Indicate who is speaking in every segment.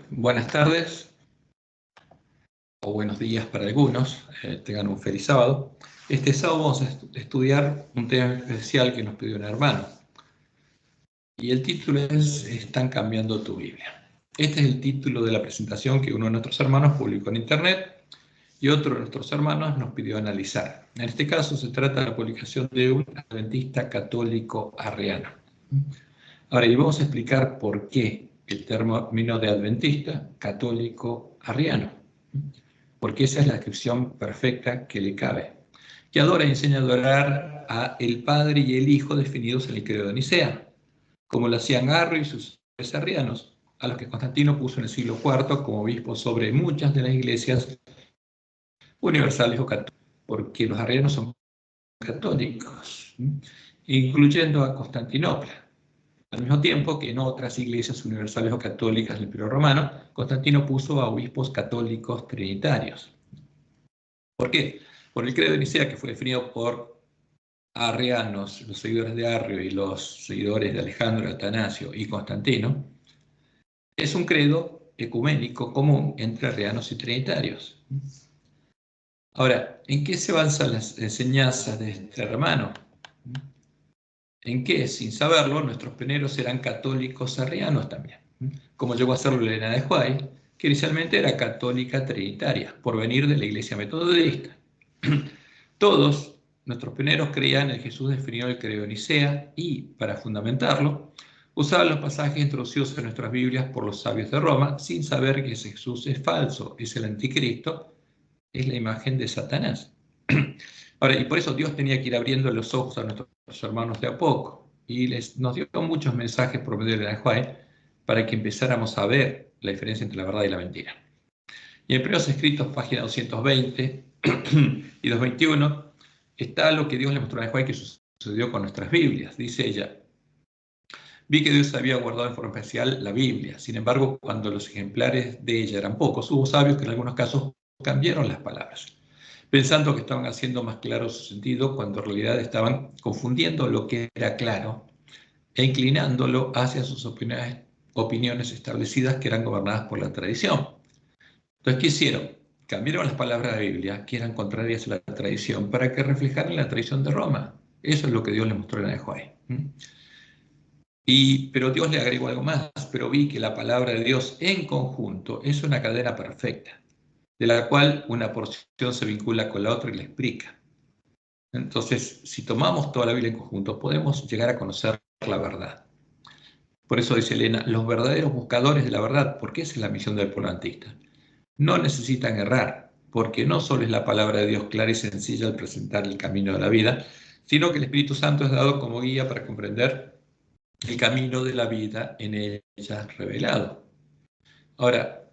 Speaker 1: Buenas tardes o buenos días para algunos, tengan un feliz sábado. Este sábado vamos a estudiar un tema especial que nos pidió un hermano y el título es "Están cambiando tu Biblia". Este es el título de la presentación que uno de nuestros hermanos publicó en internet y otro de nuestros hermanos nos pidió analizar. En este caso se trata de la publicación de un adventista católico arriano. Ahora, y vamos a explicar por qué el término de adventista católico arriano, porque esa es la descripción perfecta que le cabe, que adora y enseña a adorar a el Padre y el Hijo definidos en el credo de Nicea, como lo hacían Arrio y sus arrianos, a los que Constantino puso en el siglo IV como obispos sobre muchas de las iglesias universales o católicas, porque los arrianos son católicos, incluyendo a Constantinopla. Al mismo tiempo que en otras iglesias universales o católicas del Imperio Romano, Constantino puso a obispos católicos trinitarios. ¿Por qué? Por el credo de Nicea, que fue definido por arrianos, los seguidores de Arrio y los seguidores de Alejandro, Atanasio y Constantino, es un credo ecuménico común entre arrianos y trinitarios. Ahora, ¿en qué se basan las enseñanzas de este hermano? En que, sin saberlo, nuestros pioneros eran católicos arrianos también, como llegó a serlo Elena de White, que inicialmente era católica trinitaria, por venir de la iglesia metodista. Todos nuestros pioneros creían en Jesús definido el credo de Nicea y, para fundamentarlo, usaban los pasajes introducidos en nuestras Biblias por los sabios de Roma, sin saber que ese Jesús es falso, es el anticristo, es la imagen de Satanás. Ahora, y por eso Dios tenía que ir abriendo los ojos a nuestros hermanos de a poco. Y nos dio muchos mensajes por medio de la Juárez para que empezáramos a ver la diferencia entre la verdad y la mentira. Y en Primeros Escritos, página 220 y 221, está lo que Dios le mostró a la Juárez que sucedió con nuestras Biblias. Dice ella: vi que Dios había guardado en forma especial la Biblia. Sin embargo, cuando los ejemplares de ella eran pocos, hubo sabios que en algunos casos cambiaron las palabras, pensando que estaban haciendo más claro su sentido, cuando en realidad estaban confundiendo lo que era claro e inclinándolo hacia sus opiniones establecidas, que eran gobernadas por la tradición. Entonces, ¿qué hicieron? Cambiaron las palabras de la Biblia, que eran contrarias a la tradición, para que reflejaran la tradición de Roma. Eso es lo que Dios le mostró en el Juárez. Pero Dios le agregó algo más: pero vi que la palabra de Dios en conjunto es una cadena perfecta, de la cual una porción se vincula con la otra y la explica. Entonces, si tomamos toda la Biblia en conjunto, podemos llegar a conocer la verdad. Por eso dice Elena, los verdaderos buscadores de la verdad, porque esa es la misión del pueblo adventista, no necesitan errar, porque no solo es la palabra de Dios clara y sencilla al presentar el camino de la vida, sino que el Espíritu Santo es dado como guía para comprender el camino de la vida en ella revelado. Ahora,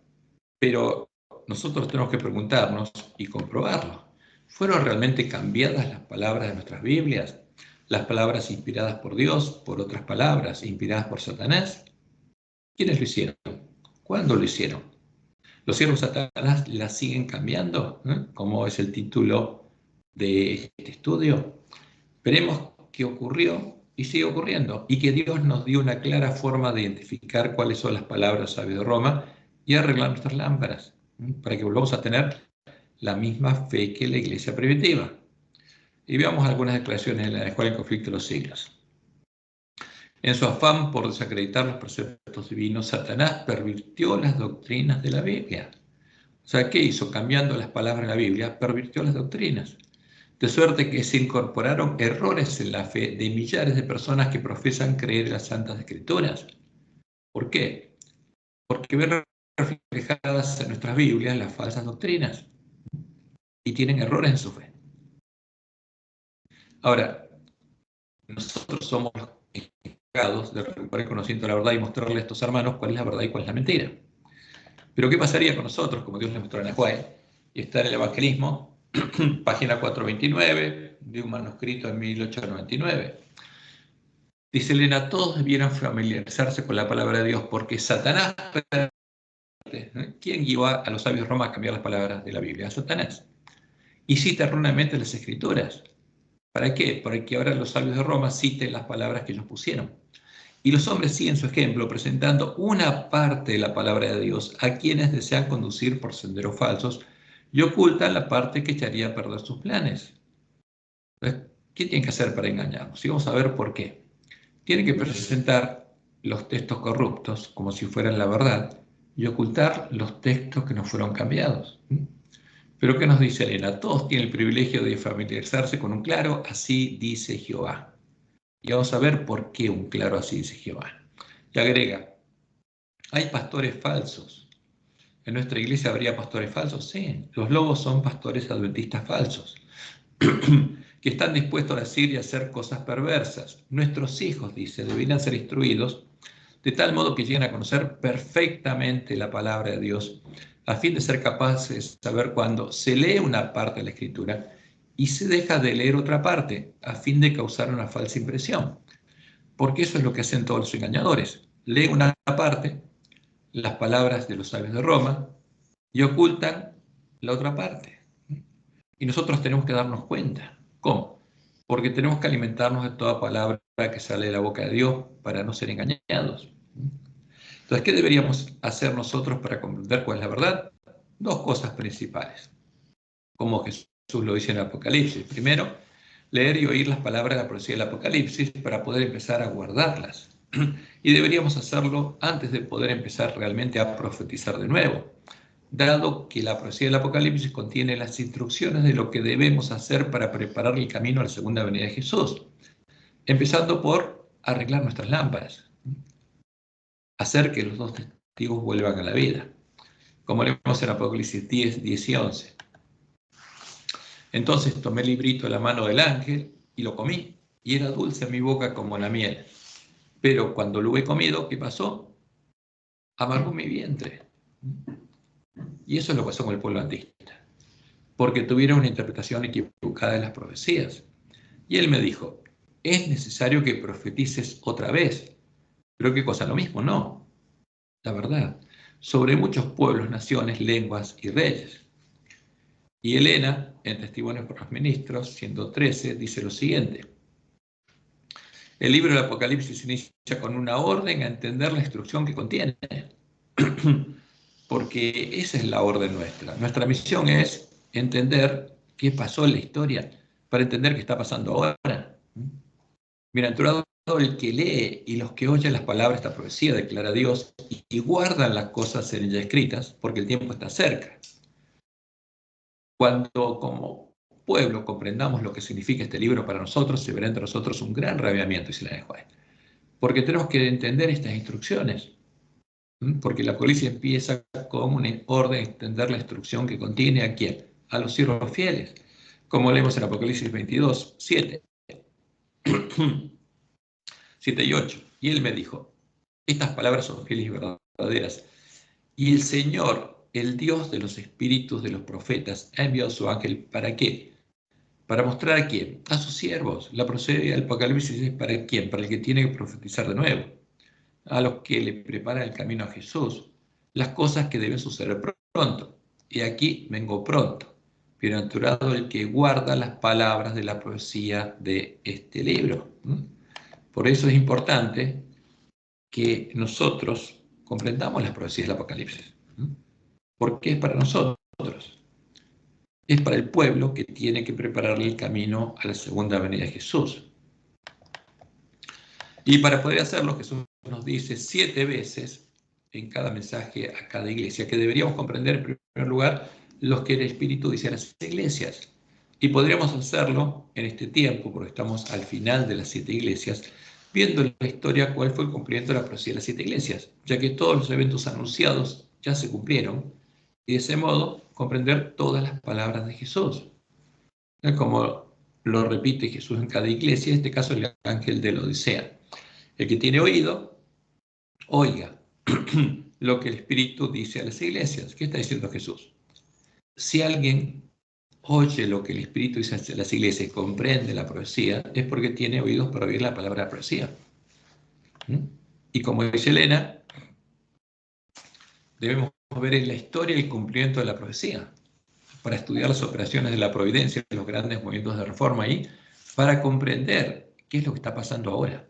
Speaker 1: pero nosotros tenemos que preguntarnos y comprobarlo. ¿Fueron realmente cambiadas las palabras de nuestras Biblias? ¿Las palabras inspiradas por Dios por otras palabras inspiradas por Satanás? ¿Quiénes lo hicieron? ¿Cuándo lo hicieron? ¿Los siervos de Satanás las siguen cambiando? Como es el título de este estudio. Veremos qué ocurrió y sigue ocurriendo, y que Dios nos dio una clara forma de identificar cuáles son las palabras sabias de Roma y arreglar nuestras lámparas, para que volvamos a tener la misma fe que la iglesia primitiva. Y veamos algunas declaraciones en la Escuela en Conflicto de los Siglos. En su afán por desacreditar los preceptos divinos, Satanás pervirtió las doctrinas de la Biblia. O sea, ¿qué hizo? Cambiando las palabras de la Biblia, pervirtió las doctrinas. De suerte que se incorporaron errores en la fe de millares de personas que profesan creer en las Santas Escrituras. ¿Por qué? Porque ven reflejadas en nuestras Biblias las falsas doctrinas y tienen errores en su fe. Ahora, nosotros somos los encargados de recuperar el conocimiento de la verdad y mostrarle a estos hermanos cuál es la verdad y cuál es la mentira. Pero ¿qué pasaría con nosotros, como Dios le mostró en Juárez? Y está en el Evangelismo, página 429, de un manuscrito en 1899. Dice Elena, todos debieran familiarizarse con la palabra de Dios, porque Satanás, ¿quién guió a los sabios de Roma a cambiar las palabras de la Biblia? Satanás. Y cita erróneamente las Escrituras. ¿Para qué? Para que ahora los sabios de Roma citen las palabras que ellos pusieron. Y los hombres siguen su ejemplo, presentando una parte de la palabra de Dios a quienes desean conducir por senderos falsos y ocultan la parte que echaría a perder sus planes. Entonces, ¿qué tienen que hacer para engañarnos? Y vamos a ver por qué. Tienen que presentar los textos corruptos como si fueran la verdad y ocultar los textos que no fueron cambiados. Pero ¿qué nos dice Elena? Todos tienen el privilegio de familiarizarse con un claro, así dice Jehová. Y vamos a ver por qué un claro, así dice Jehová. Y agrega, hay pastores falsos. ¿En nuestra iglesia habría pastores falsos? Sí, los lobos son pastores adventistas falsos, que están dispuestos a decir y hacer cosas perversas. Nuestros hijos, dice, deberían ser instruidos de tal modo que lleguen a conocer perfectamente la palabra de Dios, a fin de ser capaces de saber cuándo se lee una parte de la Escritura y se deja de leer otra parte, a fin de causar una falsa impresión. Porque eso es lo que hacen todos los engañadores. Leen una parte, las palabras de los sabios de Roma, y ocultan la otra parte. Y nosotros tenemos que darnos cuenta. ¿Cómo? Porque tenemos que alimentarnos de toda palabra que sale de la boca de Dios para no ser engañados. Entonces, ¿qué deberíamos hacer nosotros para comprender cuál es la verdad? Dos cosas principales, como Jesús lo dice en el Apocalipsis. Primero, leer y oír las palabras de la profecía del Apocalipsis para poder empezar a guardarlas. Y deberíamos hacerlo antes de poder empezar realmente a profetizar de nuevo, dado que la profecía del Apocalipsis contiene las instrucciones de lo que debemos hacer para preparar el camino a la segunda venida de Jesús, empezando por arreglar nuestras lámparas, hacer que los dos testigos vuelvan a la vida, como leemos en Apocalipsis 10, 10 y 11. Entonces tomé el librito de la mano del ángel y lo comí, y era dulce a mi boca como la miel. Pero cuando lo he comido, ¿qué pasó? Amargó mi vientre. Y eso es lo que pasó con el pueblo antista, porque tuvieron una interpretación equivocada de las profecías. Y él me dijo, es necesario que profetices otra vez. Pero ¿qué cosa? Lo mismo, no. La verdad, sobre muchos pueblos, naciones, lenguas y reyes. Y Elena, en Testimonios por los Ministros, 113, dice lo siguiente. El libro del Apocalipsis inicia con una orden a entender la instrucción que contiene. Porque esa es la orden nuestra. Nuestra misión es entender qué pasó en la historia para entender qué está pasando ahora. Bienaventurado el que lee y los que oyen las palabras de esta profecía, declara Dios, y guardan las cosas en ella escritas, porque el tiempo está cerca. Cuando como pueblo comprendamos lo que significa este libro para nosotros, se verá entre nosotros un gran rabiamiento, y se la dejo ahí. Porque tenemos que entender estas instrucciones. Porque la policía empieza con una orden de entender la instrucción que contiene a quién, a los siervos fieles, como leemos en Apocalipsis 22, 7, 7 y 8. Y él me dijo, estas palabras son fieles y verdaderas. Y el Señor, el Dios de los espíritus de los profetas, ha enviado a su ángel, ¿para qué? Para mostrar a quién, a sus siervos. La procedía del Apocalipsis es para quién, para el que tiene que profetizar de nuevo, a los que le preparan el camino a Jesús, las cosas que deben suceder pronto. Y aquí vengo pronto. Bienaventurado el que guarda las palabras de la profecía de este libro. Por eso es importante que nosotros comprendamos las profecías del Apocalipsis. Porque es para nosotros. Es para el pueblo que tiene que prepararle el camino a la segunda venida de Jesús. Y para poder hacerlo, Jesús nos dice 7 veces en cada mensaje a cada iglesia que deberíamos comprender en primer lugar lo que el Espíritu dice a las iglesias. Y podríamos hacerlo en este tiempo, porque estamos al final de las 7 iglesias, viendo en la historia cuál fue el cumplimiento de la profecía de las 7 iglesias, ya que todos los eventos anunciados ya se cumplieron, y de ese modo comprender todas las palabras de Jesús. Como lo repite Jesús en cada iglesia, en este caso el ángel de la Odisea. El que tiene oído, oiga lo que el Espíritu dice a las iglesias. ¿Qué está diciendo Jesús? Si alguien oye lo que el Espíritu dice a las iglesias y comprende la profecía, es porque tiene oídos para oír la palabra de profecía. Y como dice Elena, debemos ver en la historia el cumplimiento de la profecía, para estudiar las operaciones de la providencia, los grandes movimientos de reforma ahí, para comprender qué es lo que está pasando ahora.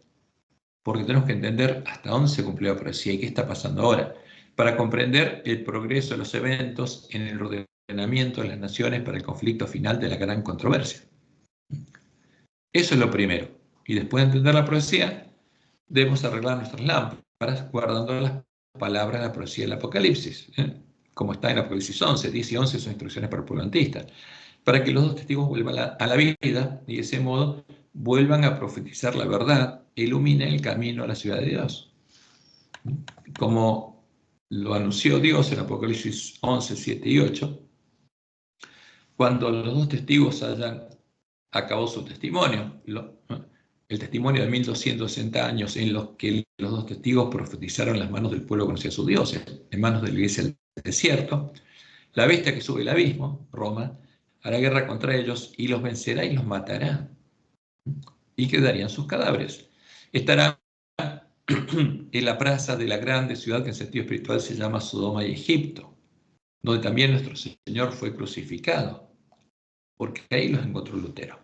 Speaker 1: porque tenemos que entender hasta dónde se cumplió la profecía y qué está pasando ahora, para comprender el progreso de los eventos en el ordenamiento de las naciones para el conflicto final de la gran controversia. Eso es lo primero. Y después de entender la profecía, debemos arreglar nuestras lámparas guardando las palabras de la profecía del Apocalipsis, como está en Apocalipsis 11, 10 y 11 son instrucciones para el pueblo antista, para que los dos testigos vuelvan a la vida y de ese modo vuelvan a profetizar la verdad e iluminen el camino a la ciudad de Dios. Como lo anunció Dios en Apocalipsis 11, 7 y 8, cuando los dos testigos hayan acabado su testimonio, el testimonio de 1260 años en los que los dos testigos profetizaron en las manos del pueblo que conocía a sus dioses, en manos de la iglesia del desierto, la bestia que sube el abismo, Roma, hará guerra contra ellos y los vencerá y los matará. Y quedarían sus cadáveres. Estarán en la plaza de la grande ciudad que en sentido espiritual se llama Sodoma y Egipto, donde también nuestro Señor fue crucificado, porque ahí los encontró Lutero.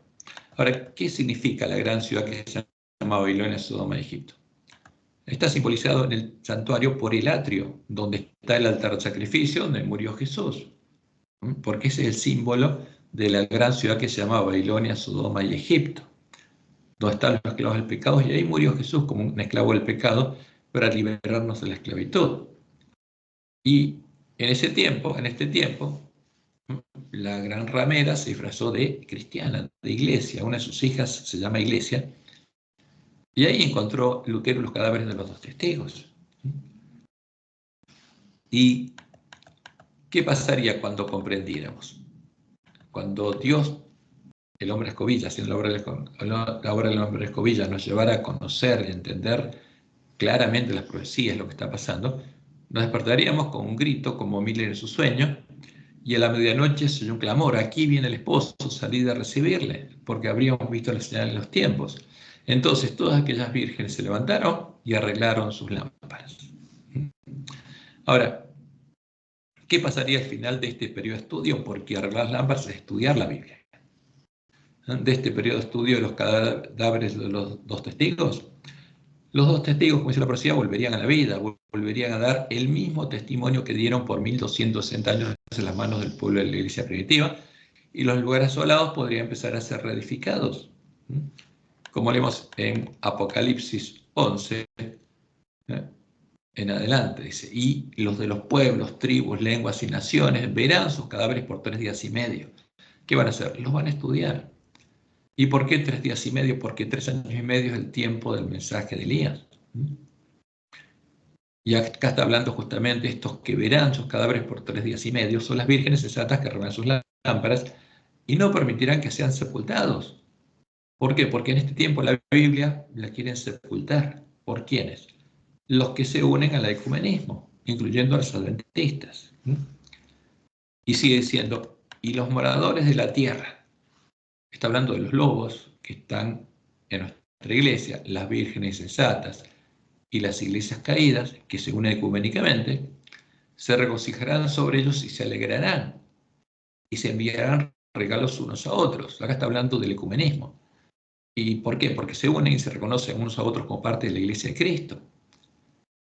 Speaker 1: Ahora, ¿qué significa la gran ciudad que se llama Babilonia, Sodoma y Egipto? Está simbolizado en el santuario por el atrio, donde está el altar de sacrificio, donde murió Jesús, porque ese es el símbolo de la gran ciudad que se llama Babilonia, Sodoma y Egipto, donde están los esclavos del pecado, y ahí murió Jesús como un esclavo del pecado para liberarnos de la esclavitud. Y en este tiempo, la gran ramera se disfrazó de cristiana, de iglesia. Una de sus hijas se llama Iglesia, y ahí encontró Lutero los cadáveres de los dos testigos. ¿Y qué pasaría cuando comprendiéramos? Cuando Dios, el hombre escobilla, haciendo la obra del hombre escobilla, nos llevara a conocer y entender claramente las profecías, lo que está pasando, nos despertaríamos con un grito como Miller en su sueño, y a la medianoche se oyó un clamor: aquí viene el esposo, salid a recibirle, porque habríamos visto la señal en los tiempos. Entonces todas aquellas vírgenes se levantaron y arreglaron sus lámparas. Ahora, ¿qué pasaría al final de este periodo de estudio? Porque arreglar las lámparas es estudiar la Biblia. De este periodo de estudio de los cadáveres de los dos testigos, los dos testigos, como dice la profecía, volverían a la vida, volverían a dar el mismo testimonio que dieron por 1260 años en las manos del pueblo de la iglesia primitiva, y los lugares asolados podrían empezar a ser reedificados. Como leemos en Apocalipsis 11, en adelante, dice: y los de los pueblos, tribus, lenguas y naciones verán sus cadáveres por 3 días y medio. ¿Qué van a hacer? Los van a estudiar. ¿Y por qué 3 días y medio? Porque 3 años y medio es el tiempo del mensaje de Elías. Y acá está hablando justamente estos que verán sus cadáveres por 3 días y medio, son las vírgenes sensatas que arreglan sus lámparas y no permitirán que sean sepultados. ¿Por qué? Porque en este tiempo la Biblia la quieren sepultar. ¿Por quiénes? Los que se unen al ecumenismo, incluyendo a los adventistas. Y sigue diciendo: y los moradores de la tierra. Está hablando de los lobos que están en nuestra iglesia, las vírgenes sensatas y las iglesias caídas, que se unen ecuménicamente, se regocijarán sobre ellos y se alegrarán, y se enviarán regalos unos a otros. Acá está hablando del ecumenismo. ¿Y por qué? Porque se unen y se reconocen unos a otros como parte de la iglesia de Cristo.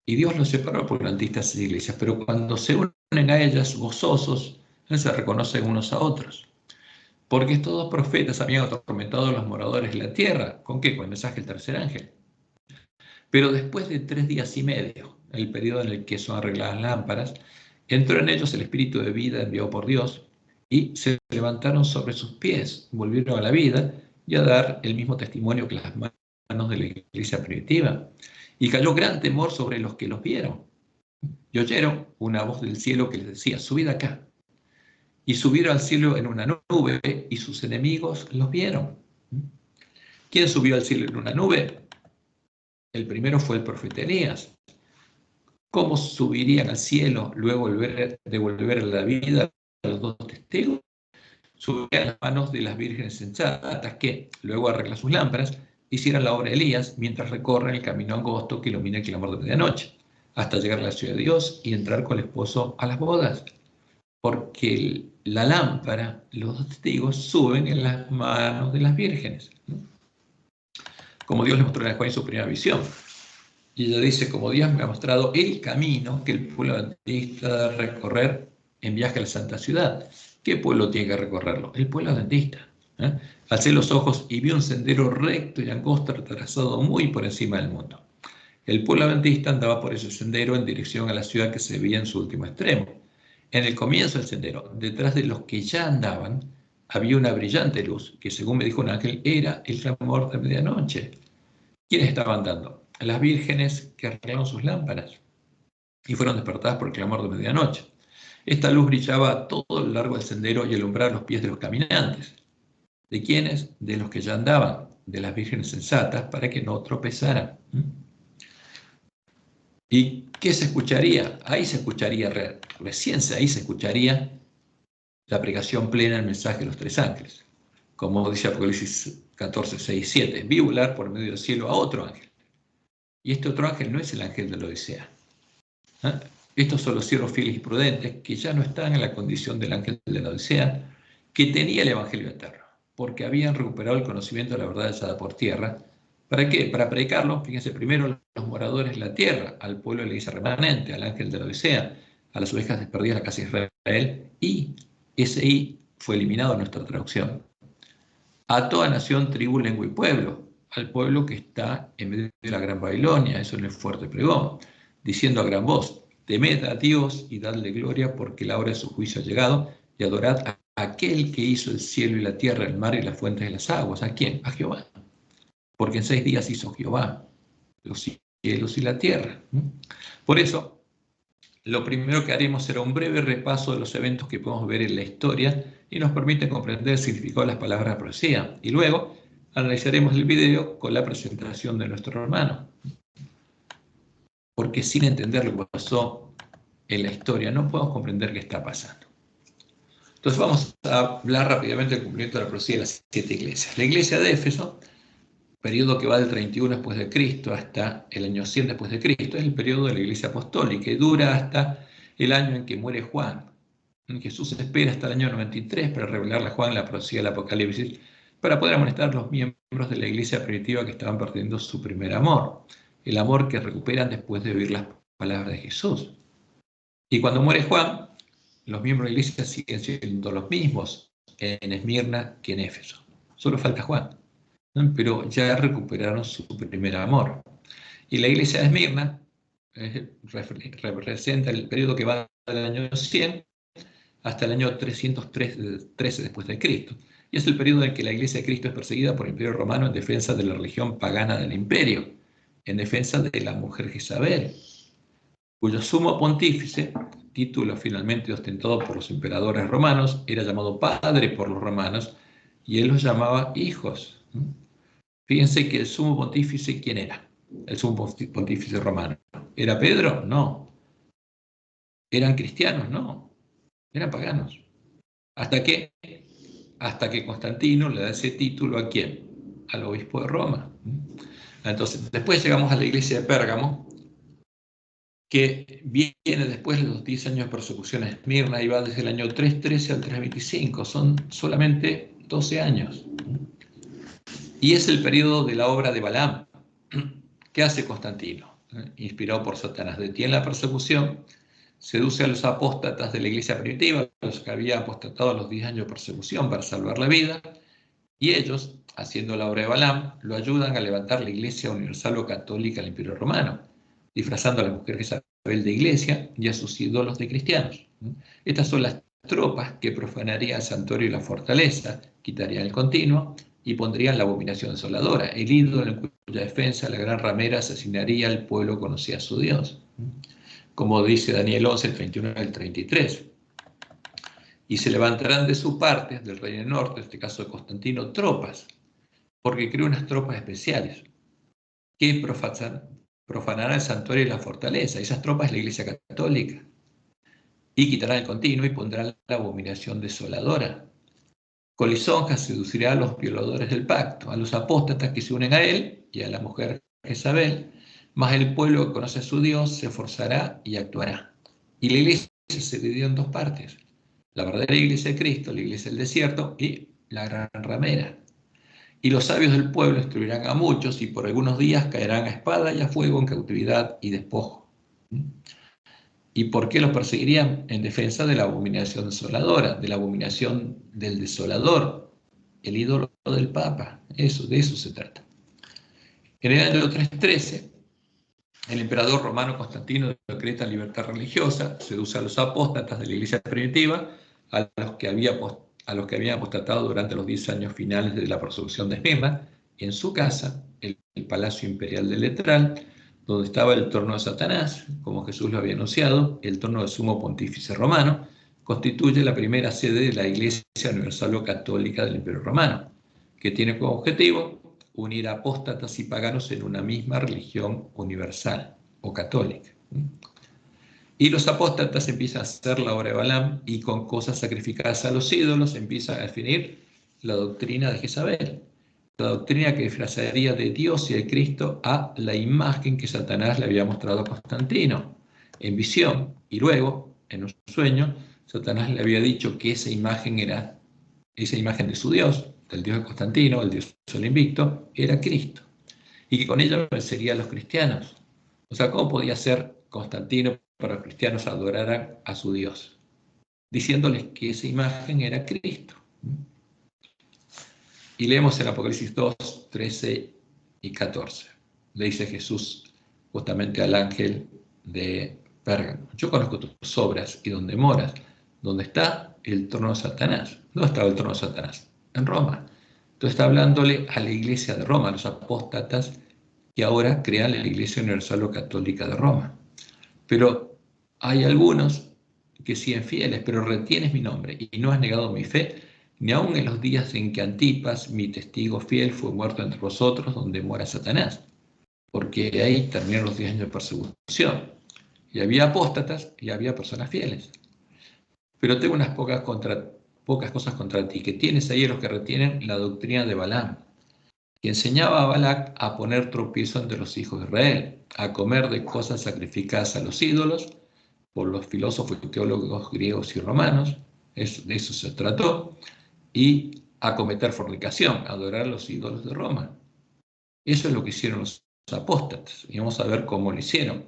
Speaker 1: Y Dios los separó por distintas iglesias, pero cuando se unen a ellas gozosos, se reconocen unos a otros. Porque estos dos profetas habían atormentado a los moradores de la tierra. ¿Con qué? Con el mensaje del tercer ángel. Pero después de 3 días y medio, el periodo en el que son arregladas lámparas, entró en ellos el espíritu de vida enviado por Dios, y se levantaron sobre sus pies, volvieron a la vida y a dar el mismo testimonio que las manos de la iglesia primitiva. Y cayó gran temor sobre los que los vieron. Y oyeron una voz del cielo que les decía: subid acá. Y subieron al cielo en una nube, y sus enemigos los vieron. ¿Quién subió al cielo en una nube? El primero fue el profeta Elías. ¿Cómo subirían al cielo luego de volver a la vida a los dos testigos? Subirían a las manos de las vírgenes sensatas que, luego arreglan sus lámparas, hicieran la obra de Elías mientras recorren el camino angosto que ilumina el clamor de medianoche, hasta llegar a la ciudad de Dios y entrar con el esposo a las bodas. Porque la lámpara, los dos testigos, suben en las manos de las vírgenes, como Dios les mostró en su primera visión. Y ella dice, como Dios me ha mostrado el camino que el pueblo adventista debe recorrer en viaje a la Santa Ciudad. ¿Qué pueblo tiene que recorrerlo? El pueblo adventista. ¿Eh? Alcé los ojos y vi un sendero recto y angosto trazado muy por encima del mundo. El pueblo adventista andaba por ese sendero en dirección a la ciudad que se veía en su último extremo. En el comienzo del sendero, detrás de los que ya andaban, había una brillante luz que, según me dijo un ángel, era el clamor de medianoche. ¿Quiénes estaban dando? Las vírgenes que arreglaron sus lámparas y fueron despertadas por el clamor de medianoche. Esta luz brillaba a todo lo largo del sendero y alumbraba los pies de los caminantes. ¿De quiénes? De los que ya andaban, de las vírgenes sensatas, para que no tropezaran. ¿Y qué se escucharía? Ahí se escucharía, recién ahí se escucharía la aplicación plena del mensaje de los tres ángeles. Como dice Apocalipsis 14, 6, 7. Vi volar por medio del cielo a otro ángel. Y este otro ángel no es el ángel de la Odisea. ¿Eh? Estos son los siervos fieles y prudentes que ya no están en la condición del ángel de la Odisea, que tenía el evangelio eterno, porque habían recuperado el conocimiento de la verdad echada por tierra. ¿Para qué? Para predicarlo, fíjense, primero a los moradores de la tierra, al pueblo de la iglesia remanente, al ángel de la Odisea, a las ovejas desperdidas de la casa de Israel, y ese I fue eliminado en nuestra traducción. A toda nación, tribu, lengua y pueblo, al pueblo que está en medio de la gran Babilonia, eso en el fuerte pregón, diciendo a gran voz, temed a Dios y dadle gloria porque la hora de su juicio ha llegado, y adorad a aquel que hizo el cielo y la tierra, el mar y las fuentes de las aguas. ¿A quién? A Jehová. Porque en 6 días hizo Jehová los cielos y la tierra. Por eso, lo primero que haremos será un breve repaso de los eventos que podemos ver en la historia y nos permite comprender el significado de las palabras de la profecía. Y luego analizaremos el video con la presentación de nuestro hermano. Porque sin entender lo que pasó en la historia no podemos comprender qué está pasando. Entonces vamos a hablar rápidamente del cumplimiento de la profecía de las 7 iglesias. La iglesia de Éfeso, periodo que va del 31 después de Cristo hasta el año 100 después de Cristo, es el periodo de la iglesia apostólica y dura hasta el año en que muere Juan. Jesús espera hasta el año 93 para revelarle a Juan la profecía del Apocalipsis, para poder amonestar a los miembros de la iglesia primitiva que estaban perdiendo su primer amor, el amor que recuperan después de oír las palabras de Jesús. Y cuando muere Juan, los miembros de la iglesia siguen siendo los mismos en Esmirna que en Éfeso. Solo falta Juan, ¿no? Pero ya recuperaron su primer amor. Y la iglesia de Esmirna representa el periodo que va del año 100 hasta el año 313 después de Cristo. Y es el periodo en que la Iglesia de Cristo es perseguida por el Imperio Romano en defensa de la religión pagana del imperio, en defensa de la mujer Jezabel, cuyo sumo pontífice, título finalmente ostentado por los emperadores romanos, era llamado padre por los romanos y él los llamaba hijos. Fíjense que el sumo pontífice, ¿quién era? El sumo pontífice romano. ¿Era Pedro? No. ¿Eran cristianos? No. Eran paganos. ¿Hasta qué? Hasta que Constantino le da ese título ¿a quién? Al obispo de Roma. Entonces, después llegamos a la iglesia de Pérgamo, que viene después de los 10 años de persecución a Esmirna y va desde el año 313 al 325, son solamente 12 años. Y es el periodo de la obra de Balaam. ¿Qué hace Constantino? Inspirado por Satanás, detiene la persecución, seduce a los apóstatas de la iglesia primitiva, los que habían apostatado a los 10 años de persecución para salvar la vida, y ellos, haciendo la obra de Balaam, lo ayudan a levantar la iglesia universal o católica al Imperio Romano, disfrazando a la mujer Jezabel de iglesia y a sus ídolos de cristianos. Estas son las tropas que profanarían el santuario y la fortaleza, quitarían el continuo y pondrían la abominación desoladora, el ídolo en cuya defensa la gran ramera asesinaría al pueblo que conocía a su Dios. Como dice Daniel 11, el 31 al 33. Y se levantarán de su parte, del reino del norte, en este caso de Constantino, tropas, porque creó unas tropas especiales que profanarán el santuario y la fortaleza. Esas tropas es la Iglesia Católica. Y quitarán el continuo y pondrán la abominación desoladora. Con lisonjas seducirá a los violadores del pacto, a los apóstatas que se unen a él y a la mujer Jezabel, mas el pueblo que conoce a su Dios se esforzará y actuará. Y la iglesia se dividió en dos partes: la verdadera iglesia de Cristo, la iglesia del desierto, y la gran ramera. Y los sabios del pueblo instruirán a muchos, y por algunos días caerán a espada y a fuego, en cautividad y despojo. ¿Y por qué los perseguirían? En defensa de la abominación desoladora, de la abominación del desolador, el ídolo del Papa. De eso se trata. En el año 313, el emperador romano Constantino decreta libertad religiosa, seduce a los apóstatas de la iglesia primitiva, a los que habían apostatado durante los 10 años finales de la persecución de Esmirna, en su casa, el Palacio Imperial de Letral, donde estaba el trono de Satanás, como Jesús lo había anunciado. El trono del sumo pontífice romano constituye la primera sede de la Iglesia Universal o Católica del Imperio Romano, que tiene como objetivo unir apóstatas y paganos en una misma religión universal o católica. Y los apóstatas empiezan a hacer la obra de Balaam, y con cosas sacrificadas a los ídolos empiezan a definir la doctrina de Jezabel, la doctrina que disfrazaría de Dios y de Cristo a la imagen que Satanás le había mostrado a Constantino en visión, y luego, en un sueño, Satanás le había dicho que esa imagen era esa imagen de su Dios, del Dios de Constantino, el Dios del invicto, era Cristo, y que con ella vencería a los cristianos. O sea, ¿cómo podía ser Constantino para que los cristianos adoraran a su Dios? Diciéndoles que esa imagen era Cristo. Y leemos en Apocalipsis 2, 13 y 14. Le dice Jesús justamente al ángel de Pérgamo: yo conozco tus obras y donde moras, donde está el trono de Satanás. ¿Dónde estaba el trono de Satanás? En Roma. Entonces está hablándole a la iglesia de Roma, a los apóstatas que ahora crean la Iglesia Universal o Católica de Roma. Pero hay algunos que siguen fieles, pero retienes mi nombre y no has negado mi fe, ni aun en los días en que Antipas, mi testigo fiel, fue muerto entre vosotros, donde mora Satanás. Porque ahí terminaron los 10 años de persecución. Y había apóstatas y había personas fieles. Pero tengo unas pocas cosas contra ti, que tienes ahí a los que retienen la doctrina de Balaam, que enseñaba a Balac a poner tropiezo entre los hijos de Israel, a comer de cosas sacrificadas a los ídolos, por los filósofos y teólogos griegos y romanos, de eso se trató, y a cometer fornicación, a adorar a los ídolos de Roma. Eso es lo que hicieron los apóstatas, y vamos a ver cómo lo hicieron.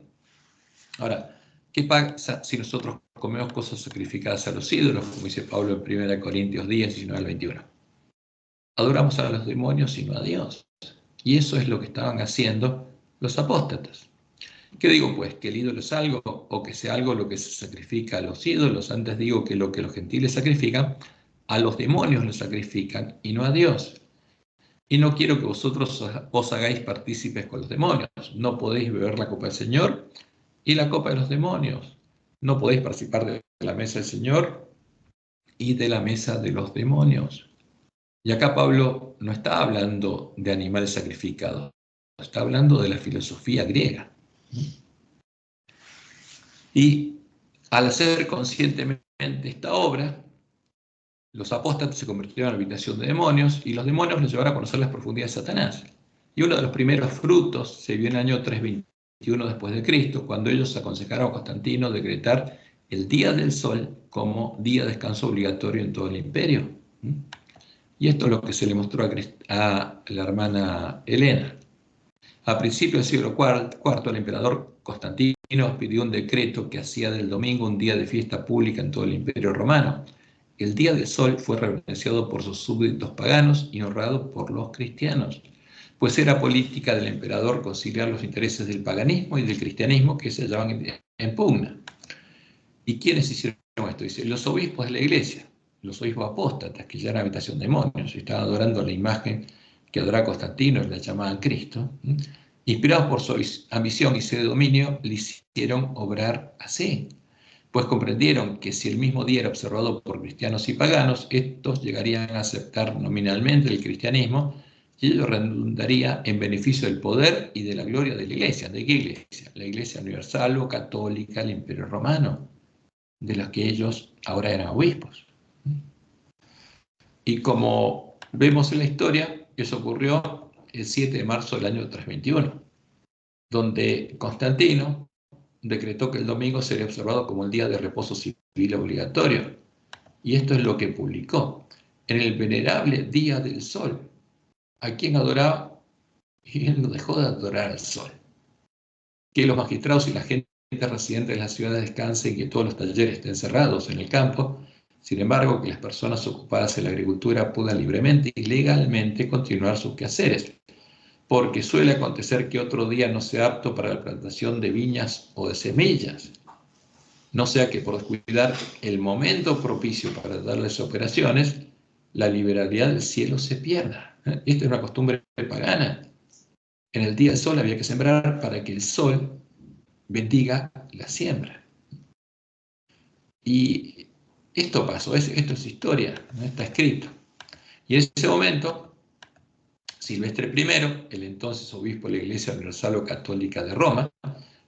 Speaker 1: Ahora, ¿qué pasa si nosotros comemos cosas sacrificadas a los ídolos, como dice Pablo en 1 Corintios 10, 19 al 21? Adoramos a los demonios y no a Dios. Y eso es lo que estaban haciendo los apóstatas. ¿Qué digo pues? ¿Que el ídolo es algo o que sea algo lo que se sacrifica a los ídolos? Antes digo que lo que los gentiles sacrifican, a los demonios lo sacrifican y no a Dios. Y no quiero que vosotros os hagáis partícipes con los demonios. No podéis beber la copa del Señor y la copa de los demonios. No podéis participar de la mesa del Señor y de la mesa de los demonios. Y acá Pablo no está hablando de animales sacrificados, está hablando de la filosofía griega. Y al hacer conscientemente esta obra, los apóstatas se convirtieron en habitación de demonios, y los demonios les llevaron a conocer las profundidades de Satanás. Y uno de los primeros frutos se vio en el año 321 después de Cristo, cuando ellos aconsejaron a Constantino decretar el día del sol como día de descanso obligatorio en todo el imperio. Y esto es lo que se le mostró a la hermana Helena. A principios del siglo IV, el emperador Constantino pidió un decreto que hacía del domingo un día de fiesta pública en todo el Imperio Romano. El día del sol fue reverenciado por sus súbditos paganos y honrado por los cristianos, pues era política del emperador conciliar los intereses del paganismo y del cristianismo que se hallaban en pugna. ¿Y quiénes hicieron esto? Dice, los obispos de la iglesia, los obispos apóstatas, que ya eran habitación de demonios y estaban adorando la imagen que adoraba Constantino y la llamaban Cristo, inspirados por su ambición y sed de dominio, le hicieron obrar así, pues comprendieron que si el mismo día era observado por cristianos y paganos, estos llegarían a aceptar nominalmente el cristianismo, y ello redundaría en beneficio del poder y de la gloria de la iglesia. ¿De qué iglesia? La iglesia universal o católica del Imperio Romano, de los que ellos ahora eran obispos. Y como vemos en la historia, eso ocurrió el 7 de marzo del año 321, donde Constantino decretó que el domingo sería observado como el día de reposo civil obligatorio. Y esto es lo que publicó: en el venerable día del sol, a quién adoraba, y él no dejó de adorar al sol. Que los magistrados y la gente residente de las ciudades descansen y que todos los talleres estén cerrados en el campo. Sin embargo, que las personas ocupadas en la agricultura puedan libremente y legalmente continuar sus quehaceres, porque suele acontecer que otro día no sea apto para la plantación de viñas o de semillas. No sea que por descuidar el momento propicio para darles operaciones, la liberalidad del cielo se pierda. Esta es una costumbre pagana. En el día del sol había que sembrar para que el sol bendiga la siembra. Y esto pasó, esto es historia, ¿no? Está escrito. Y en ese momento, Silvestre I, el entonces obispo de la Iglesia Universal o Católica de Roma,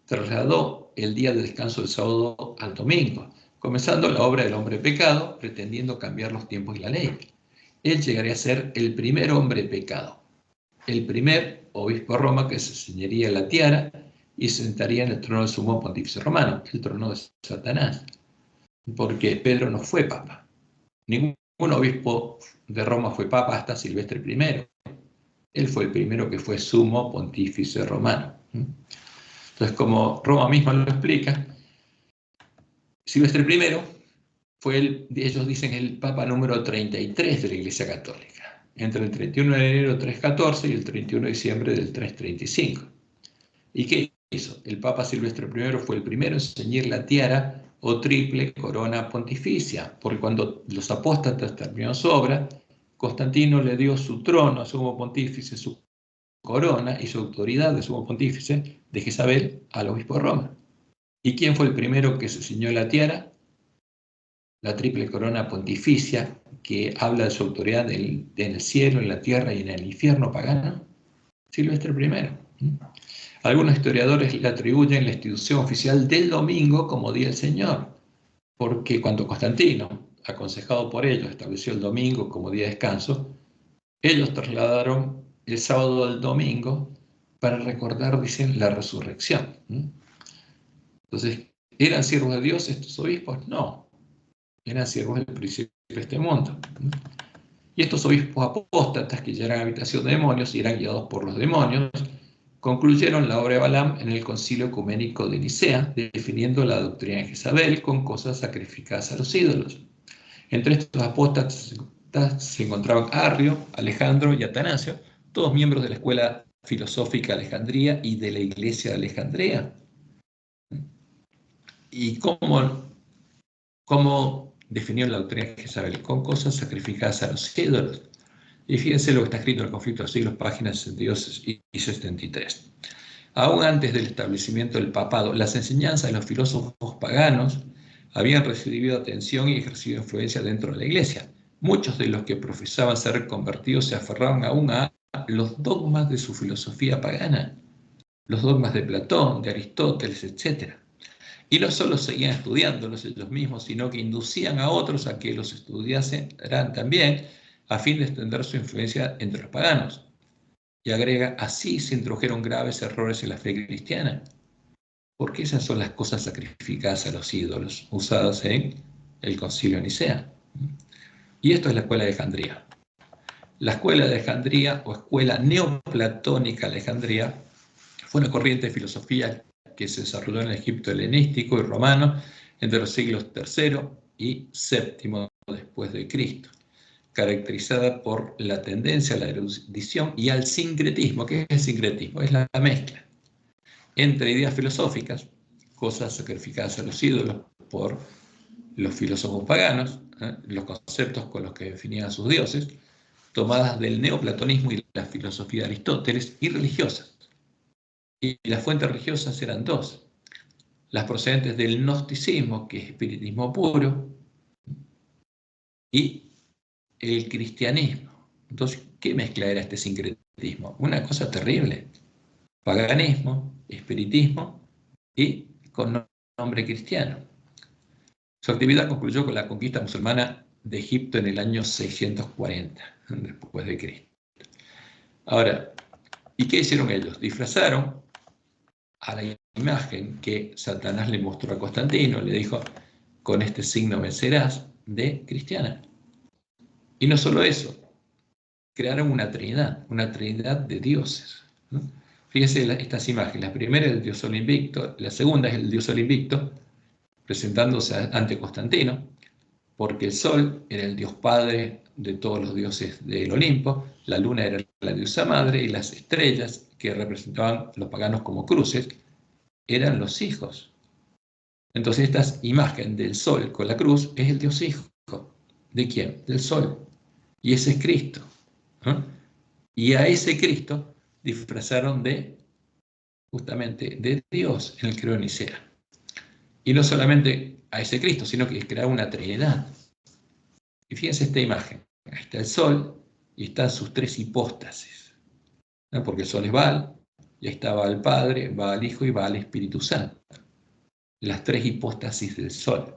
Speaker 1: trasladó el día de descanso del sábado al domingo, comenzando la obra del hombre pecado, pretendiendo cambiar los tiempos y la ley. Él llegaría a ser el primer hombre pecado, el primer obispo de Roma que se ceñiría la tiara y se sentaría en el trono del sumo pontífice romano, el trono de Satanás, porque Pedro no fue papa. Ningún obispo de Roma fue papa hasta Silvestre I. Él fue el primero que fue sumo pontífice romano. Entonces, como Roma misma lo explica, Silvestre I fue, ellos dicen, el papa número 33 de la Iglesia Católica, entre el 31 de enero del 314 y el 31 de diciembre del 335. ¿Y qué hizo? El papa Silvestre I fue el primero en ceñir la tiara o triple corona pontificia, porque cuando los apóstatas terminaron su obra, Constantino le dio su trono a sumo pontífice, su corona y su autoridad de sumo pontífice de Jezabel al obispo de Roma. ¿Y quién fue el primero que se ciñó la tiara? La triple corona pontificia, que habla de su autoridad en el cielo, en la tierra y en el infierno pagano, Silvestre I. Algunos historiadores le atribuyen la institución oficial del domingo como Día del Señor, porque cuando Constantino, aconsejado por ellos, estableció el domingo como día de descanso, ellos trasladaron el sábado al domingo para recordar, dicen, la resurrección. Entonces, ¿eran siervos de Dios estos obispos? No, eran siervos del príncipe de este mundo. Y estos obispos apóstatas que ya eran habitación de demonios y eran guiados por los demonios, concluyeron la obra de Balaam en el Concilio Ecuménico de Nicea, definiendo la doctrina de Jezabel con cosas sacrificadas a los ídolos. Entre estos apóstatas se encontraban Arrio, Alejandro y Atanasio, todos miembros de la Escuela Filosófica de Alejandría y de la Iglesia de Alejandría. ¿Y cómo definió la doctrina de Jezabel? Con cosas sacrificadas a los ídolos. Y fíjense lo que está escrito en el Conflicto de los Siglos, páginas 62 y 73. Aún antes del establecimiento del papado, las enseñanzas de los filósofos paganos habían recibido atención y ejercido influencia dentro de la Iglesia. Muchos de los que profesaban ser convertidos se aferraban aún a los dogmas de su filosofía pagana, los dogmas de Platón, de Aristóteles, etc. Y no solo seguían estudiándolos ellos mismos, sino que inducían a otros a que los estudiasen también, a fin de extender su influencia entre los paganos. Y agrega, así se introdujeron graves errores en la fe cristiana, porque esas son las cosas sacrificadas a los ídolos, usadas en el Concilio de Nicea. Y esto es la escuela de Alejandría. La escuela de Alejandría, o escuela neoplatónica de Alejandría, fue una corriente de filosofía que se desarrolló en el Egipto helenístico y romano entre los siglos III y VII después de Cristo, caracterizada por la tendencia a la erudición y al sincretismo. ¿Qué es el sincretismo? Es la mezcla entre ideas filosóficas, cosas sacrificadas a los ídolos por los filósofos paganos, los conceptos con los que definían a sus dioses, tomadas del neoplatonismo y la filosofía de Aristóteles, y religiosas. Y las fuentes religiosas eran dos: las procedentes del gnosticismo, que es espiritismo puro, y el cristianismo. Entonces, ¿qué mezcla era este sincretismo? Una cosa terrible: paganismo, espiritismo y con nombre cristiano. Su actividad concluyó con la conquista musulmana de Egipto en el año 640 después de Cristo. Ahora, ¿y qué hicieron ellos? Disfrazaron a la imagen que Satanás le mostró a Constantino, le dijo, con este signo vencerás, de cristiana. Y no solo eso, crearon una trinidad de dioses, ¿no? Fíjense estas imágenes. La primera es el dios Sol invicto, la segunda es el dios Sol invicto, presentándose ante Constantino, porque el Sol era el dios padre de todos los dioses del Olimpo, la luna era la diosa madre y las estrellas, que representaban los paganos como cruces, eran los hijos. Entonces esta imagen del Sol con la cruz es el dios hijo. ¿De quién? Del Sol. Y ese es Cristo, ¿no? Y a ese Cristo disfrazaron justamente de Dios en el credo de Nicea. Y no solamente a ese Cristo, sino que crearon una trinidad. Y fíjense esta imagen. Ahí está el Sol y están sus tres hipóstasis, ¿no? Porque el Sol es Baal, y ahí está Baal Padre, Baal Hijo y Baal Espíritu Santo. Las tres hipóstasis del Sol.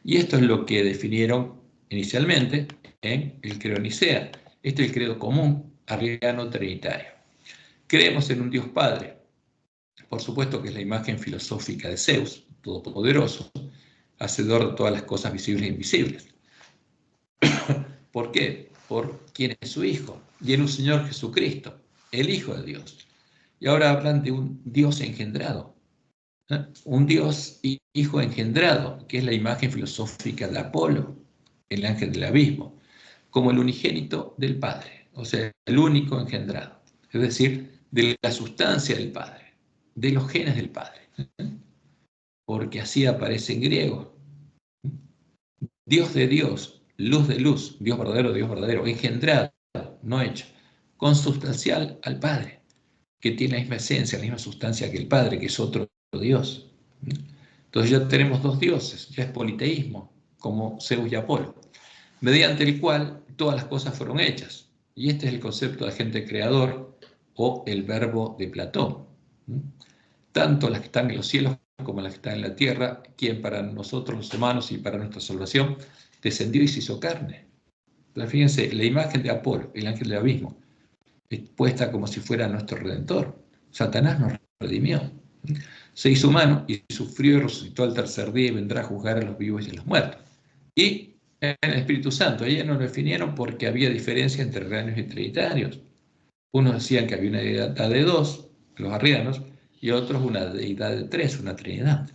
Speaker 1: Y esto es lo que definieron inicialmente en el credo de Nicea. Este es el credo común arriano trinitario. Creemos en un Dios Padre. Por supuesto que es la imagen filosófica de Zeus, todopoderoso, hacedor de todas las cosas visibles e invisibles. ¿Por qué? Por quien es su Hijo, y en un Señor Jesucristo, el Hijo de Dios. Y ahora hablan de un Dios engendrado, ¿eh? Un Dios Hijo engendrado, que es la imagen filosófica de Apolo, el ángel del abismo, como el unigénito del Padre, o sea, el único engendrado, es decir, de la sustancia del Padre, de los genes del Padre, porque así aparece en griego. Dios de Dios, luz de luz, Dios verdadero, engendrado, no hecho, consubstancial al Padre, que tiene la misma esencia, la misma sustancia que el Padre, que es otro Dios. Entonces ya tenemos dos dioses, ya es politeísmo, como Zeus y Apolo, mediante el cual todas las cosas fueron hechas. Y este es el concepto de agente creador o el verbo de Platón. Tanto las que están en los cielos como las que están en la tierra, quien para nosotros los humanos y para nuestra salvación descendió y se hizo carne. Entonces, fíjense, la imagen de Apolo, el ángel del abismo, es puesta como si fuera nuestro Redentor. Satanás nos redimió. Se hizo humano y sufrió y resucitó al tercer día y vendrá a juzgar a los vivos y a los muertos. Y en el Espíritu Santo, ellos nos definieron porque había diferencia entre arrianos y trinitarios. Unos decían que había una deidad de dos, los arrianos, y otros una deidad de tres, una trinidad.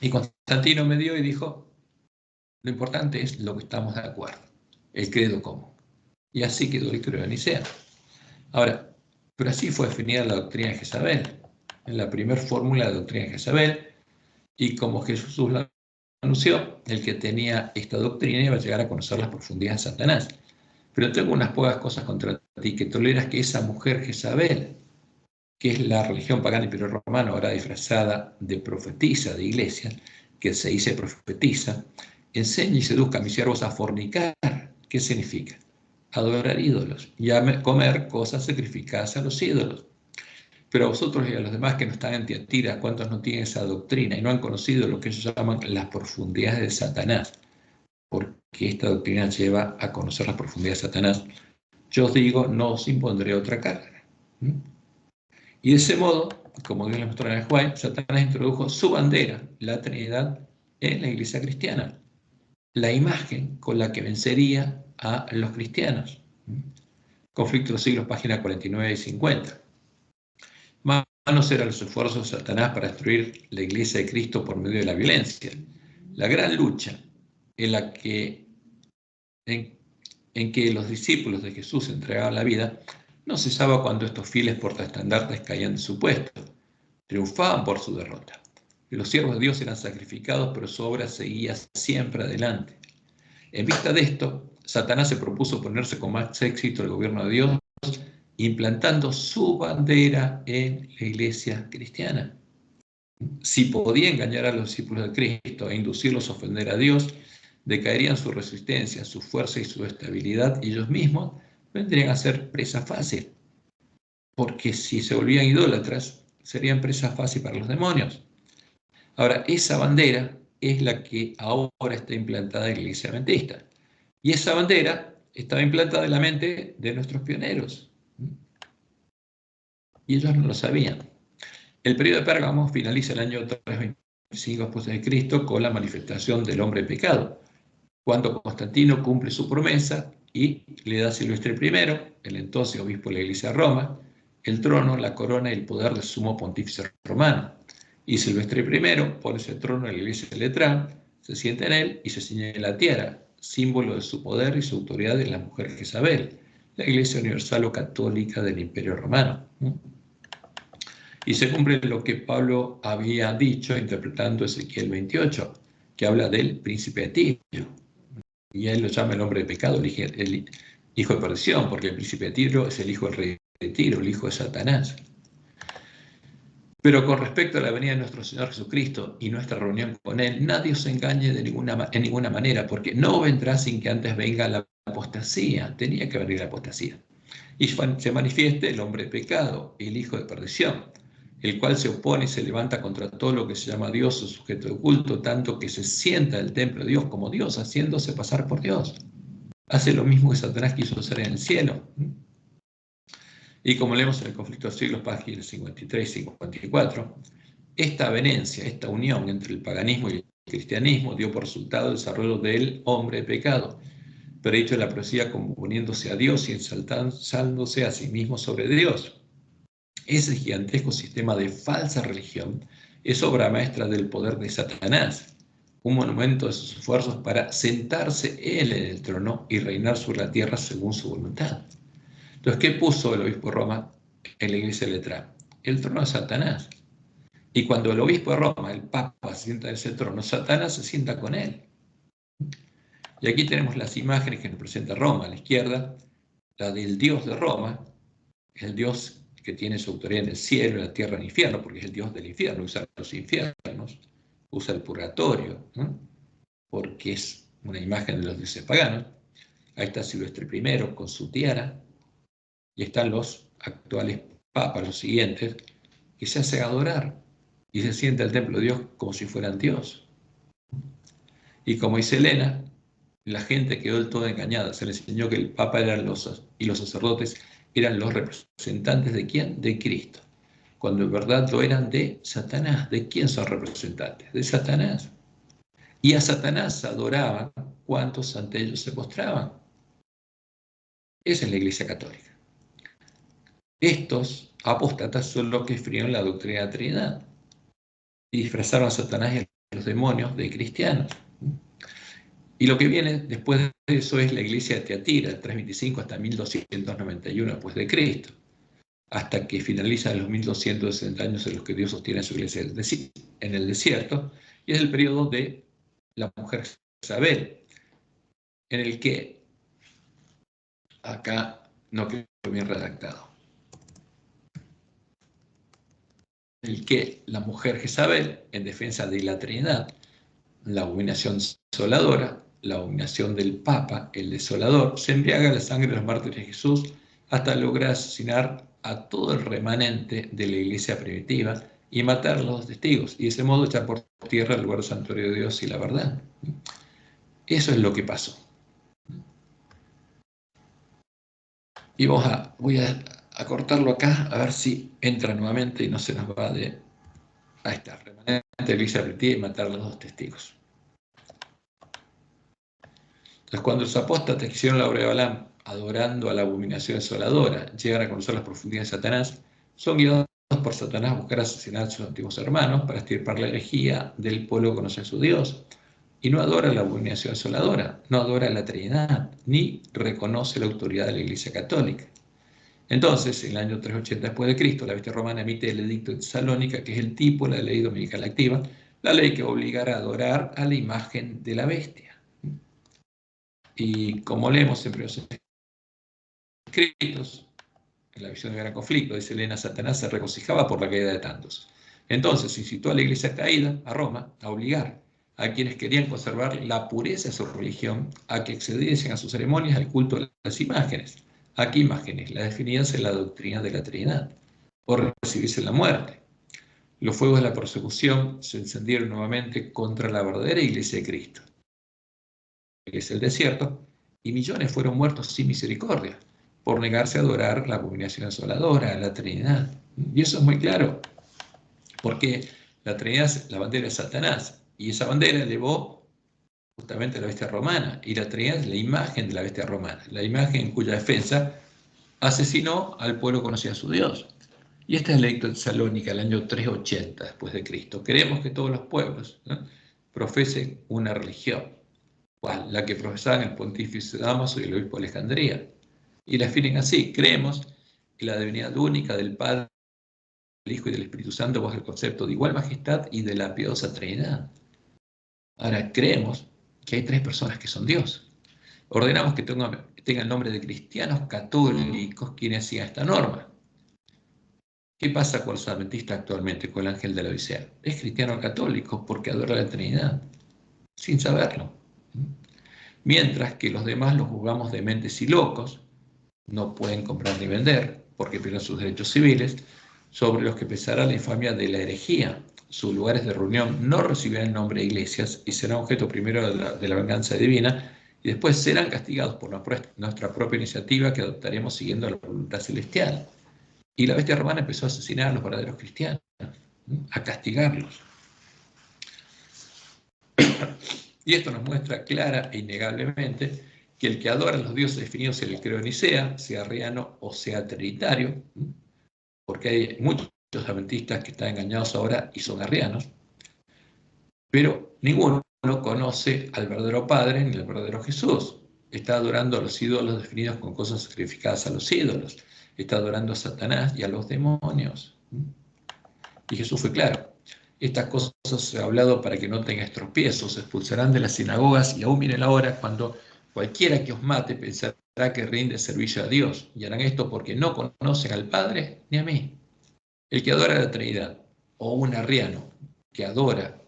Speaker 1: Y Constantino me dio y dijo, lo importante es lo que estamos de acuerdo, el credo común. Y así quedó el credo de Nicea. Ahora, pero así fue definida la doctrina de Jezabel, en la primera fórmula de doctrina de Jezabel, y como Jesús la anunció, el que tenía esta doctrina iba a llegar a conocer las profundidades de Satanás. Pero tengo unas pocas cosas contra ti, que toleras que esa mujer Jezabel, que es la religión pagana y imperio romano, ahora disfrazada de profetisa, de iglesia, que se dice profetiza, enseña y seduzca a mis siervos a fornicar. ¿Qué significa? Adorar ídolos y a comer cosas sacrificadas a los ídolos. Pero a vosotros y a los demás que no están en Tiatira, ¿cuántos no tienen esa doctrina y no han conocido lo que ellos llaman las profundidades de Satanás? Porque esta doctrina lleva a conocer las profundidades de Satanás. Yo os digo, no os impondré otra carga. Y de ese modo, como Dios le mostró en el Juan, Satanás introdujo su bandera, la Trinidad, en la iglesia cristiana. La imagen con la que vencería a los cristianos. Conflicto de los siglos, páginas 49 y 50. Vanos eran los esfuerzos de Satanás para destruir la iglesia de Cristo por medio de la violencia. La gran lucha en que los discípulos de Jesús entregaban la vida no cesaba cuando estos fieles portaestandartes caían de su puesto. Triunfaban por su derrota. Y los siervos de Dios eran sacrificados, pero su obra seguía siempre adelante. En vista de esto, Satanás se propuso ponerse con más éxito el gobierno de Dios, implantando su bandera en la iglesia cristiana. Si podía engañar a los discípulos de Cristo e inducirlos a ofender a Dios, decaerían su resistencia, su fuerza y su estabilidad, y ellos mismos vendrían a ser presa fácil. Porque si se volvían idólatras, serían presa fácil para los demonios. Ahora, esa bandera es la que ahora está implantada en la iglesia adventista. Y esa bandera estaba implantada en la mente de nuestros pioneros. Y ellos no lo sabían. El periodo de Pérgamo finaliza el año 325 después de Cristo con la manifestación del hombre pecado, cuando Constantino cumple su promesa y le da a Silvestre I, el entonces obispo de la Iglesia de Roma, el trono, la corona y el poder de sumo pontífice romano. Y Silvestre I pone ese trono en la Iglesia de Letrán, se sienta en él y se ciñe la tierra, símbolo de su poder y su autoridad en la mujer Jezabel, la Iglesia Universal o Católica del Imperio Romano. Y se cumple lo que Pablo había dicho interpretando Ezequiel 28, que habla del príncipe de Tiro. Y él lo llama el hombre de pecado, el hijo de perdición, porque el príncipe de Tiro es el hijo del rey de Tiro, el hijo de Satanás. Pero con respecto a la venida de nuestro Señor Jesucristo y nuestra reunión con Él, nadie os engañe en ninguna manera, porque no vendrá sin que antes venga la apostasía. Tenía que venir la apostasía. Y se manifieste el hombre de pecado, el hijo de perdición, el cual se opone y se levanta contra todo lo que se llama Dios o sujeto de culto, tanto que se sienta en el templo de Dios como Dios, haciéndose pasar por Dios. Hace lo mismo que Satanás quiso hacer en el cielo. Y como leemos en el conflicto de siglos, páginas 53 y 54, esta avenencia, esta unión entre el paganismo y el cristianismo dio por resultado el desarrollo del hombre de pecado, predicho en la profecía como poniéndose a Dios y ensalzándose a sí mismo sobre Dios. Ese gigantesco sistema de falsa religión es obra maestra del poder de Satanás, un monumento de sus esfuerzos para sentarse él en el trono y reinar sobre la tierra según su voluntad. Entonces, ¿qué puso el obispo de Roma en la iglesia de Letrán? El trono de Satanás. Y cuando el obispo de Roma, el papa, se sienta en ese trono, Satanás se sienta con él. Y aquí tenemos las imágenes que nos presenta Roma a la izquierda, la del Dios de Roma, el Dios que tiene su autoridad en el cielo, en la tierra, en el infierno, porque es el Dios del infierno, usa los infiernos, usa el purgatorio, ¿no? Porque es una imagen de los dioses paganos. Ahí está Silvestre I con su tiara, y están los actuales papas, los siguientes, que se hacen adorar y se sienta el templo de Dios como si fueran Dios. Y como dice Elena, la gente quedó del todo engañada. Se les enseñó que el Papa y los sacerdotes eran los representantes de ¿quién? De Cristo. Cuando en verdad lo eran de Satanás. ¿De quién son representantes? De Satanás. Y a Satanás adoraban cuantos ante ellos se postraban. Esa es la Iglesia Católica. Estos apóstatas son los que escribieron la doctrina de la Trinidad y disfrazaron a Satanás y a los demonios de cristianos. Y lo que viene después de eso es la iglesia de Teatira, de 325 hasta 1291 después de Cristo, hasta que finalizan los 1260 años en los que Dios sostiene su iglesia en el desierto, y es el periodo de la mujer Jezabel, en el que, acá no quedó bien redactado, en el que la mujer Jezabel, en defensa de la Trinidad, la abominación desoladora, la abominación del Papa, el desolador, se embriaga la sangre de los mártires de Jesús hasta lograr asesinar a todo el remanente de la iglesia primitiva y matar a los testigos, y de ese modo echar por tierra el lugar santuario de Dios y la verdad. Eso es lo que pasó. Y voy a cortarlo acá, a ver si entra nuevamente y no se nos va de... Ahí está, remanente de la iglesia primitiva y matar a los dos testigos. Entonces, cuando los apóstatas que hicieron la obra de Balaam, adorando a la abominación desoladora, llegan a conocer las profundidades de Satanás, son guiados por Satanás a buscar asesinar a sus antiguos hermanos para extirpar la herejía del pueblo que conoce a su Dios. Y no adora la abominación desoladora, no adora la Trinidad, ni reconoce la autoridad de la Iglesia Católica. Entonces, en el año 380 después de Cristo, la bestia romana emite el edicto de Tesalónica, que es el tipo de la ley dominical activa, la ley que obligará a adorar a la imagen de la bestia. Y como leemos en los escritos, en la visión del gran conflicto, dice Elena, Satanás se regocijaba por la caída de tantos. Entonces incitó a la iglesia caída, a Roma, a obligar a quienes querían conservar la pureza de su religión a que accediesen a sus ceremonias al culto de las imágenes. ¿A qué imágenes? Las definidas en la doctrina de la Trinidad, o recibirse la muerte. Los fuegos de la persecución se encendieron nuevamente contra la verdadera iglesia de Cristo, que es el desierto, y millones fueron muertos sin misericordia por negarse a adorar la abominación desoladora, la Trinidad. Y eso es muy claro, porque la Trinidad es la bandera de Satanás, y esa bandera elevó justamente la bestia romana, y la Trinidad es la imagen de la bestia romana, la imagen en cuya defensa asesinó al pueblo que conocía a su Dios. Y este es el edicto de Tesalónica, el año 380 después de Cristo. Queremos que todos los pueblos, ¿no?, profesen una religión, cual la que profesaban el pontífice Dámaso y el obispo de Alejandría. Y la definen así: creemos en la divinidad única del Padre, del Hijo y del Espíritu Santo bajo el concepto de igual majestad y de la piadosa Trinidad. Ahora, creemos que hay tres personas que son Dios. Ordenamos que tenga el nombre de cristianos católicos quienes sigan esta norma. ¿Qué pasa con los adventistas actualmente, con el ángel de la Odisea? Es cristiano católico porque adora la Trinidad, sin saberlo. Mientras que los demás los juzgamos dementes y locos, no pueden comprar ni vender porque pierden sus derechos civiles, sobre los que pesará la infamia de la herejía. Sus lugares de reunión no recibirán el nombre de iglesias y serán objeto primero de la venganza divina y después serán castigados por nuestra propia iniciativa que adoptaremos siguiendo la voluntad celestial. Y la bestia romana empezó a asesinar a los verdaderos cristianos, a castigarlos. Y esto nos muestra clara e innegablemente que el que adora a los dioses definidos en el credo de Nicea, sea arriano o sea trinitario, porque hay muchos adventistas que están engañados ahora y son arrianos, pero ninguno conoce al verdadero Padre ni al verdadero Jesús. Está adorando a los ídolos definidos con cosas sacrificadas a los ídolos. Está adorando a Satanás y a los demonios. Y Jesús fue claro: estas cosas os he hablado para que no tengáis tropiezos, os expulsarán de las sinagogas, y aún viene la hora cuando cualquiera que os mate pensará que rinde servicio a Dios, y harán esto porque no conocen al Padre ni a mí. El que adora a la Trinidad, o un arriano que adora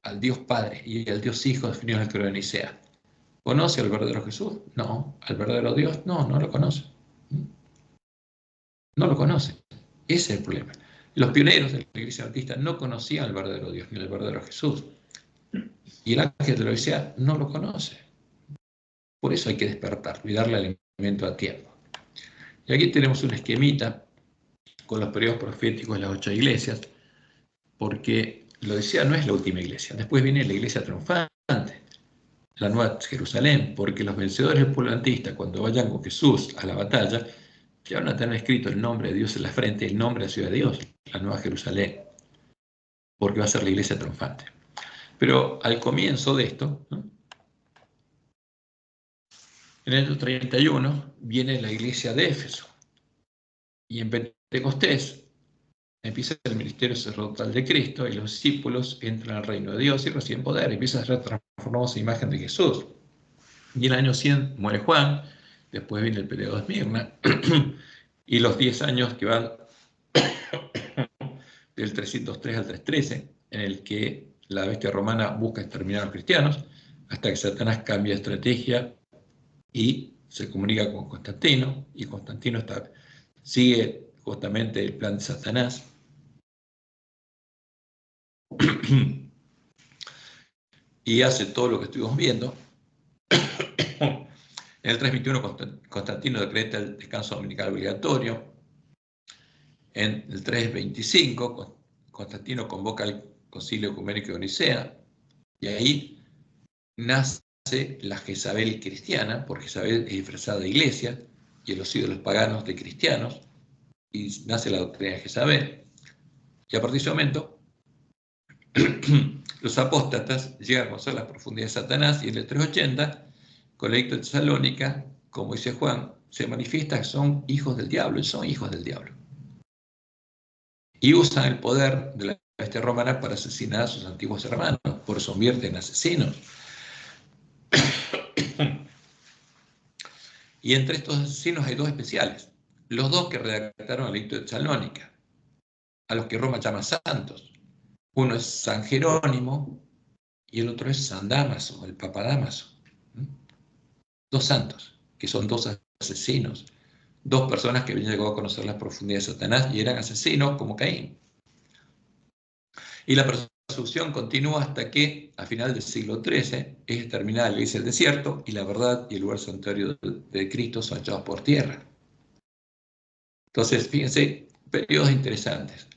Speaker 1: al Dios Padre y al Dios Hijo definido en el credo de Nicea, ¿conoce al verdadero Jesús? No. ¿Al verdadero Dios? No, no lo conoce. No lo conoce. Ese es el problema. Los pioneros de la Iglesia Bautista no conocían al verdadero Dios ni al verdadero Jesús. Y el ángel de la Odisea no lo conoce. Por eso hay que despertar y darle alimento a tiempo. Y aquí tenemos un esquemita con los periodos proféticos de las 8 iglesias, porque la Odisea no es la última iglesia. Después viene la iglesia triunfante, la Nueva Jerusalén, porque los vencedores del pueblo antista, cuando vayan con Jesús a la batalla, ya van a tener escrito el nombre de Dios en la frente, el nombre de la ciudad de Dios, la Nueva Jerusalén, porque va a ser la iglesia triunfante. Pero al comienzo de esto, ¿no?, en el año 31 viene la iglesia de Éfeso, y en Pentecostés empieza el ministerio sacerdotal de Cristo y los discípulos entran al reino de Dios y reciben poder, empiezan a ser transformados en imagen de Jesús. Y en el año 100 muere Juan, después viene el periodo de Esmirna, y los 10 años que van del 303 al 313, en el que la bestia romana busca exterminar a los cristianos, hasta que Satanás cambia de estrategia y se comunica con Constantino, y Constantino sigue justamente el plan de Satanás. Y hace todo lo que estuvimos viendo. En el 321 Constantino decreta el descanso dominical obligatorio. En el 325 Constantino convoca al Concilio Ecuménico de Nicea, y ahí nace la Jezabel cristiana, porque Jezabel es disfrazada de iglesia y en los ídolos paganos de cristianos, y nace la doctrina de Jezabel. Y a partir de ese momento los apóstatas llegan a conocer las profundidades de Satanás, y en el 380, con el edicto de Tesalónica, como dice Juan, se manifiesta que son hijos del diablo, y son hijos del diablo. Y usan el poder de la bestia romana para asesinar a sus antiguos hermanos, por eso convierten en asesinos. Y entre estos asesinos hay dos especiales, los dos que redactaron el edicto de Tesalónica, a los que Roma llama santos. Uno es San Jerónimo y el otro es San Dámaso, el Papa Dámaso. Dos santos, que son dos asesinos, dos personas que habían llegado a conocer las profundidades de Satanás y eran asesinos como Caín. Y la persecución continúa hasta que, a final del siglo XIII, es exterminada la iglesia del desierto, y la verdad y el lugar santuario de Cristo son echados por tierra. Entonces, fíjense, periodos interesantes.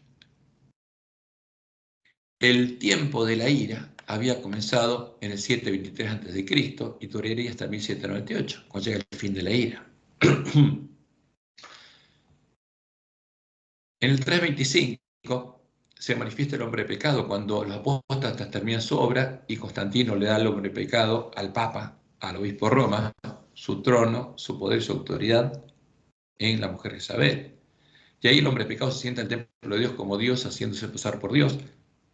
Speaker 1: El tiempo de la ira había comenzado en el 723 a.C. y duraría hasta 1798, cuando llega el fin de la ira. En el 325 se manifiesta el hombre de pecado, cuando los apóstatas terminan su obra y Constantino le da al hombre de pecado, al Papa, al obispo de Roma, su trono, su poder y su autoridad en la mujer Isabel. Y ahí el hombre de pecado se sienta en el templo de Dios como Dios, haciéndose pasar por Dios.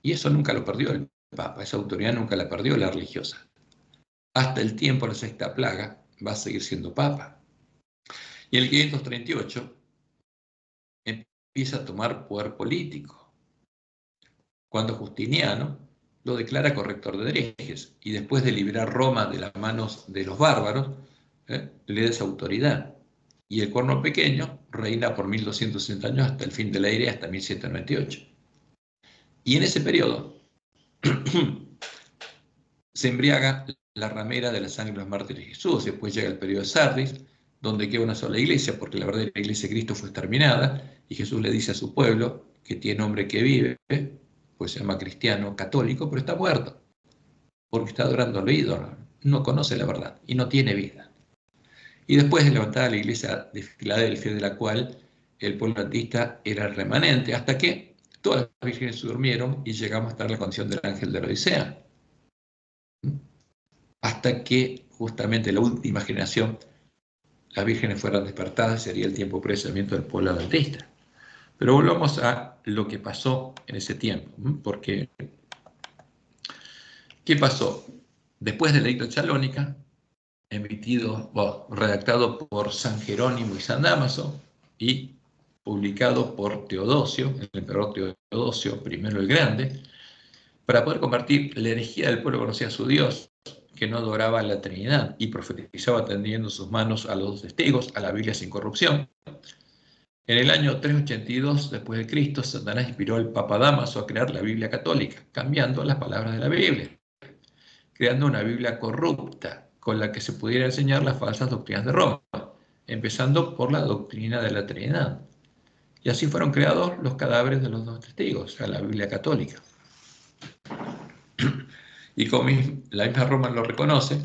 Speaker 1: Y eso nunca lo perdió el Papa, esa autoridad nunca la perdió la religiosa. Hasta el tiempo de la sexta plaga va a seguir siendo Papa. Y en el 538 empieza a tomar poder político, cuando Justiniano lo declara corrector de herejes y después de liberar Roma de las manos de los bárbaros, le da esa autoridad. Y el cuerno pequeño reina por 1260 años hasta el fin de la era, hasta 1798. Y en ese periodo se embriaga la ramera de la sangre de los mártires de Jesús. Después llega el periodo de Sardis, donde queda una sola iglesia, porque la verdadera iglesia de Cristo fue exterminada, y Jesús le dice a su pueblo, que tiene hombre que vive, pues se llama cristiano católico, pero está muerto, porque está adorando al ídolo, no conoce la verdad y no tiene vida. Y después de levantada la iglesia de Filadelfia, de la cual el pueblo adventista era el remanente, hasta que todas las vírgenes se durmieron y llegamos a estar en la condición del ángel de la Odisea. Hasta que justamente la última generación, las vírgenes fueran despertadas, sería el tiempo de procesamiento del pueblo adventista. Pero volvamos a lo que pasó en ese tiempo, porque ¿qué pasó? Después del edicto de Salónica, redactado por San Jerónimo y San Dámaso y publicado por Teodosio, el emperador Teodosio I el Grande, para poder combatir la herejía del pueblo que conocía a su Dios, que no adoraba a la Trinidad y profetizaba tendiendo sus manos a los dos testigos, a la Biblia sin corrupción. En el año 382 después de Cristo, Satanás inspiró al Papa Dámaso a crear la Biblia católica, cambiando las palabras de la Biblia, creando una Biblia corrupta con la que se pudiera enseñar las falsas doctrinas de Roma, empezando por la doctrina de la Trinidad. Y así fueron creados los cadáveres de los dos testigos, o sea, la Biblia católica. Y como la misma Roma lo reconoce,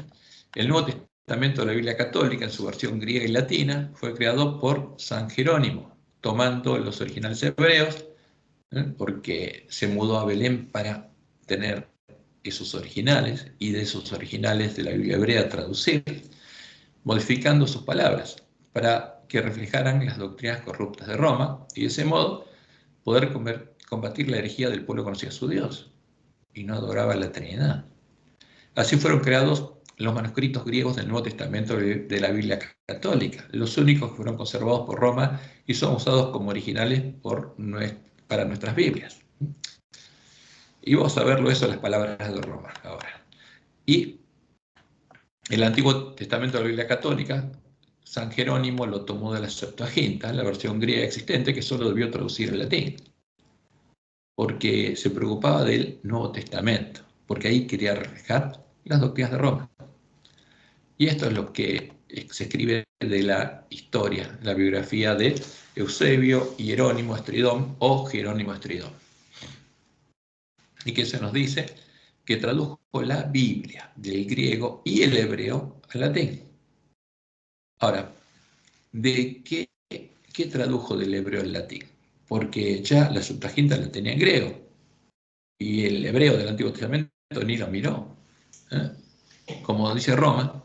Speaker 1: el Nuevo Testamento de la Biblia católica, en su versión griega y latina, fue creado por San Jerónimo, tomando los originales hebreos, porque se mudó a Belén para tener esos originales, y de esos originales de la Biblia hebrea traducir, modificando sus palabras para que reflejaran las doctrinas corruptas de Roma, y de ese modo poder combatir la herejía del pueblo que conocía a su Dios y no adoraba la Trinidad. Así fueron creados los manuscritos griegos del Nuevo Testamento de la Biblia católica, los únicos que fueron conservados por Roma y son usados como originales para nuestras Biblias. Y vamos a verlo eso, las palabras de Roma ahora. Y el Antiguo Testamento de la Biblia católica, San Jerónimo lo tomó de la Septuaginta, la versión griega existente, que solo debió traducir al latín, porque se preocupaba del Nuevo Testamento, porque ahí quería reflejar las doctrinas de Roma. Y esto es lo que se escribe de la historia, la biografía de Eusebio Hierónimo Estridón o Jerónimo Estridón. Y que se nos dice que tradujo la Biblia del griego y el hebreo al latín. Ahora, ¿de qué tradujo del hebreo al latín? Porque ya la Septuaginta la tenía en griego y el hebreo del Antiguo Testamento ni lo miró. Como dice Roma,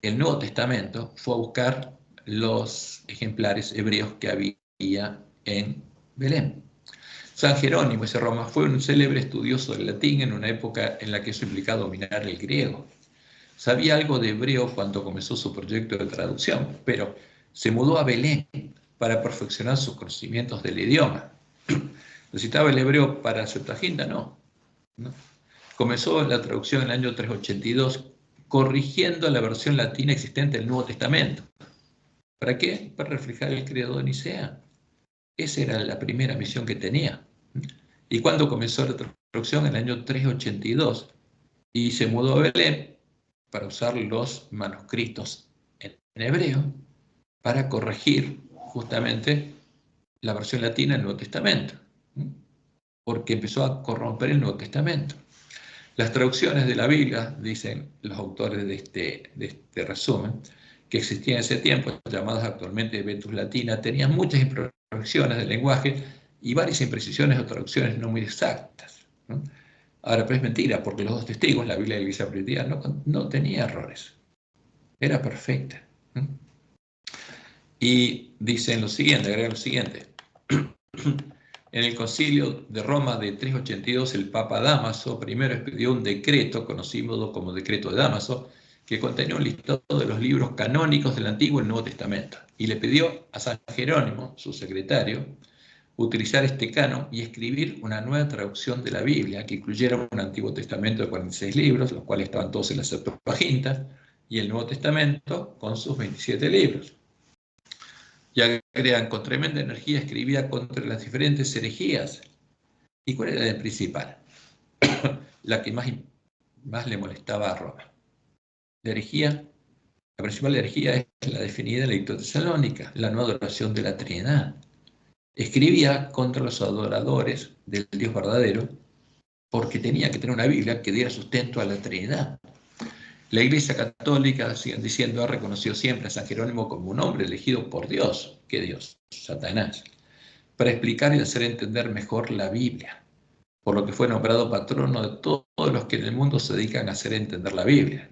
Speaker 1: el Nuevo Testamento fue a buscar los ejemplares hebreos que había en Belén. San Jerónimo, dice Roma, fue un célebre estudioso del latín en una época en la que eso implicaba dominar el griego. Sabía algo de hebreo cuando comenzó su proyecto de traducción, pero se mudó a Belén para perfeccionar sus conocimientos del idioma. ¿Necesitaba el hebreo para Septuaginta? No. Comenzó la traducción en el año 382, corrigiendo la versión latina existente del Nuevo Testamento. ¿Para qué? Para reflejar el credo de Nicea. Esa era la primera misión que tenía. ¿Y cuándo comenzó la traducción? En el año 382. Y se mudó a Belén para usar los manuscritos en hebreo para corregir justamente la versión latina del Nuevo Testamento, porque empezó a corromper el Nuevo Testamento. Las traducciones de la Biblia, dicen los autores de este resumen, que existían en ese tiempo, llamadas actualmente Vetus Latina, tenían muchas imperfecciones del lenguaje y varias imprecisiones o traducciones no muy exactas, ¿no? Ahora, pero es mentira, porque los dos testigos, la Biblia de la Iglesia Primitiva, no tenía errores. Era perfecta. Y dicen lo siguiente, agregan lo siguiente. En el Concilio de Roma de 382, el Papa Dámaso primero expidió un decreto, conocido como Decreto de Dámaso, que contenía un listado de los libros canónicos del Antiguo y el Nuevo Testamento, y le pidió a San Jerónimo, su secretario, utilizar este canon y escribir una nueva traducción de la Biblia que incluyera un Antiguo Testamento de 46 libros, los cuales estaban todos en la Septuaginta, y el Nuevo Testamento con sus 27 libros. Y agregan, con tremenda energía escribía contra las diferentes herejías. ¿Y cuál era la principal? La que más le molestaba a Roma. La principal herejía es la definida en la Lectio Tesalónica, la no adoración de la Trinidad. Escribía contra los adoradores del Dios verdadero porque tenía que tener una Biblia que diera sustento a la Trinidad. La Iglesia Católica, siguen diciendo, ha reconocido siempre a San Jerónimo como un hombre elegido por Dios. ¿Qué Dios? Satanás. Para explicar y hacer entender mejor la Biblia, por lo que fue nombrado patrono de todos los que en el mundo se dedican a hacer entender la Biblia.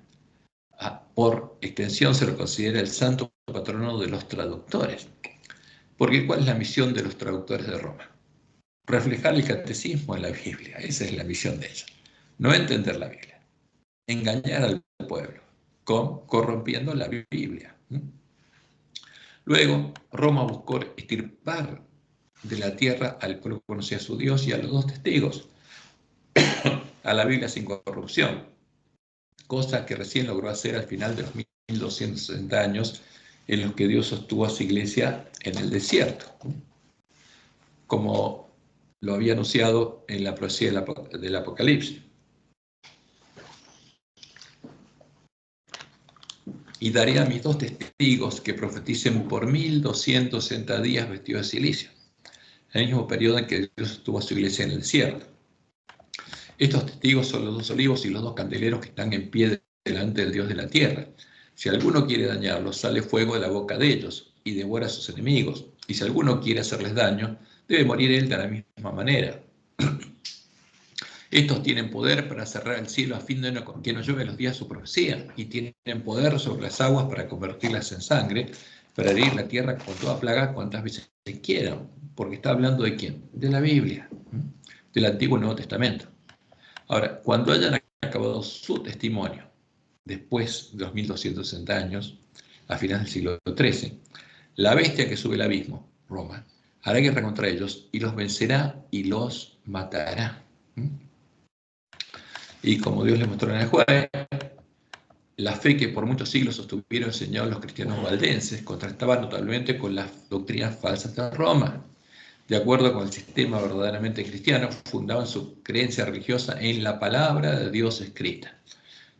Speaker 1: Por extensión se lo considera el santo patrono de los traductores. Porque ¿cuál es la misión de los traductores de Roma? Reflejar el catecismo en la Biblia. Esa es la misión de ellos. No entender la Biblia. Engañar al pueblo, corrompiendo la Biblia. Luego, Roma buscó extirpar de la tierra al pueblo que conocía a su Dios y a los dos testigos, a la Biblia sin corrupción, cosa que recién logró hacer al final de los 1260 años en los que Dios sostuvo a su iglesia en el desierto, como lo había anunciado en la profecía del Apocalipsis. Y daré a mis dos testigos que profeticen por 1260 días vestidos de silicio, el mismo periodo en que Dios sostuvo a su iglesia en el desierto. Estos testigos son los dos olivos y los dos candeleros que están en pie delante del Dios de la tierra. Si alguno quiere dañarlos, sale fuego de la boca de ellos y devora a sus enemigos. Y si alguno quiere hacerles daño, debe morir él de la misma manera. Estos tienen poder para cerrar el cielo a fin de que no llueve los días de su profecía, y tienen poder sobre las aguas para convertirlas en sangre, para herir la tierra con toda plaga cuantas veces quieran. Porque está hablando ¿de quién? De la Biblia, del Antiguo y Nuevo Testamento. Ahora, cuando hayan acabado su testimonio, después de los 1260 años, a finales del siglo XIII, la bestia que sube el abismo, Roma, hará guerra contra ellos y los vencerá y los matará. Y como Dios les mostró en el jueves, la fe que por muchos siglos sostuvieron enseñados los cristianos valdenses contrastaba notablemente con las doctrinas falsas de Roma. De acuerdo con el sistema verdaderamente cristiano, fundaban su creencia religiosa en la palabra de Dios escrita.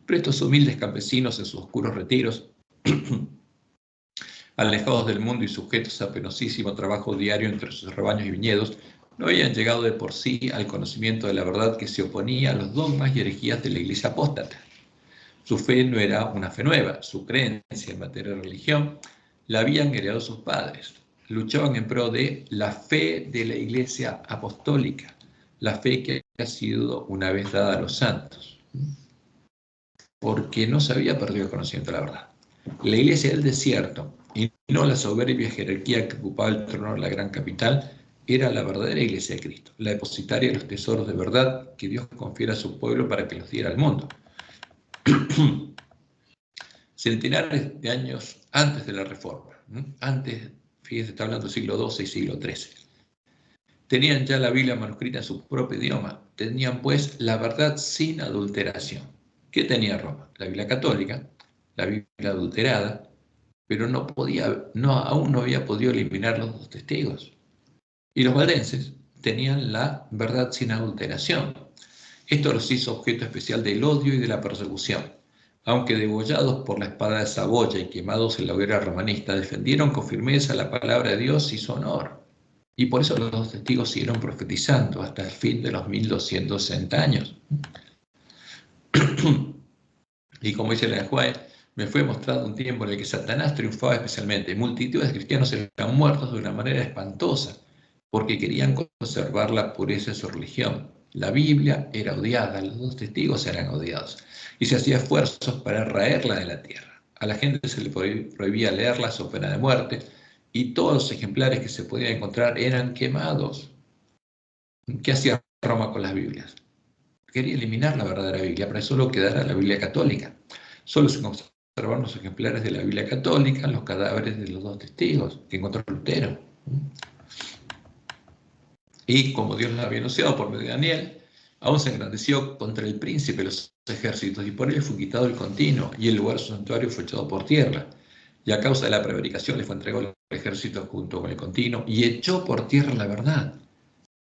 Speaker 1: Pero estos humildes campesinos en sus oscuros retiros, alejados del mundo y sujetos a penosísimo trabajo diario entre sus rebaños y viñedos, no habían llegado de por sí al conocimiento de la verdad que se oponía a los dogmas y herejías de la Iglesia apóstata. Su fe no era una fe nueva, su creencia en materia de religión la habían heredado sus padres. Luchaban en pro de la fe de la Iglesia apostólica, la fe que ha sido una vez dada a los santos, porque no se había perdido el conocimiento de la verdad. La Iglesia del desierto, y no la soberbia jerarquía que ocupaba el trono de la gran capital, era la verdadera Iglesia de Cristo, la depositaria de los tesoros de verdad que Dios confiere a su pueblo para que los diera al mundo. Centenares de años antes de la Reforma, antes, fíjense, está hablando del siglo XII y siglo XIII, tenían ya la Biblia manuscrita en su propio idioma, tenían pues la verdad sin adulteración. ¿Qué tenía Roma? La Biblia católica, la Biblia adulterada, pero aún no había podido eliminar los dos testigos. Y los valdenses tenían la verdad sin adulteración. Esto los hizo objeto especial del odio y de la persecución. Aunque degollados por la espada de Saboya y quemados en la hoguera romanista, defendieron con firmeza la palabra de Dios y su honor. Y por eso los dos testigos siguieron profetizando hasta el fin de los 1260 años. Y como dice la Juárez, me fue mostrado un tiempo en el que Satanás triunfaba especialmente. Multitudes de cristianos eran muertos de una manera espantosa porque querían conservar la pureza de su religión. La Biblia era odiada, los dos testigos eran odiados y se hacía esfuerzos para raerla de la tierra. A la gente se le prohibía leerla o pena de muerte y todos los ejemplares que se podían encontrar eran quemados. ¿Qué hacía Roma con las Biblias? Quería eliminar la verdadera Biblia, para solo quedara la Biblia católica. Solo se conservaron los ejemplares de la Biblia católica, los cadáveres de los dos testigos que encontró Lutero. Y como Dios lo había anunciado por medio de Daniel, aún se engrandeció contra el príncipe de los ejércitos, y por él fue quitado el continuo, y el lugar de su santuario fue echado por tierra. Y a causa de la prevaricación le fue entregado al ejército junto con el continuo, y echó por tierra la verdad,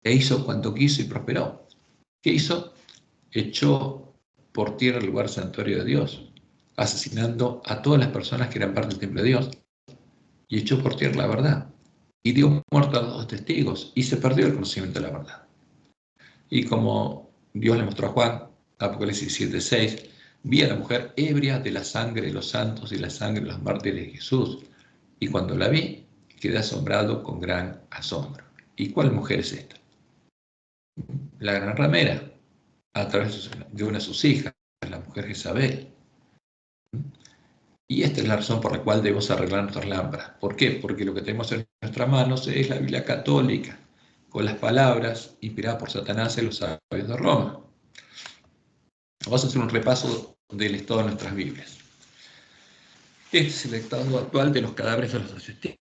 Speaker 1: e hizo cuanto quiso y prosperó. ¿Qué hizo? Echó por tierra el lugar santuario de Dios, asesinando a todas las personas que eran parte del templo de Dios, y echó por tierra la verdad, y dio muerte a los dos testigos, y se perdió el conocimiento de la verdad. Y como Dios le mostró a Juan, Apocalipsis 7:6, vi a la mujer ebria de la sangre de los santos y la sangre de los mártires de Jesús, y cuando la vi, quedé asombrado con gran asombro. ¿Y cuál mujer es esta? La gran ramera, a través de una de sus hijas, la mujer Jezabel. Y esta es la razón por la cual debemos arreglar nuestras lámparas. ¿Por qué? Porque lo que tenemos en nuestras manos es la Biblia católica, con las palabras inspiradas por Satanás y los sabios de Roma. Vamos a hacer un repaso del estado de nuestras Biblias. Este es el estado actual de los cadáveres de los testigos.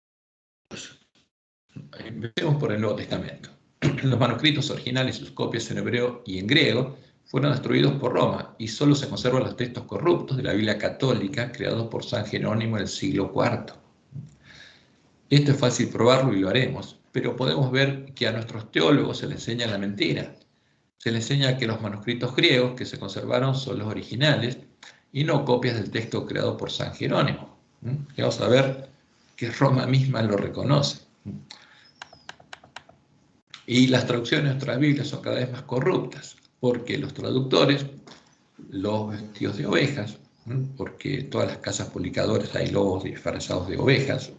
Speaker 1: Empecemos por el Nuevo Testamento. Los manuscritos originales, sus copias en hebreo y en griego, fueron destruidos por Roma y solo se conservan los textos corruptos de la Biblia católica creados por San Jerónimo en el siglo IV. Esto es fácil probarlo y lo haremos, pero podemos ver que a nuestros teólogos se les enseña la mentira. Se les enseña que los manuscritos griegos que se conservaron son los originales y no copias del texto creado por San Jerónimo. Y vamos a ver que Roma misma lo reconoce. Y las traducciones de nuestras Biblias son cada vez más corruptas, porque los traductores, los vestidos de ovejas, porque en todas las casas publicadoras hay lobos disfrazados de ovejas,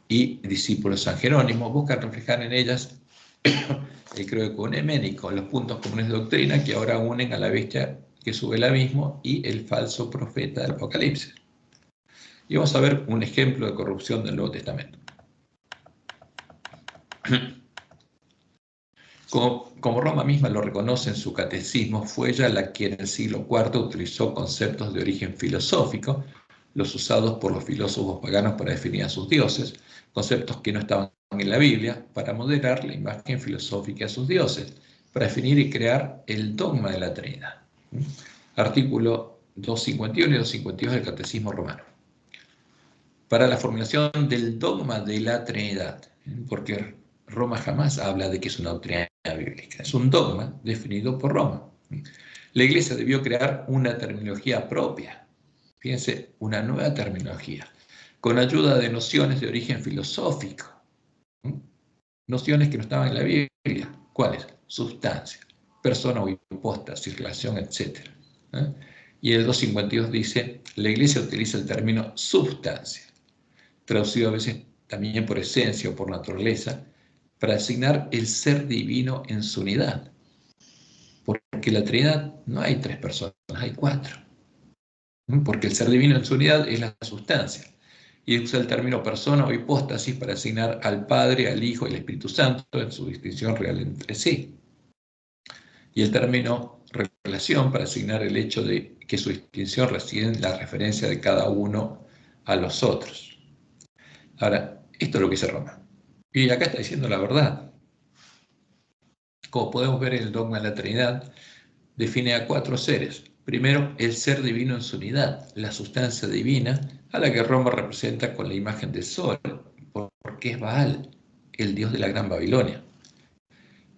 Speaker 1: y discípulos de San Jerónimo, buscan reflejar en ellas el credo ecuménico, los puntos comunes de doctrina que ahora unen a la bestia que sube al abismo y el falso profeta del Apocalipsis. Y vamos a ver un ejemplo de corrupción del Nuevo Testamento. Como Roma misma lo reconoce en su catecismo, fue ella la que en el siglo IV utilizó conceptos de origen filosófico, los usados por los filósofos paganos para definir a sus dioses, conceptos que no estaban en la Biblia, para moderar la imagen filosófica de sus dioses, para definir y crear el dogma de la Trinidad. Artículo 251 y 252 del Catecismo Romano. Para la formulación del dogma de la Trinidad, porque Roma jamás habla de que es una doctrina bíblica, es un dogma definido por Roma. La Iglesia debió crear una terminología propia, fíjense, una nueva terminología, con ayuda de nociones de origen filosófico, nociones que no estaban en la Biblia. ¿Cuáles? Sustancia, persona o hipóstasis, relación, etc. Y el 252 dice, la Iglesia utiliza el término substancia, traducido a veces también por esencia o por naturaleza, para asignar el ser divino en su unidad. Porque en la Trinidad no hay tres personas, hay cuatro. Porque el ser divino en su unidad es la sustancia. Y usa el término persona o hipóstasis para asignar al Padre, al Hijo y al Espíritu Santo en su distinción real entre sí. Y el término relación para asignar el hecho de que su distinción reside en la referencia de cada uno a los otros. Ahora, esto es lo que dice Roma. Y acá está diciendo la verdad. Como podemos ver en el dogma de la Trinidad, define a cuatro seres. Primero, el ser divino en su unidad, la sustancia divina, a la que Roma representa con la imagen del sol, porque es Baal, el dios de la Gran Babilonia.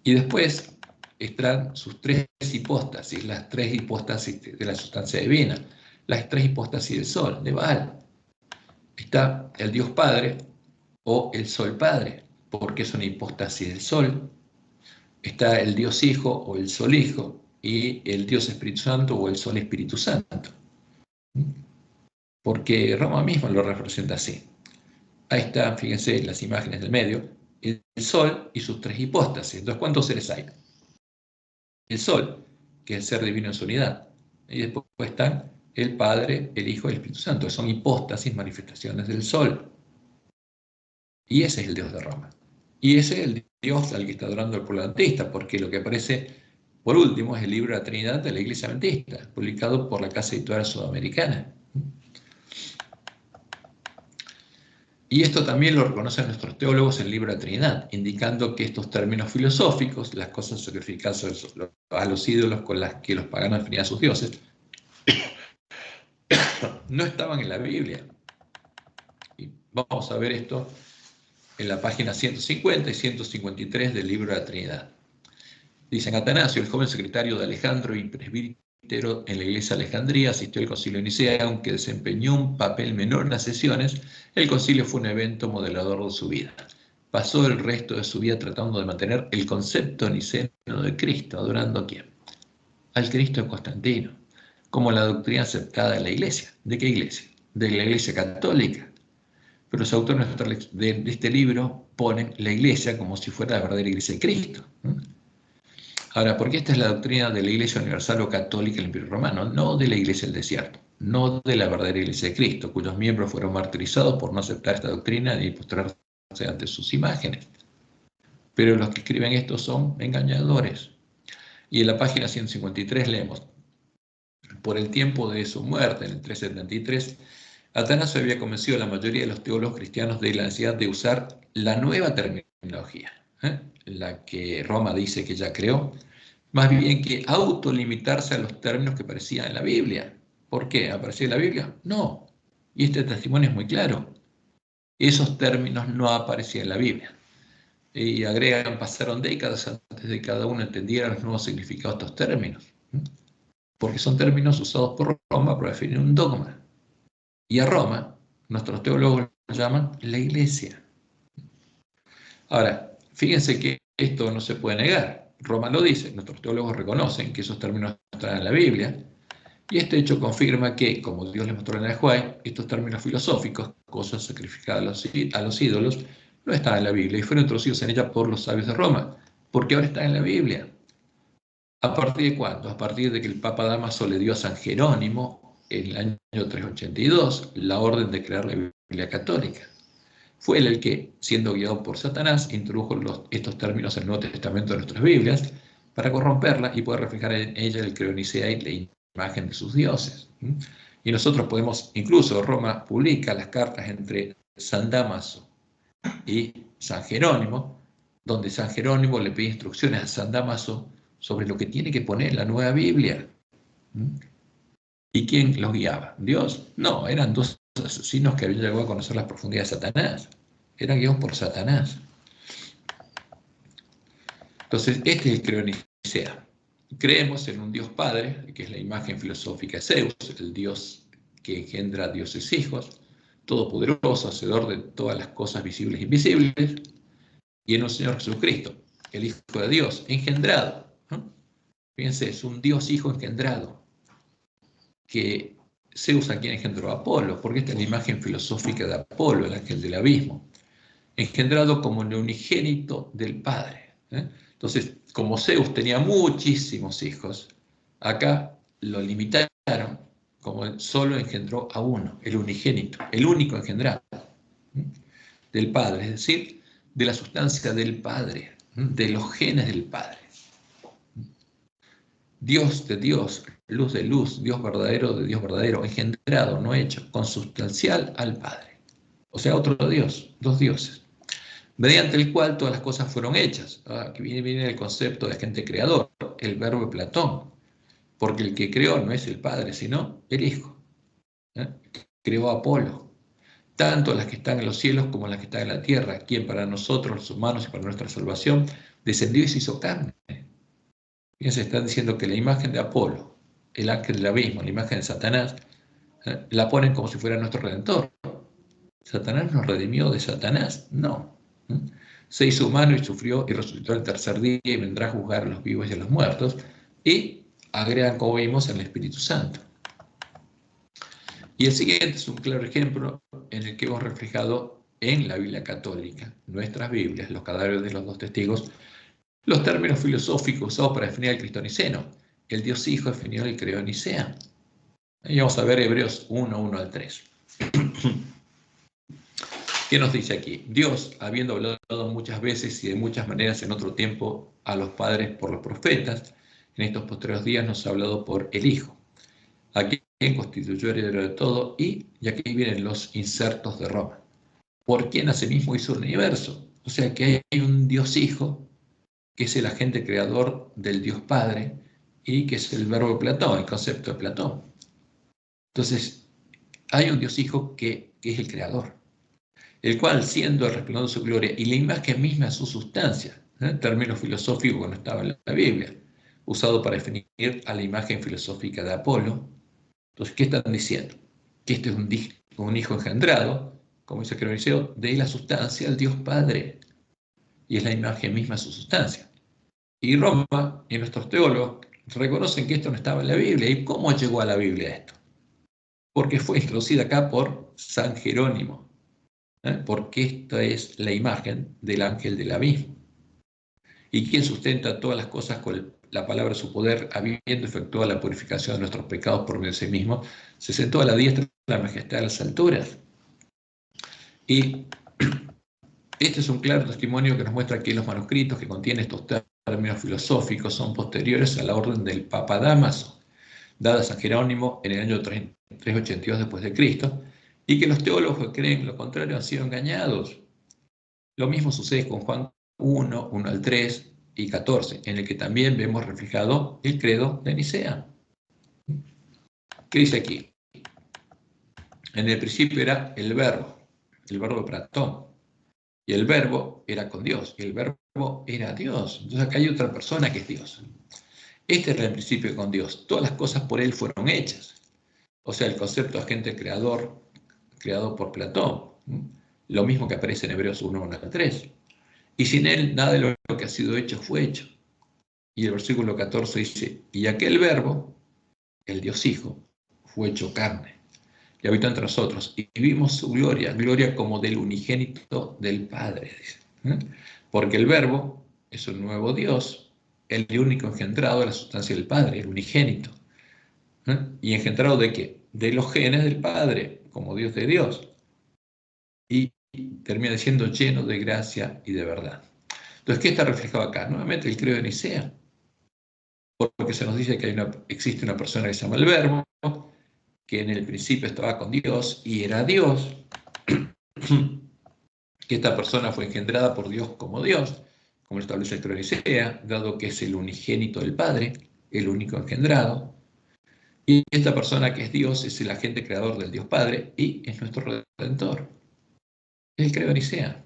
Speaker 1: Y después están sus tres hipóstasis, las tres hipóstasis de la sustancia divina, las tres hipóstasis del sol, de Baal. Está el Dios Padre o el Sol Padre, porque es una hipóstasis del Sol. Está el Dios Hijo o el Sol Hijo, y el Dios Espíritu Santo o el Sol Espíritu Santo. Porque Roma misma lo representa así. Ahí están, fíjense, las imágenes del medio, el Sol y sus tres hipóstasis. Entonces, ¿cuántos seres hay? El Sol, que es el ser divino en su unidad. Y después están el Padre, el Hijo y el Espíritu Santo, que son hipóstasis, manifestaciones del Sol. Y ese es el Dios de Roma. Y ese es el Dios al que está adorando el pueblo adventista, porque lo que aparece, por último, es el libro de la Trinidad de la Iglesia Adventista, publicado por la Casa Editorial Sudamericana. Y esto también lo reconocen nuestros teólogos en el libro de la Trinidad, indicando que estos términos filosóficos, las cosas sacrificadas a los ídolos con las que los paganos definían a sus dioses, no estaban en la Biblia. Y vamos a ver esto en la página 150 y 153 del libro de la Trinidad. Dicen: Atanasio, el joven secretario de Alejandro y presbítero en la iglesia de Alejandría, asistió al concilio de Nicea, aunque desempeñó un papel menor en las sesiones. El concilio fue un evento modelador de su vida. Pasó el resto de su vida tratando de mantener el concepto niceno de Cristo, adorando ¿a quién? Al Cristo de Constantino, como la doctrina aceptada de la iglesia. ¿De qué iglesia? De la iglesia católica. Pero los autores de este libro ponen la iglesia como si fuera la verdadera iglesia de Cristo. Ahora, ¿por qué esta es la doctrina de la Iglesia Universal o Católica del Imperio Romano? No de la Iglesia del Desierto, no de la verdadera Iglesia de Cristo, cuyos miembros fueron martirizados por no aceptar esta doctrina y postrarse ante sus imágenes. Pero los que escriben esto son engañadores. Y en la página 153 leemos: por el tiempo de su muerte, en el 373, Atanasio había convencido a la mayoría de los teólogos cristianos de la necesidad de usar la nueva terminología, la que Roma dice que ya creó, más bien que autolimitarse a los términos que aparecían en la Biblia. ¿Por qué? ¿Aparecía en la Biblia? No. Y este testimonio es muy claro. Esos términos no aparecían en la Biblia. Y agregan: pasaron décadas antes de que cada uno entendiera los nuevos significados de estos términos. Porque son términos usados por Roma para definir un dogma. Y a Roma, nuestros teólogos lo llaman la Iglesia. Ahora, fíjense que esto no se puede negar. Roma lo dice, nuestros teólogos reconocen que esos términos no están en la Biblia, y este hecho confirma que, como Dios les mostró en el Juay, estos términos filosóficos, cosas sacrificadas a los ídolos, no están en la Biblia y fueron introducidos en ella por los sabios de Roma, porque ahora están en la Biblia. ¿A partir de cuándo? A partir de que el Papa Dámaso le dio a San Jerónimo, en el año 382, la orden de crear la Biblia católica. Fue él el que, siendo guiado por Satanás, introdujo estos términos en el Nuevo Testamento de nuestras Biblias para corromperla y poder reflejar en ella el credo nicea y la imagen de sus dioses. Y nosotros podemos, incluso Roma publica las cartas entre San Dámaso y San Jerónimo, donde San Jerónimo le pide instrucciones a San Dámaso sobre lo que tiene que poner en la nueva Biblia. ¿Y quién los guiaba? ¿Dios? No, eran dos asesinos que habían llegado a conocer las profundidades de Satanás. Eran guiados por Satanás. Entonces, este es el credo nicea. Creemos en un Dios Padre, que es la imagen filosófica de Zeus, el Dios que engendra a dioses hijos, todopoderoso, hacedor de todas las cosas visibles e invisibles, y en un Señor Jesucristo, el Hijo de Dios, engendrado. Fíjense, es un Dios Hijo engendrado, que Zeus a quien engendró a Apolo, porque esta es la imagen filosófica de Apolo, el ángel del abismo, engendrado como el unigénito del Padre. Entonces, como Zeus tenía muchísimos hijos, acá lo limitaron, como solo engendró a uno, el unigénito, el único engendrado del Padre, es decir, de la sustancia del Padre, de los genes del Padre. Dios de Dios, luz de luz, Dios verdadero de Dios verdadero, engendrado, no hecho, consubstancial al Padre. O sea, otro Dios, dos dioses, mediante el cual todas las cosas fueron hechas. Aquí viene el concepto de agente creador, el verbo de Platón, porque el que creó no es el Padre, sino el Hijo. Creó a Apolo, tanto las que están en los cielos como las que están en la tierra, quien para nosotros los humanos y para nuestra salvación descendió y se hizo carne. Fíjense, están diciendo que la imagen de Apolo, el ángel del abismo, la imagen de Satanás, la ponen como si fuera nuestro Redentor. ¿Satanás nos redimió de Satanás? No. Se hizo humano y sufrió y resucitó el tercer día y vendrá a juzgar a los vivos y a los muertos. Y agregan, como vimos, el Espíritu Santo. Y el siguiente es un claro ejemplo en el que hemos reflejado en la Biblia católica, nuestras Biblias, los cadáveres de los dos testigos, los términos filosóficos usados para definir al Cristo niceno. El Dios Hijo definió el credo de Nicea. Y vamos a ver Hebreos 1, 1 al 3. ¿Qué nos dice aquí? Dios, habiendo hablado muchas veces y de muchas maneras en otro tiempo a los padres por los profetas, en estos posteriores días nos ha hablado por el Hijo, a quien constituyó heredero de todo, y aquí vienen los insertos de Roma, por quien asimismo hizo el universo. O sea que hay un Dios Hijo, que es el agente creador del Dios Padre, y que es el verbo de Platón, el concepto de Platón. Entonces, hay un Dios Hijo que es el creador, el cual, siendo el resplandor de su gloria y la imagen misma de su sustancia, término filosófico que no estaba en la Biblia, usado para definir a la imagen filosófica de Apolo. Entonces, ¿qué están diciendo? Que este es un hijo engendrado, como dice Creoniceo, de la sustancia del Dios Padre, y es la imagen misma de su sustancia. Y Roma y nuestros teólogos reconocen que esto no estaba en la Biblia. ¿Y cómo llegó a la Biblia esto? Porque fue introducida acá por San Jerónimo, porque esta es la imagen del ángel del abismo. ¿Y quién sustenta todas las cosas con la palabra de su poder, habiendo efectuado la purificación de nuestros pecados por medio de sí mismo? Se sentó a la diestra de la majestad de las alturas. Y este es un claro testimonio que nos muestra que los manuscritos que contienen estos términos filosóficos son posteriores a la orden del Papa Dámaso, dada a San Jerónimo en el año 382 después de Cristo, y que los teólogos que creen lo contrario han sido engañados. Lo mismo sucede con Juan 1, 1 al 3 y 14, en el que también vemos reflejado el credo de Nicea. ¿Qué dice aquí? En el principio era el verbo de Platón, y el verbo era con Dios, y el verbo era Dios. Entonces acá hay otra persona que es Dios. Este era el principio con Dios. Todas las cosas por Él fueron hechas. O sea, el concepto de agente creador, creado por Platón. Lo mismo que aparece en Hebreos 1, 1 al 3. Y sin Él, nada de lo que ha sido hecho fue hecho. Y el versículo 14 dice, y aquel verbo, el Dios Hijo, fue hecho carne, y habitó entre nosotros, y vimos su gloria, gloria como del unigénito del Padre, dice. Porque el verbo es un nuevo Dios, el único engendrado de la sustancia del Padre, el unigénito. ¿Y engendrado de qué? De los genes del Padre, como Dios de Dios. Y termina siendo lleno de gracia y de verdad. Entonces, ¿qué está reflejado acá? Nuevamente el credo de Nicea, porque se nos dice que existe una persona que se llama el Verbo, que en el principio estaba con Dios y era Dios, que esta persona fue engendrada por Dios como Dios, como establece el credo de Nicea, dado que es el unigénito del Padre, el único engendrado, y esta persona que es Dios es el agente creador del Dios Padre y es nuestro Redentor. Es el credo de Nicea.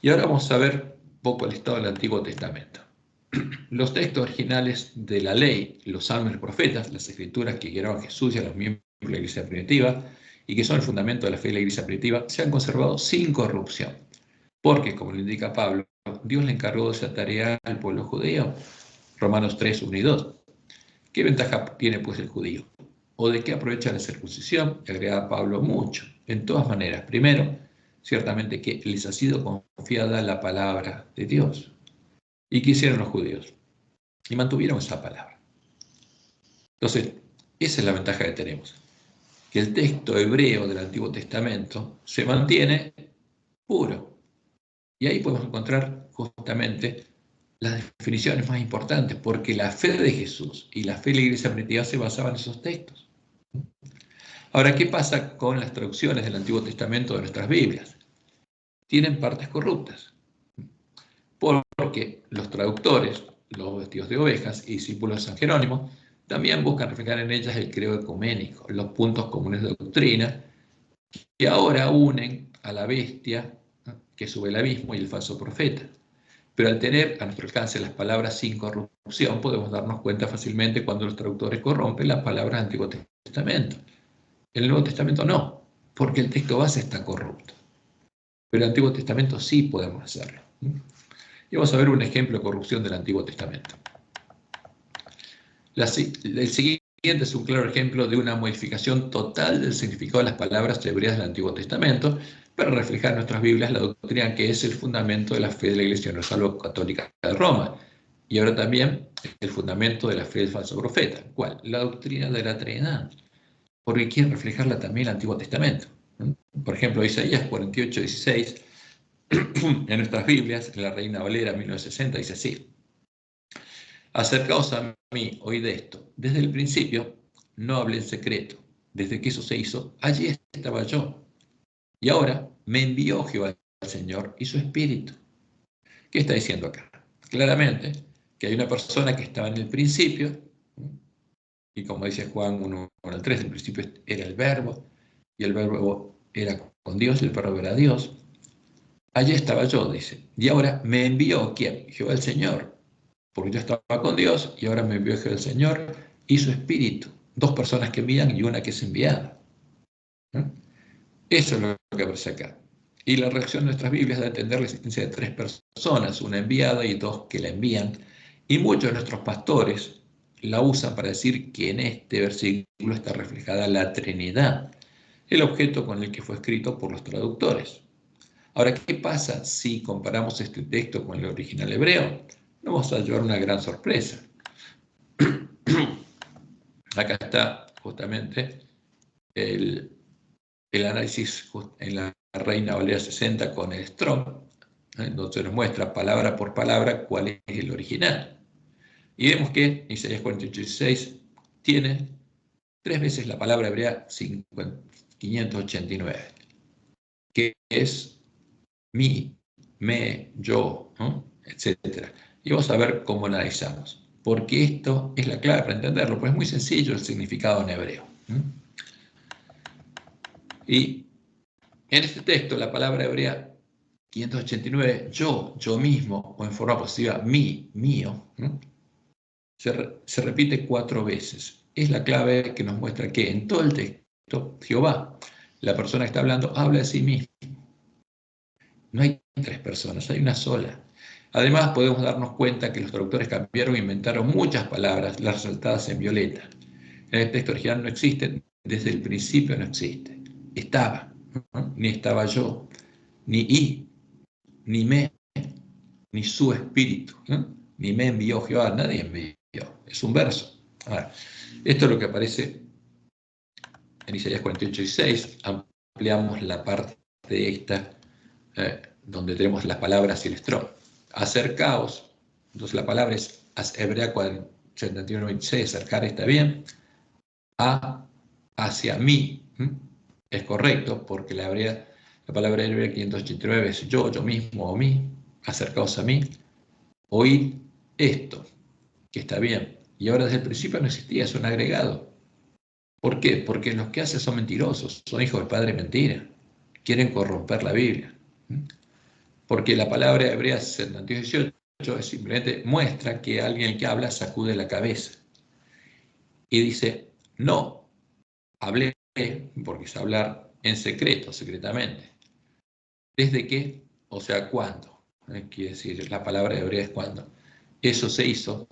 Speaker 1: Y ahora vamos a ver un poco el estado del Antiguo Testamento. Los textos originales de la ley, los salmos y los profetas, las escrituras que guiaron a Jesús y a los miembros de la Iglesia primitiva y que son el fundamento de la fe de la Iglesia primitiva, se han conservado sin corrupción. Porque, como lo indica Pablo, Dios le encargó de esa tarea al pueblo judío. Romanos 3, 1 y 2. ¿Qué ventaja tiene pues el judío? ¿O de qué aprovecha la circuncisión? Le agrega Pablo mucho. En todas maneras, primero, ciertamente que les ha sido confiada la palabra de Dios. ¿Y qué hicieron los judíos? Y mantuvieron esa palabra. Entonces, esa es la ventaja que tenemos. Que el texto hebreo del Antiguo Testamento se mantiene puro. Y ahí podemos encontrar justamente las definiciones más importantes, porque la fe de Jesús y la fe de la Iglesia primitiva se basaban en esos textos. Ahora, ¿qué pasa con las traducciones del Antiguo Testamento de nuestras Biblias? Tienen partes corruptas, porque los traductores, los vestidos de ovejas y discípulos de San Jerónimo, también buscan reflejar en ellas el credo ecuménico, los puntos comunes de doctrina, que ahora unen a la bestia que sube el abismo y el falso profeta. Pero al tener a nuestro alcance las palabras sin corrupción, podemos darnos cuenta fácilmente cuando los traductores corrompen las palabras del Antiguo Testamento. En el Nuevo Testamento no, porque el texto base está corrupto. Pero en el Antiguo Testamento sí podemos hacerlo. Y vamos a ver un ejemplo de corrupción del Antiguo Testamento. El siguiente es un claro ejemplo de una modificación total del significado de las palabras hebreas del Antiguo Testamento para reflejar en nuestras Biblias la doctrina que es el fundamento de la fe de la Iglesia Universal Católica de Roma. Y ahora también el fundamento de la fe del falso profeta. ¿Cuál? La doctrina de la Trinidad. Porque quiere reflejarla también el Antiguo Testamento. Por ejemplo, Isaías 48:16, en nuestras Biblias, en la Reina Valera 1960, dice así: acercaos a mí, oíd esto. Desde el principio no hablé en secreto. Desde que eso se hizo, allí estaba yo. Y ahora me envió Jehová el Señor y su Espíritu. ¿Qué está diciendo acá? Claramente que hay una persona que estaba en el principio, y como dice Juan 1:3, el principio era el Verbo, y el Verbo era con Dios, y el Verbo era Dios. Allí estaba yo, dice. Y ahora me envió, ¿quién? Jehová el Señor. Porque yo estaba con Dios y ahora me envió Jehová el Señor y su Espíritu. Dos personas que envían y una que es enviada. Eso es lo que aparece acá. Y la reacción de nuestras Biblias da a entender la existencia de tres personas, una enviada y dos que la envían. Y muchos de nuestros pastores la usan para decir que en este versículo está reflejada la Trinidad, el objeto con el que fue escrito por los traductores. Ahora, ¿qué pasa si comparamos este texto con el original hebreo? Nos vamos a llevar una gran sorpresa. Acá está justamente el análisis en la Reina Valera 60 con el Strong, donde nos muestra palabra por palabra cuál es el original. Y vemos que Isaías 48:16 tiene 3 veces la palabra hebrea 589, que es mi, me, yo, ¿no? Etcétera. Y vamos a ver cómo analizamos. Porque esto es la clave para entenderlo, pues es muy sencillo el significado en hebreo. Y en este texto, la palabra hebrea 589, yo mismo, o en forma positiva, mío, se repite 4 veces. Es la clave que nos muestra que en todo el texto, Jehová, la persona que está hablando, habla de sí mismo. No hay 3 personas, hay una sola. Además, podemos darnos cuenta que los traductores cambiaron e inventaron muchas palabras, las resaltadas en violeta. En el texto original no existen, desde el principio no existe. Estaba, ¿no? Ni estaba yo, ni ni me, ni su espíritu, ¿no? Ni me envió Jehová, nadie envió. Es un verso. Ahora, esto es lo que aparece en Isaías 48:6. Ampliamos la parte de esta, donde tenemos las palabras y el strong. Acercaos. Entonces la palabra es hebrea 71:26, acercar está bien. Hacia mí. Es correcto, porque la palabra hebrea 589 es yo mismo o mí. Acercaos a mí. Oíd esto, que está bien. Y ahora desde el principio no existía, es un agregado. ¿Por qué? Porque los que hacen son mentirosos, son hijos del padre mentira. Quieren corromper la Biblia. Porque la palabra hebrea 72:18 simplemente muestra que alguien que habla sacude la cabeza. Y dice, no, hablé, porque es hablar en secreto, secretamente. ¿Desde qué? O sea, ¿cuándo? Quiere decir, la palabra hebrea es cuándo. Eso se hizo,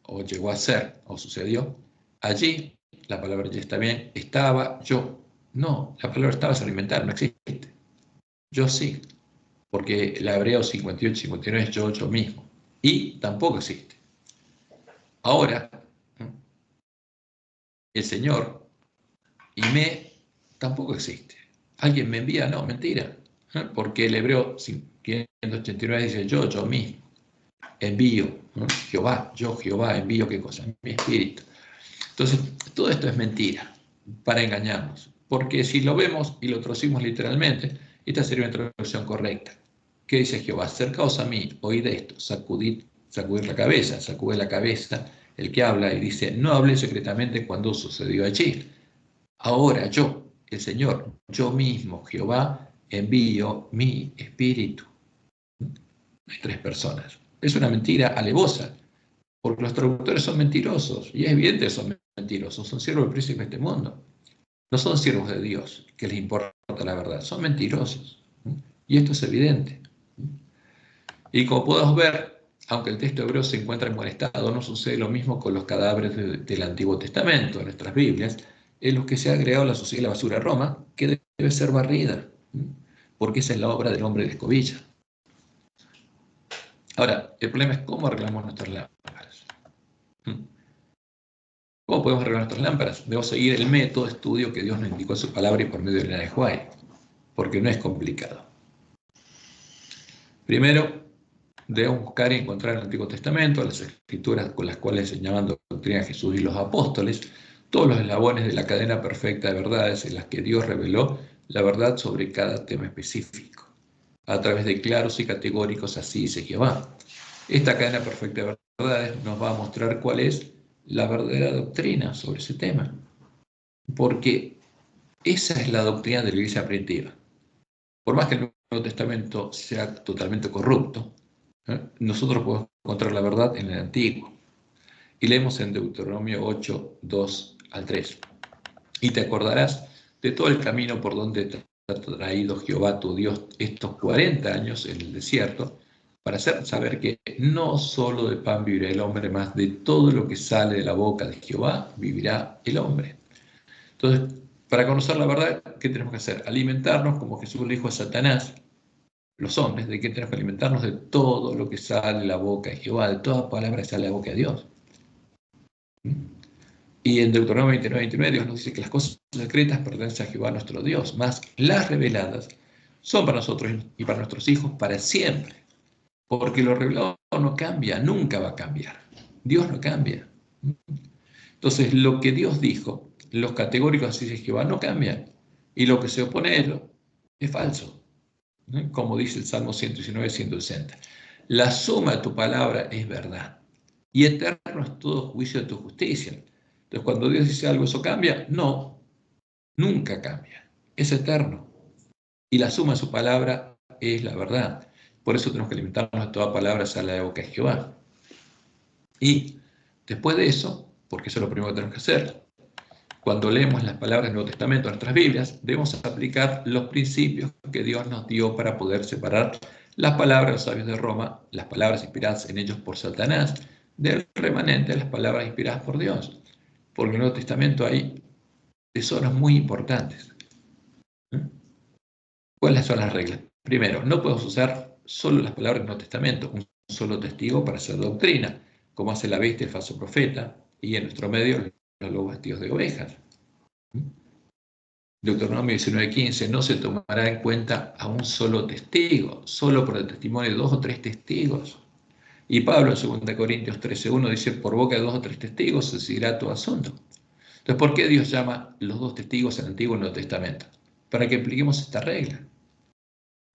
Speaker 1: o llegó a ser, o sucedió. Allí, la palabra ya está bien, estaba yo. No, la palabra estaba se inventar, no existe. Yo sí, porque la hebreo 58-59 es yo mismo. Y tampoco existe. Ahora, el Señor y me tampoco existe. ¿Alguien me envía? No, mentira. Porque el hebreo 589 dice yo mismo. Envío, Jehová, yo Jehová envío, ¿qué cosa? Mi espíritu. Entonces, todo esto es mentira, para engañarnos. Porque si lo vemos y lo traducimos literalmente, esta sería una traducción correcta. ¿Qué dice Jehová? Acercaos a mí, oíd esto, sacudir la cabeza, sacude la cabeza el que habla y dice, no hablé secretamente cuando sucedió allí. Ahora yo, el Señor, yo mismo, Jehová, envío mi espíritu. Hay 3 personas. Es una mentira alevosa, porque los traductores son mentirosos, y es evidente que son mentirosos, son siervos del príncipe de este mundo. No son siervos de Dios, que les importa la verdad, son mentirosos. Y esto es evidente. Y como podemos ver, aunque el texto hebreo se encuentra en buen estado, no sucede lo mismo con los cadáveres del Antiguo Testamento, de nuestras Biblias, en los que se ha agregado la suciedad y la basura a Roma, que debe ser barrida, porque esa es la obra del hombre de escobilla. Ahora, el problema es cómo arreglamos nuestras lámparas. ¿Cómo podemos arreglar nuestras lámparas? Debemos seguir el método de estudio que Dios nos indicó en su palabra y por medio de la de White, porque no es complicado. Primero, debemos buscar y encontrar en el Antiguo Testamento las escrituras con las cuales enseñaban doctrina Jesús y los apóstoles, todos los eslabones de la cadena perfecta de verdades en las que Dios reveló la verdad sobre cada tema específico, a través de claros y categóricos así dice Jehová. Esta cadena perfecta de verdades nos va a mostrar cuál es la verdadera doctrina sobre ese tema, porque esa es la doctrina de la iglesia primitiva. Por más que el Nuevo Testamento sea totalmente corrupto, nosotros podemos encontrar la verdad en el Antiguo. Y leemos en Deuteronomio 8, 2 al 3. Y te acordarás de todo el camino por donde te ha traído Jehová tu Dios estos 40 años en el desierto, para hacer saber que no solo de pan vivirá el hombre, más de todo lo que sale de la boca de Jehová vivirá el hombre. Entonces, para conocer la verdad, ¿qué tenemos que hacer? Alimentarnos, como Jesús le dijo a Satanás, los hombres, de que tenemos que alimentarnos de todo lo que sale de la boca de Jehová, de toda palabra que sale de la boca de Dios. Y en Deuteronomio 29, 29, Dios nos dice que las cosas secretas pertenecen a Jehová nuestro Dios, más las reveladas son para nosotros y para nuestros hijos para siempre. Porque lo revelado no cambia, nunca va a cambiar. Dios no cambia. Entonces, lo que Dios dijo, los categóricos así de Jehová no cambian. Y lo que se opone a ello es falso. Como dice el Salmo 119, 160. La suma de tu palabra es verdad. Y eterno es todo juicio de tu justicia. Entonces, cuando Dios dice algo, ¿eso cambia? No, nunca cambia. Es eterno. Y la suma de su palabra es la verdad. Por eso tenemos que alimentarnos de toda palabra sale de la boca de Jehová. Y después de eso, porque eso es lo primero que tenemos que hacer, cuando leemos las palabras del Nuevo Testamento en nuestras Biblias, debemos aplicar los principios que Dios nos dio para poder separar las palabras de los sabios de Roma, las palabras inspiradas en ellos por Satanás, del remanente de las palabras inspiradas por Dios. Porque en el Nuevo Testamento hay tesoros muy importantes. ¿Cuáles son las reglas? Primero, no podemos usar solo las palabras del Nuevo Testamento, un solo testigo para hacer doctrina, como hace la bestia el falso profeta, y en nuestro medio los lobos vestidos de ovejas. Deuteronomio 19:15, no se tomará en cuenta a un solo testigo, solo por el testimonio de 2 o 3 testigos. Y Pablo en 2 Corintios 13:1 dice, por boca de 2 o 3 testigos se decidirá todo asunto. Entonces, ¿por qué Dios llama los 2 testigos en el Antiguo y el Nuevo Testamento? Para que apliquemos esta regla.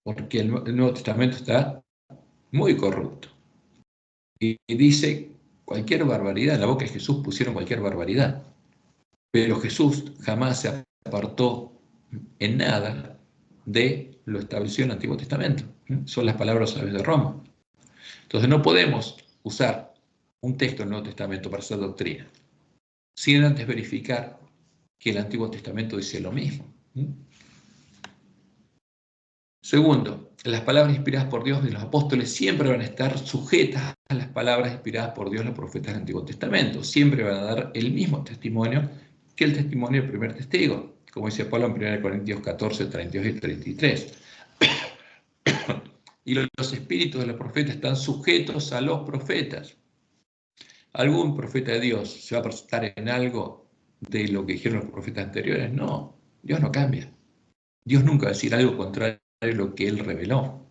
Speaker 1: Porque el Nuevo Testamento está muy corrupto. Y dice cualquier barbaridad, en la boca de Jesús pusieron cualquier barbaridad. Pero Jesús jamás se apartó en nada de lo establecido en el Antiguo Testamento. Son las palabras sabias de Roma. Entonces no podemos usar un texto del Nuevo Testamento para hacer doctrina, sin antes verificar que el Antiguo Testamento dice lo mismo. Segundo, las palabras inspiradas por Dios de los apóstoles siempre van a estar sujetas a las palabras inspiradas por Dios de los profetas del Antiguo Testamento. Siempre van a dar el mismo testimonio que el testimonio del primer testigo, como dice Pablo en 1 Corintios 14, 32 y 33. Y los espíritus de los profetas están sujetos a los profetas. ¿Algún profeta de Dios se va a presentar en algo de lo que dijeron los profetas anteriores? No, Dios no cambia. Dios nunca va a decir algo contrario a lo que Él reveló.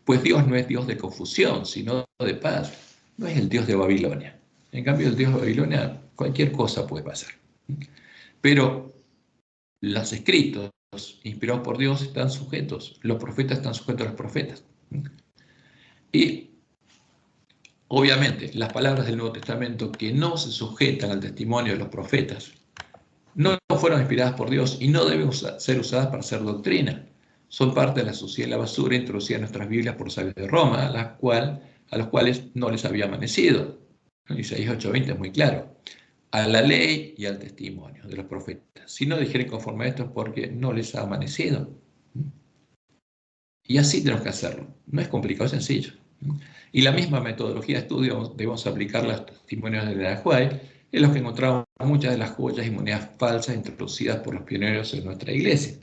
Speaker 1: Pues Dios no es Dios de confusión, sino de paz. No es el Dios de Babilonia. En cambio, el Dios de Babilonia, cualquier cosa puede pasar. Pero los escritos inspirados por Dios están sujetos, los profetas están sujetos a los profetas. Y obviamente las palabras del Nuevo Testamento que no se sujetan al testimonio de los profetas no fueron inspiradas por Dios y no deben ser usadas para hacer doctrina. Son parte de la suciedad y la basura introducida en nuestras Biblias por sabios de Roma, a los cuales no les había amanecido. Isaías 8:20 es muy claro. A la ley y al testimonio de los profetas. Si no dijeren conforme a esto es porque no les ha amanecido. Y así tenemos que hacerlo. No es complicado, es sencillo. Y la misma metodología de estudio debemos aplicar los testimonios de la Ajuay, en los que encontramos muchas de las joyas y monedas falsas introducidas por los pioneros en nuestra iglesia.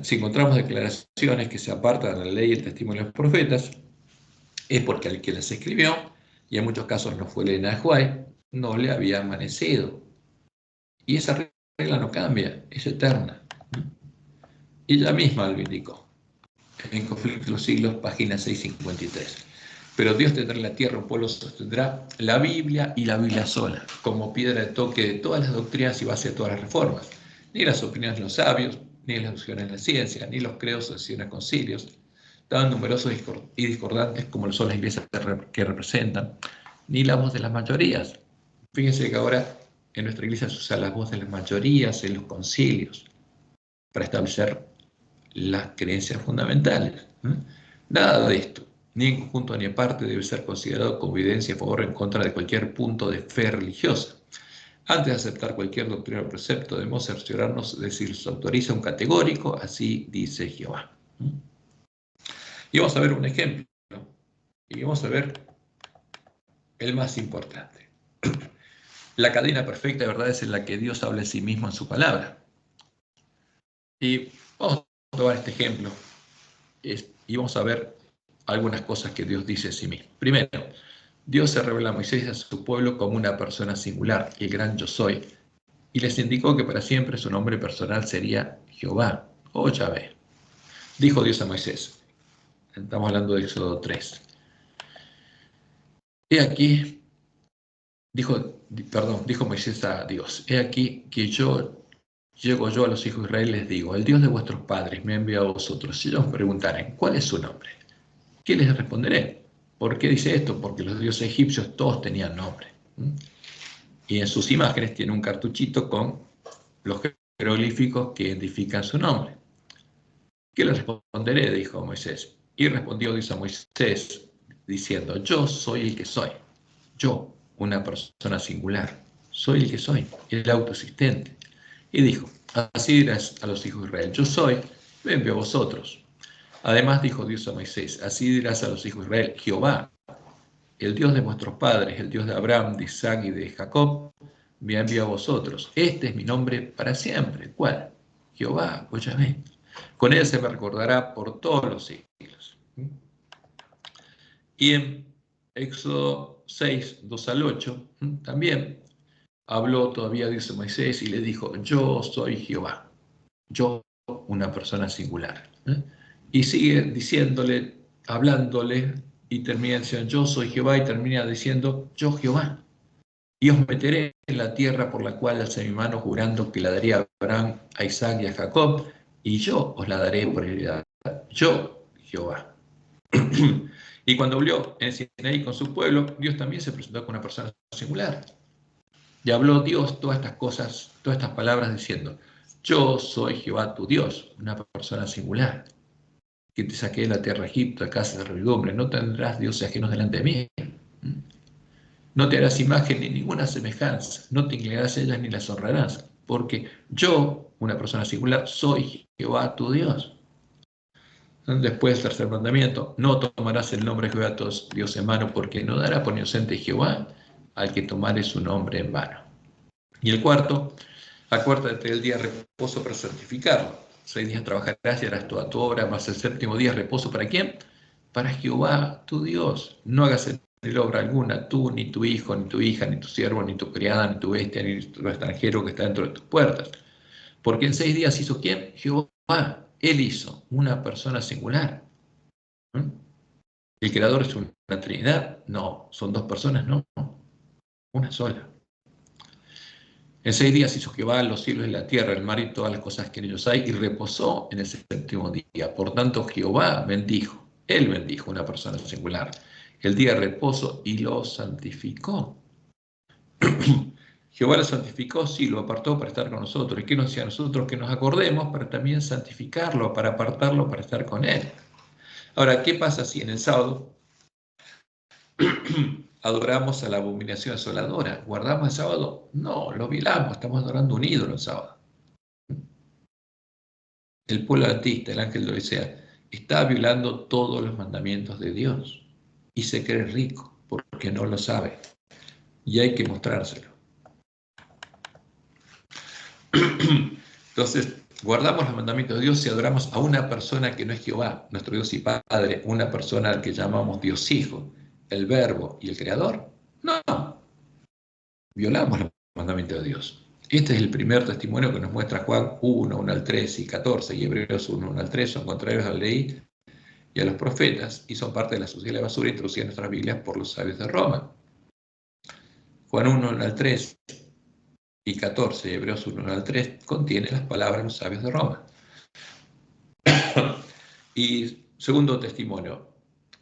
Speaker 1: Si encontramos declaraciones que se apartan de la ley y el testimonio de los profetas, es porque al que las escribió, y en muchos casos no fue Elena de Ajuay, no le había amanecido. Y esa regla no cambia, es eterna. Ella misma lo indicó. En Conflicto de los Siglos, página 653. Pero Dios tendrá en la tierra un pueblo, sostendrá la Biblia y la Biblia sola, como piedra de toque de todas las doctrinas y base de todas las reformas. Ni las opiniones de los sabios, ni las opciones de la ciencia, ni los credos o decisiones concilios, tan numerosos y discordantes como lo son las iglesias que representan, ni la voz de las mayorías. Fíjense que ahora en nuestra iglesia se usa la voz de las mayorías en los concilios para establecer las creencias fundamentales. Nada de esto, ni en conjunto ni aparte, debe ser considerado como evidencia a favor o en contra de cualquier punto de fe religiosa. Antes de aceptar cualquier doctrina o precepto, debemos cerciorarnos de si se autoriza un categórico, así dice Jehová. Y vamos a ver un ejemplo, y vamos a ver el más importante. La cadena perfecta de verdad es en la que Dios habla de sí mismo en su palabra. Y vamos a tomar este ejemplo y vamos a ver algunas cosas que Dios dice de sí mismo. Primero, Dios se revela a Moisés y a su pueblo como una persona singular, el gran yo soy, y les indicó que para siempre su nombre personal sería Jehová o Yahvé. Dijo Dios a Moisés, estamos hablando de Éxodo 3. Dijo Moisés a Dios, he aquí que llego yo a los hijos de Israel y les digo, el Dios de vuestros padres me ha enviado a vosotros. Si ellos me preguntaren, ¿cuál es su nombre? ¿Qué les responderé? ¿Por qué dice esto? Porque los dioses egipcios todos tenían nombre. Y en sus imágenes tiene un cartuchito con los jeroglíficos que identifican su nombre. ¿Qué les responderé? Dijo Moisés. Y respondió Dios a Moisés, diciendo, yo soy el que soy. Yo, una persona singular, soy el que soy, el autoexistente. Y dijo, así dirás a los hijos de Israel, yo soy, me envío a vosotros. Además dijo Dios a Moisés, así dirás a los hijos de Israel, Jehová, el Dios de vuestros padres, el Dios de Abraham, de Isaac y de Jacob, me ha enviado a vosotros. Este es mi nombre para siempre. ¿Cuál? Jehová o Yahvé. Con él se me recordará por todos los siglos. Y en Éxodo 6, 2 al 8, también habló todavía Dios a Moisés y le dijo, yo soy Jehová. Yo, una persona singular. Y sigue diciéndole, hablándole, y termina diciendo, yo soy Jehová, y termina diciendo, yo Jehová. Y os meteré en la tierra por la cual alcé mi mano, jurando que la daré a Abraham, a Isaac y a Jacob, y yo os la daré por heredad. Yo, Jehová. Y cuando habló en Sinaí con su pueblo, Dios también se presentó con una persona singular. Y habló Dios todas estas cosas, todas estas palabras diciendo, yo soy Jehová tu Dios, una persona singular, que te saqué de la tierra de Egipto, de casa de servidumbre, no tendrás dioses ajenos delante de mí. No te harás imagen ni ninguna semejanza, no te inclinarás a ellas ni las honrarás, porque yo, una persona singular, soy Jehová tu Dios. Después, tercer mandamiento, no tomarás el nombre de Jehová tu Dios en vano, porque no dará por inocente Jehová al que tomare su nombre en vano. Y el cuarto, acuérdate del día de reposo para santificarlo. 6 días trabajarás y harás toda tu obra, mas el séptimo día reposo ¿para quién? Para Jehová tu Dios. No hagas en él obra alguna, tú, ni tu hijo, ni tu hija, ni tu siervo, ni tu criada, ni tu bestia, ni tu extranjero que está dentro de tus puertas. Porque en 6 días hizo ¿quién? Jehová. Él hizo una persona singular. ¿El creador es una trinidad? No. ¿Son 2 personas? No. Una sola. En 6 días hizo Jehová los cielos y la tierra, el mar y todas las cosas que en ellos hay, y reposó en el séptimo día. Por tanto, Jehová bendijo, él bendijo, una persona singular, el día de reposo y lo santificó. Jehová lo santificó, sí, lo apartó para estar con nosotros. ¿Y qué nos decía a nosotros? Que nos acordemos para también santificarlo, para apartarlo, para estar con él. Ahora, ¿qué pasa si en el sábado adoramos a la abominación asoladora? ¿Guardamos el sábado? No, lo violamos, estamos adorando un ídolo el sábado. El pueblo artista, el ángel de Odisea, está violando todos los mandamientos de Dios. y se cree rico porque no lo sabe. Y hay que mostrárselo. Entonces, guardamos los mandamientos de Dios si adoramos a una persona que no es Jehová, nuestro Dios y Padre, una persona al que llamamos Dios Hijo, el Verbo y el Creador. No, violamos los mandamientos de Dios. Este es el primer testimonio que nos muestra Juan 1, 1 al 3 y 14, y Hebreos 1, 1 al 3, son contrarios a la ley y a los profetas, y son parte de la suciedad y la basura introducida en nuestras Biblias por los sabios de Roma. Juan 1, 1 al 3 y 14, Hebreos 1, 1 al 3, contiene las palabras de los sabios de Roma. Y segundo testimonio,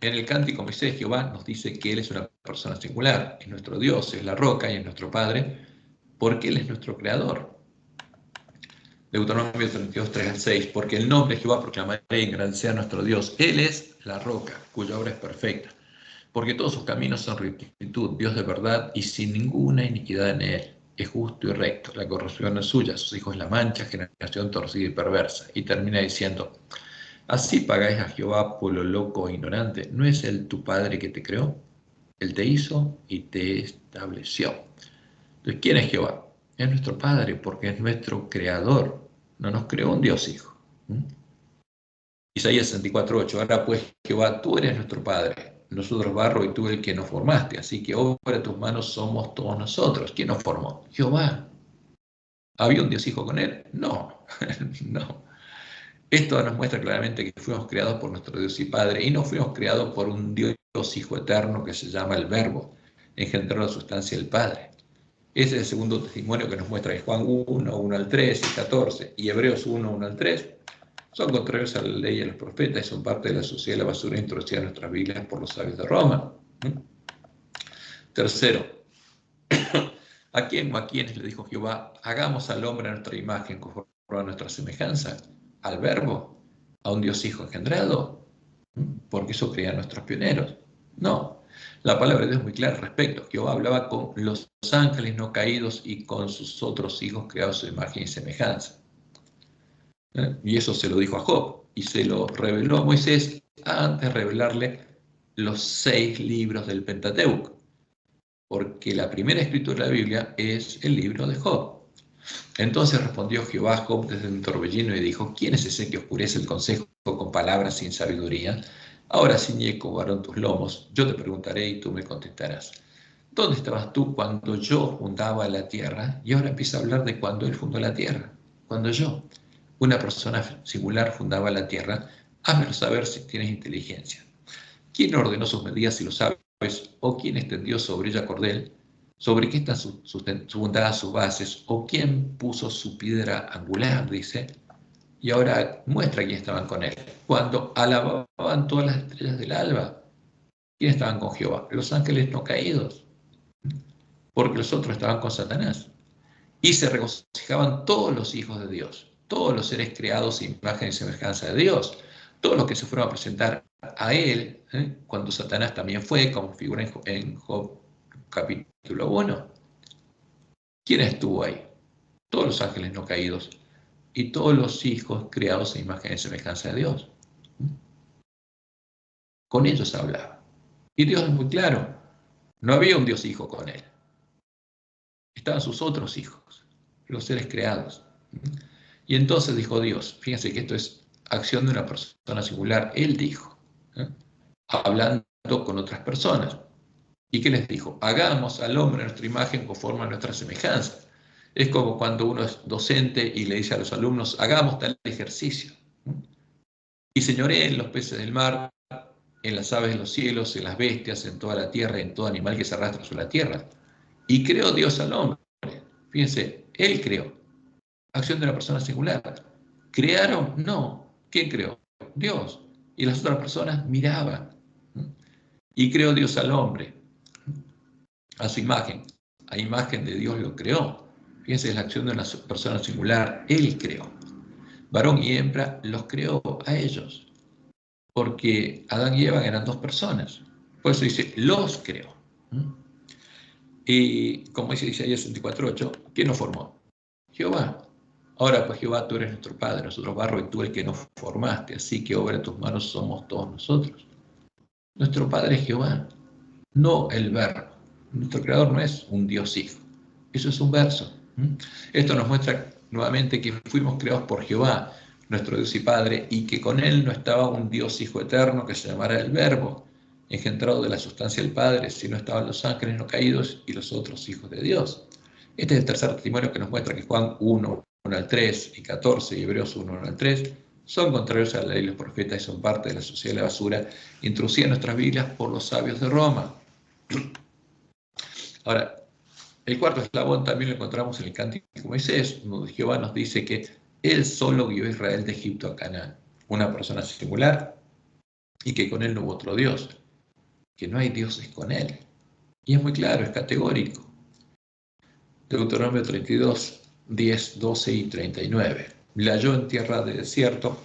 Speaker 1: en el Cántico Moisés Jehová nos dice que Él es una persona singular, es nuestro Dios, es la roca y es nuestro Padre, porque Él es nuestro Creador. Deuteronomio 32, 3 al 6, porque el nombre de Jehová proclamaré y engrandeceré a nuestro Dios. Él es la roca, cuya obra es perfecta, porque todos sus caminos son rectitud, Dios de verdad y sin ninguna iniquidad en Él. Es justo y recto, la corrupción no es suya, sus hijos la mancha, generación torcida y perversa. Y termina diciendo, así pagáis a Jehová, pueblo loco e ignorante. ¿No es Él tu Padre que te creó? Él te hizo y te estableció. Entonces, ¿quién es Jehová? Es nuestro Padre, porque es nuestro Creador. No nos creó un Dios Hijo. Isaías 64:8. Ahora pues, Jehová, tú eres nuestro Padre, nosotros barro y tú el que nos formaste. Así que obra de tus manos somos todos nosotros. ¿Quién nos formó? Jehová. ¿Había un Dios Hijo con Él? No, no. Esto nos muestra claramente que fuimos creados por nuestro Dios y Padre y no fuimos creados por un Dios Hijo eterno que se llama el Verbo, engendró la sustancia del Padre. Ese es el segundo testimonio que nos muestra Juan 1, 1 al 3 y 14 y Hebreos 1, 1 al 3. Son contrarios a la ley y a los profetas y son parte de la suciedad y la basura introducida en nuestras Biblias por los sabios de Roma. Tercero, ¿a quién o a quiénes le dijo Jehová? Hagamos al hombre a nuestra imagen conforme a nuestra semejanza, al Verbo, a un Dios Hijo engendrado, porque eso creían nuestros pioneros. No, la palabra de Dios es muy clara al respecto. Jehová hablaba con los ángeles no caídos y con sus otros hijos creados a su imagen y semejanza. Y eso se lo dijo a Job y se lo reveló a Moisés antes de revelarle los 6 libros del Pentateuco, porque la primera escritura de la Biblia es el libro de Job. Entonces respondió Jehová a Job desde un torbellino y dijo, ¿quién es ese que oscurece el consejo con palabras sin sabiduría? Ahora ciñe como varón tus lomos, yo te preguntaré y tú me contestarás. ¿Dónde estabas tú cuando yo fundaba la tierra? Y ahora empieza a hablar de cuando él fundó la tierra, cuando yo, una persona singular, fundaba la tierra. Házmelo saber si tienes inteligencia. ¿Quién ordenó sus medidas si lo sabes? ¿O quién extendió sobre ella cordel? ¿Sobre qué están fundadas sus bases? ¿O quién puso su piedra angular? Dice. Y ahora muestra quién estaban con él. Cuando alababan todas las estrellas del alba, ¿quién estaban con Jehová? Los ángeles no caídos, porque los otros estaban con Satanás. Y se regocijaban todos los hijos de Dios, todos los seres creados a imagen y semejanza de Dios, todos los que se fueron a presentar a él, cuando Satanás también fue, como figura en Job capítulo 1. ¿Quién estuvo ahí? Todos los ángeles no caídos y todos los hijos creados a imagen y semejanza de Dios. Con ellos hablaba. Y Dios es muy claro, no había un Dios hijo con él. Estaban sus otros hijos, los seres creados. Y entonces dijo Dios, fíjense que esto es acción de una persona singular, él dijo, hablando con otras personas. ¿Y qué les dijo? Hagamos al hombre a nuestra imagen conforme a nuestra semejanza. Es como cuando uno es docente y le dice a los alumnos, hagamos tal ejercicio. Y señoré en los peces del mar, en las aves de los cielos, en las bestias, en toda la tierra, en todo animal que se arrastra sobre la tierra. Y creó Dios al hombre. Fíjense, él creó. Acción de una persona singular. ¿Crearon? No. ¿Quién creó? Dios. Y las otras personas miraban. Y creó Dios al hombre a su imagen. A imagen de Dios lo creó. Fíjense, es la acción de una persona singular. Él creó. Varón y hembra los creó a ellos. Porque Adán y Eva eran 2 personas. Por eso dice, los creó. Y como dice Isaías 64:8, ¿quién nos formó? Jehová. Ahora pues Jehová, tú eres nuestro Padre, nosotros barro y tú el que nos formaste, así que obra de tus manos somos todos nosotros. Nuestro Padre es Jehová, no el Verbo. Nuestro Creador no es un Dios Hijo. Eso es un verso. Esto nos muestra nuevamente que fuimos creados por Jehová, nuestro Dios y Padre, y que con Él no estaba un Dios Hijo eterno que se llamara el Verbo, engendrado de la sustancia del Padre, sino estaban los ángeles no caídos y los otros hijos de Dios. Este es el tercer testimonio que nos muestra que Juan 1, 1 al 3 y 14 y Hebreos 1, 1 al 3 son contrarios a la ley de los profetas y son parte de la sociedad de la basura introducida en nuestras Biblias por los sabios de Roma. Ahora, el cuarto eslabón también lo encontramos en el Cántico de Moisés, donde Jehová nos dice que Él solo guió a Israel de Egipto a Canaán, una persona singular, y que con Él no hubo otro Dios, que no hay dioses con Él. Y es muy claro, es categórico. Deuteronomio 32, 10, 12 y 39. Le halló en tierra de desierto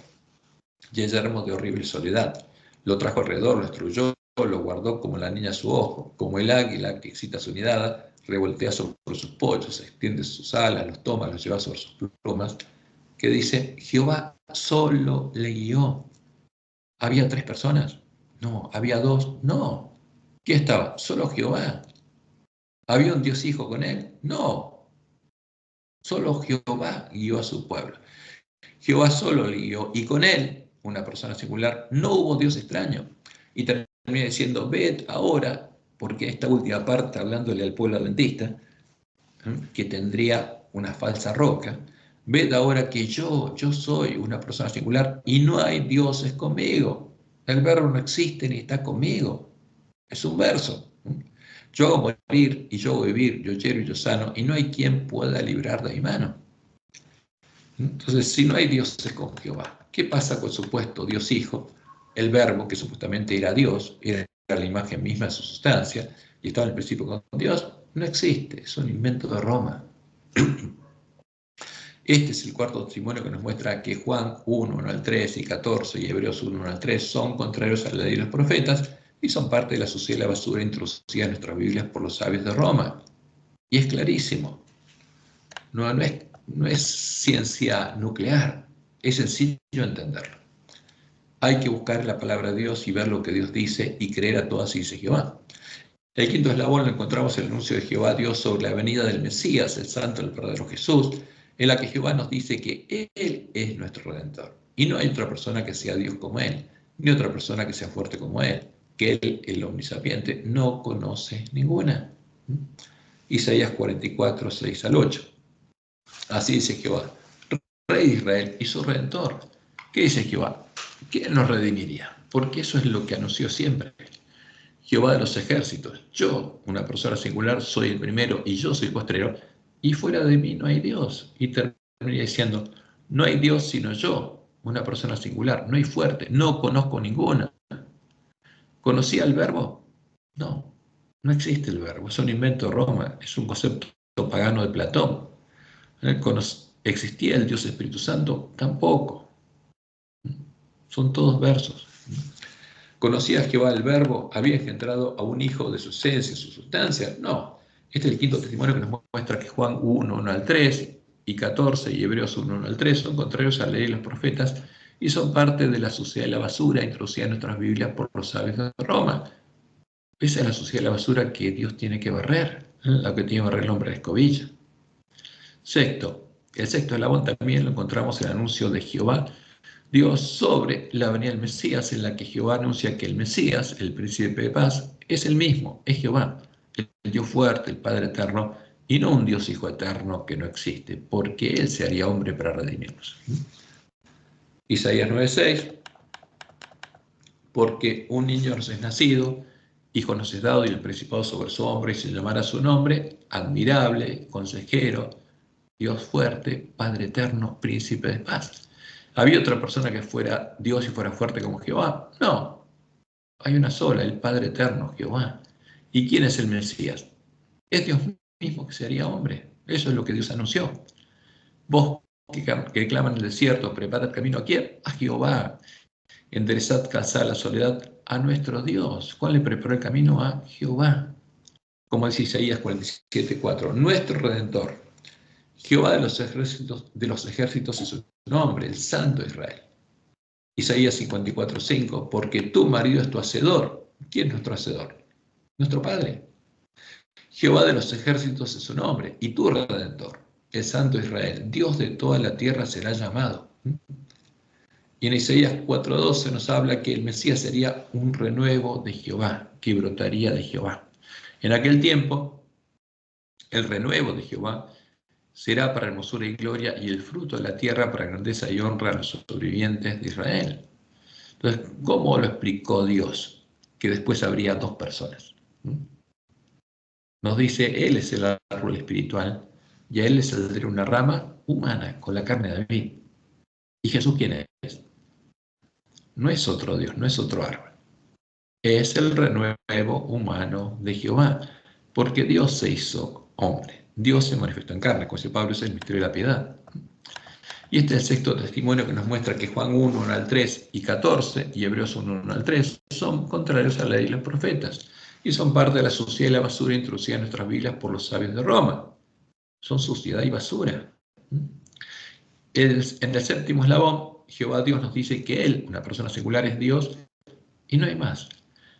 Speaker 1: y yermo de horrible soledad. Lo trajo alrededor, lo instruyó, lo guardó como la niña su ojo, como el águila que excita su nidada, revoltea sobre sus pollos, extiende sus alas, los toma, los lleva sobre sus plumas, que dice, Jehová solo le guió. ¿Había 3 personas? No. ¿Había 2? No. ¿Qué estaba? Solo Jehová. ¿Había un Dios Hijo con él? No. Solo Jehová guió a su pueblo. Jehová solo le guió y con él, una persona singular, no hubo Dios extraño. Y termina diciendo, ved ahora, porque esta última parte, hablándole al pueblo adventista, que tendría una falsa roca, ved ahora que yo soy una persona singular y no hay dioses conmigo. El verbo no existe ni está conmigo. Es un verso. Yo hago morir y yo hago vivir, yo hiero y yo sano, y no hay quien pueda librar de mi mano. Entonces, si no hay dioses con Jehová, ¿qué pasa con el supuesto Dios Hijo? El verbo, que supuestamente era Dios, era la imagen misma de su sustancia, y estaba en el principio con Dios, no existe, es un invento de Roma. Este es el cuarto testimonio que nos muestra que Juan 1, 1 al 3 y 14 y Hebreos 1, 1 al 3 son contrarios a la ley de los profetas y son parte de la sociedad de la basura introducida en nuestras Biblias por los sabios de Roma. Y es clarísimo. No es ciencia nuclear, es sencillo entenderlo. Hay que buscar la palabra de Dios y ver lo que Dios dice y creer a todo así dice Jehová. El quinto eslabón lo encontramos en el anuncio de Jehová Dios sobre la venida del Mesías, el Santo, el verdadero Jesús, en la que Jehová nos dice que Él es nuestro Redentor. Y no hay otra persona que sea Dios como Él, ni otra persona que sea fuerte como Él, que Él, el omnisapiente, no conoce ninguna. Isaías 44, 6 al 8. Así dice Jehová, Rey de Israel y su Redentor. ¿Qué dice Jehová? ¿Quién nos redimiría? Porque eso es lo que anunció siempre. Jehová de los ejércitos, yo, una persona singular, soy el primero y yo soy el postrero, y fuera de mí no hay Dios. Y termina diciendo, no hay Dios sino yo, una persona singular, no hay fuerte, no conozco ninguna. ¿Conocía el verbo? No, no existe el verbo, es un invento de Roma, es un concepto pagano de Platón. ¿Existía el Dios Espíritu Santo? Tampoco. Son todos versos. ¿Conocía Jehová el verbo? ¿Había engendrado a un hijo de su esencia, su sustancia? No. Este es el quinto testimonio que nos muestra que Juan 1, 1 al 3 y 14 y Hebreos 1, 1 al 3 son contrarios a la ley de los profetas y son parte de la sociedad de la basura introducida en nuestras Biblias por los sabios de Roma. Esa es la sociedad de la basura que Dios tiene que barrer, la que tiene que barrer el hombre de escobilla. Sexto, el sexto eslabón también lo encontramos en el anuncio de Jehová Dios sobre la venida del Mesías, en la que Jehová anuncia que el Mesías, el príncipe de paz, es el mismo, es Jehová, el Dios fuerte, el Padre eterno, y no un Dios Hijo eterno que no existe, porque Él se haría hombre para redimirnos. Isaías 9:6, porque un niño nos es nacido, hijo nos es dado y el principado sobre su hombro, y se llamará su nombre, admirable, consejero, Dios fuerte, Padre eterno, príncipe de paz. ¿Había otra persona que fuera Dios y fuera fuerte como Jehová? No, hay una sola, el Padre eterno, Jehová. ¿Y quién es el Mesías? Es Dios mismo que se haría hombre. Eso es lo que Dios anunció. Vos que claman en el desierto, preparad camino ¿a quién? A Jehová. Enderezad, calzad la soledad a nuestro Dios. ¿Cuál le preparó el camino? A Jehová. Como dice Isaías 47:4, nuestro Redentor. Jehová de los ejércitos es su nombre, el Santo de Israel. Isaías 54:5, porque tu marido es tu hacedor, ¿Quién es nuestro Hacedor? Nuestro Padre. Jehová de los ejércitos es su nombre, y tu Redentor, el Santo Israel, Dios de toda la tierra será llamado. Y en Isaías 4:12 nos habla que el Mesías sería un renuevo de Jehová, que brotaría de Jehová. En aquel tiempo, el renuevo de Jehová será para hermosura y gloria, y el fruto de la tierra para grandeza y honra a los sobrevivientes de Israel. Entonces, ¿cómo lo explicó Dios? Que después habría dos personas. Nos dice, Él es el árbol espiritual, y a Él le saldrá una rama humana con la carne de David. ¿Y Jesús quién es? No es otro Dios, no es otro árbol. Es el renuevo humano de Jehová, porque Dios se hizo hombre. Dios se manifestó en carne, como dice Pablo, es el misterio de la piedad. Y este es el sexto testimonio que nos muestra que Juan 1, 1 al 3 y 14, y Hebreos 1, 1 al 3, son contrarios a la ley de los profetas, y son parte de la suciedad y la basura introducida en nuestras Biblias por los sabios de Roma. Son suciedad y basura. En el séptimo eslabón, Jehová Dios nos dice que Él, una persona singular, es Dios, y no hay más.